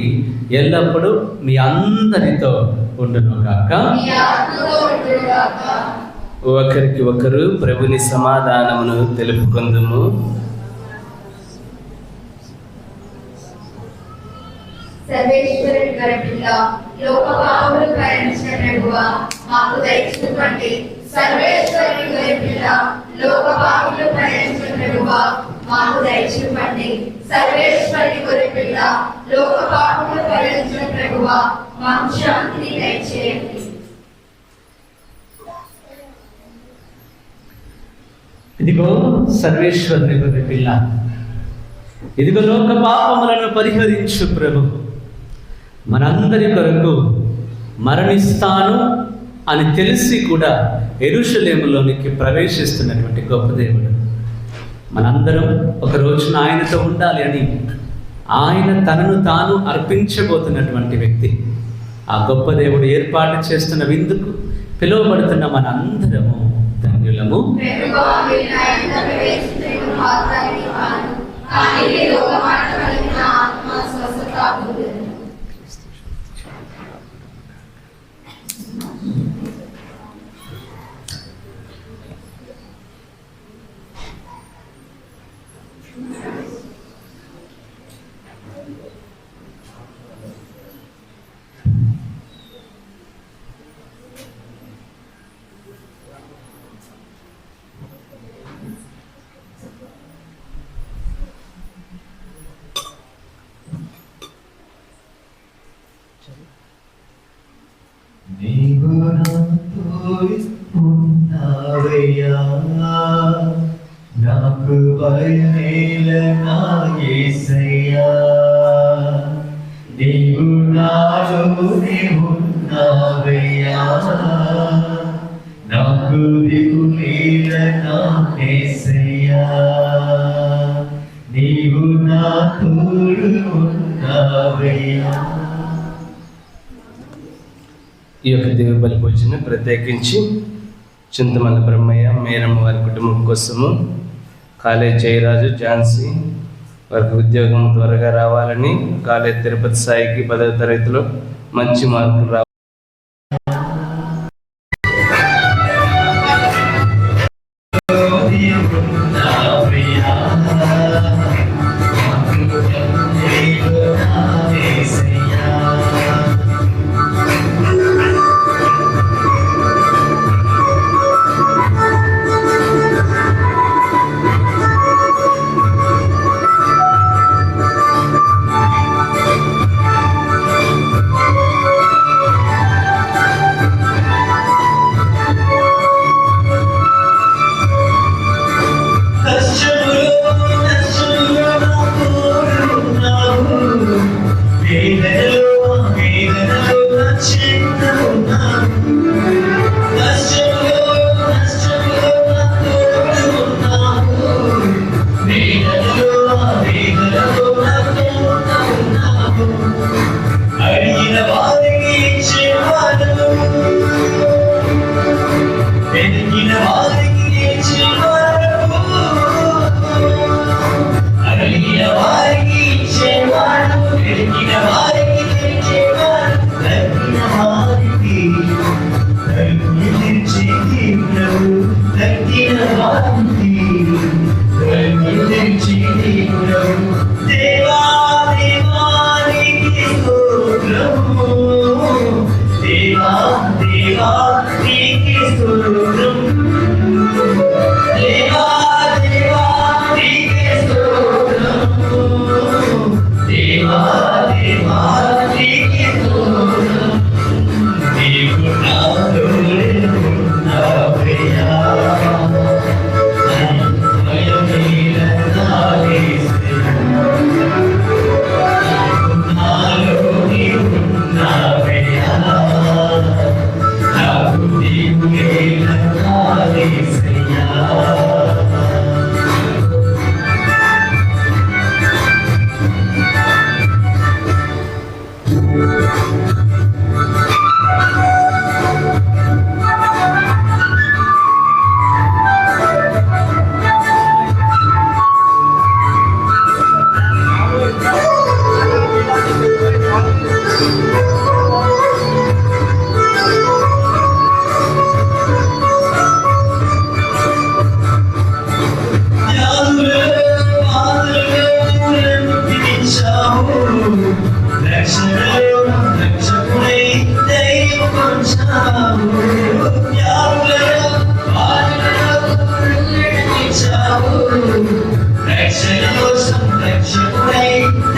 B: ఎల్లప్పుడూ మీ అందరితో ఉండును గాక.
F: ఒకరికి ఒకరు ప్రభుని సమాధానమును తెలుపుకొందుము.
I: సర్వేశ్వరుని గరిపిల్ల లోక పాపములు భరించిన ప్రభువా మాకు దయచూపండి. సర్వేశ్వరుని గరిపిల్ల లోక పాపములు భరించిన ప్రభువా మాకు దయచూపండి. సర్వేశ్వరుని గరిపిల్ల లోక పాపములు భరించిన ప్రభువా మాకు శాంతిని దయచేయండి.
B: ఇదిగో సర్వేశ్వరుని గొర్రె పిల్ల, ఇదిగో లోక పాపములను పరిహరించు ప్రభు, మనందరి కొరకు మరణిస్తాను అని తెలిసి కూడా యెరూషలేములోనికి ప్రవేశిస్తున్నటువంటి గొప్ప దేవుడు. మనందరం ఒక రోజున ఆయనతో ఉండాలి అని ఆయన తనను తాను అర్పించబోతున్నటువంటి వ్యక్తి. ఆ గొప్ప దేవుడు ఏర్పాటు చేస్తున్న విందుకు పిలువబడుతున్న మనందరము ధన్యులము.
A: నీవు నాతో ఉన్నావయ్యా, నాకు భయమేల నా యేసయ్యా. నీవు నాలోనే ఉన్నావయ్యా, నాకు దిగులేల నా యేసయ్యా. నీవు నా తోడు ఉన్నావయ్యా.
F: ఈ యొక్క దివ్య బలి పూజను ప్రత్యేకించి చింతమల్ల బ్రహ్మయ్య, మేరమ్మ వారి కుటుంబం కోసము, కాలేజ్ జయరాజు, ఝాన్సీ వారికి ఉద్యోగం త్వరగా రావాలని, కాలేజ్ తిరుపతి సాయికి 10వ తరగతిలో మంచి మార్కులు రావాలి.
A: కష్ట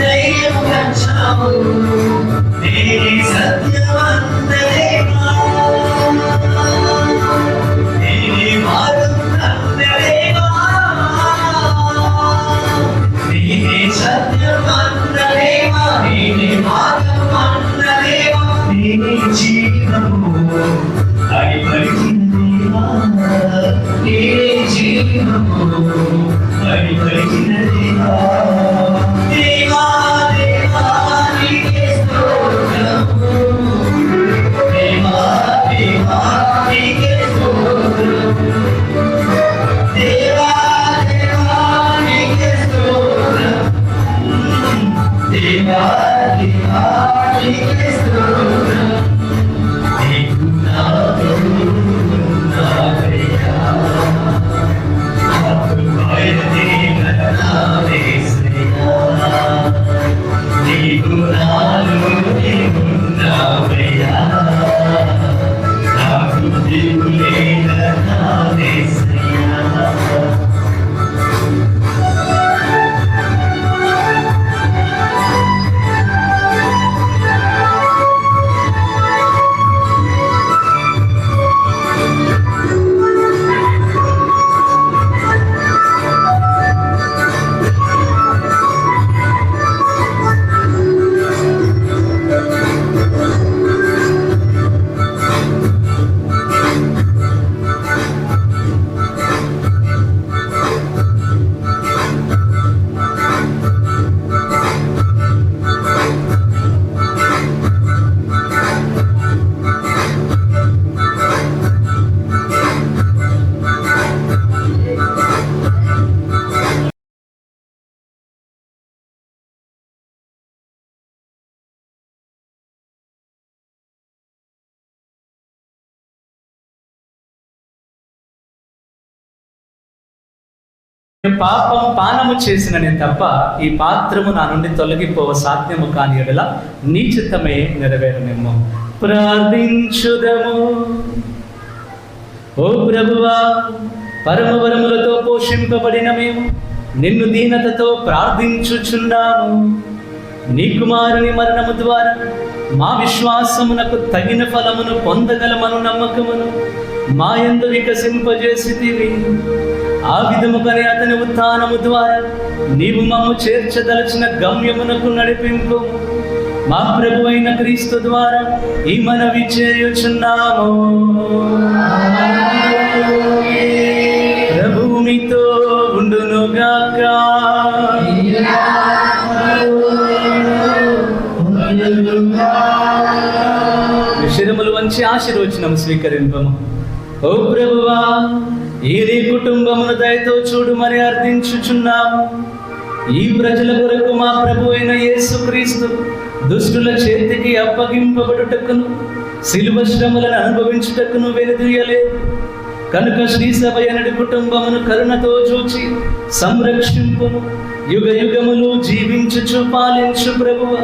A: ధైర్యం వచ్చావు నేనే సత్యవంత దేవా నేనే మార్గం అన్న దేవా నేనే సత్యవంత దేవా నేనే మార్గం అన్న దేవా నేనే జీవము అని పలికిన దేవా నేనే జీవము అని పలికిన దేవా దేవా దేవా నీకే స్తోత్రము దేవా దేవా నీకే స్తోత్రము దేవా దేవా నీకే స్తోత్రము దేవా దేవా నీకే స్తోత్రము నీకు నా తోడు ఉన్నావయ్యా నాకు బయలుదేరిన నా యేసయ్యా నీకు నాలోనే ఉన్నావయ్యా నాకు దిగులేన నా యేసయ్యా
B: పాపం పానము చేసిననే తప్ప ఈ పాత్రము నా నుండి తొలగిపోవ సాధ్యము కాని ఎడల నీ చిత్తమే నెరవేరనేమో. ప్రార్థించుదము. ఓ ప్రభువా, పరమవరములతో పోషింపబడిన మేము నిన్ను దీనతతో ప్రార్థించుచున్నాము. నీ కుమారుని మరణము ద్వారా మా విశ్వాసమునకు తగిన ఫలమును పొందగలమను నమ్మకమును మా యందు వికసింపజేసితివి. ఆ విధముగానే అతని ఉత్థానము ద్వారా నీవు మమ్ము చేర్చదలచిన గమ్యమునకు నడిపింపు. మా ప్రభు అయిన క్రీస్తు ద్వారా ఈ మనవి చేయుచున్నాము. ప్రభువు మీతో ఉండునుగాక. శిరములు వంచి ఆశీర్వచనము స్వీకరింపము. ఓ ప్రభువా, ఈ నీ కుటుంబమును దయతో చూడు మరి అర్థించుచున్నాము. ఈ ప్రజల కొరకు మా ప్రభు అయిన యేసుక్రీస్తు దుష్టుల చేతికి అప్పగింపబడుటకును శిలువ శ్రమలను అనుభవించుటకును వెనుదీయలేదు కనుక శ్రీ సభ అనడి కుటుంబమును కరుణతో చూచి సంరక్షింపుము. యుగ యుగములు జీవించుచు పాలించు ప్రభువ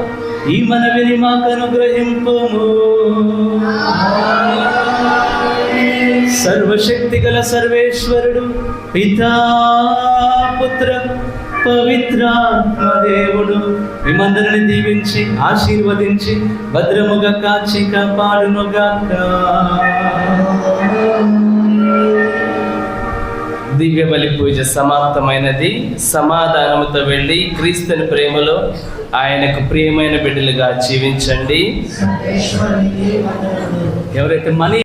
B: ఈ మనవిని మాకు అనుగ్రహింపుము. సర్వశక్తి గల సర్వేశ్వరుడు పితా పుత్ర పవిత్రాత్మ దేవుడు మిమ్మందరిని దీవించి ఆశీర్వదించి భద్రముగా కాచి కాపాడునుగాక.
F: దివ్య బలి పూజ సమాప్తమైనది. సమాధానముతో వెళ్ళి క్రీస్తుని ప్రేమలో ఆయనకు ప్రియమైన బిడ్డలుగా జీవించండి.
B: ఎవరైతే మనీ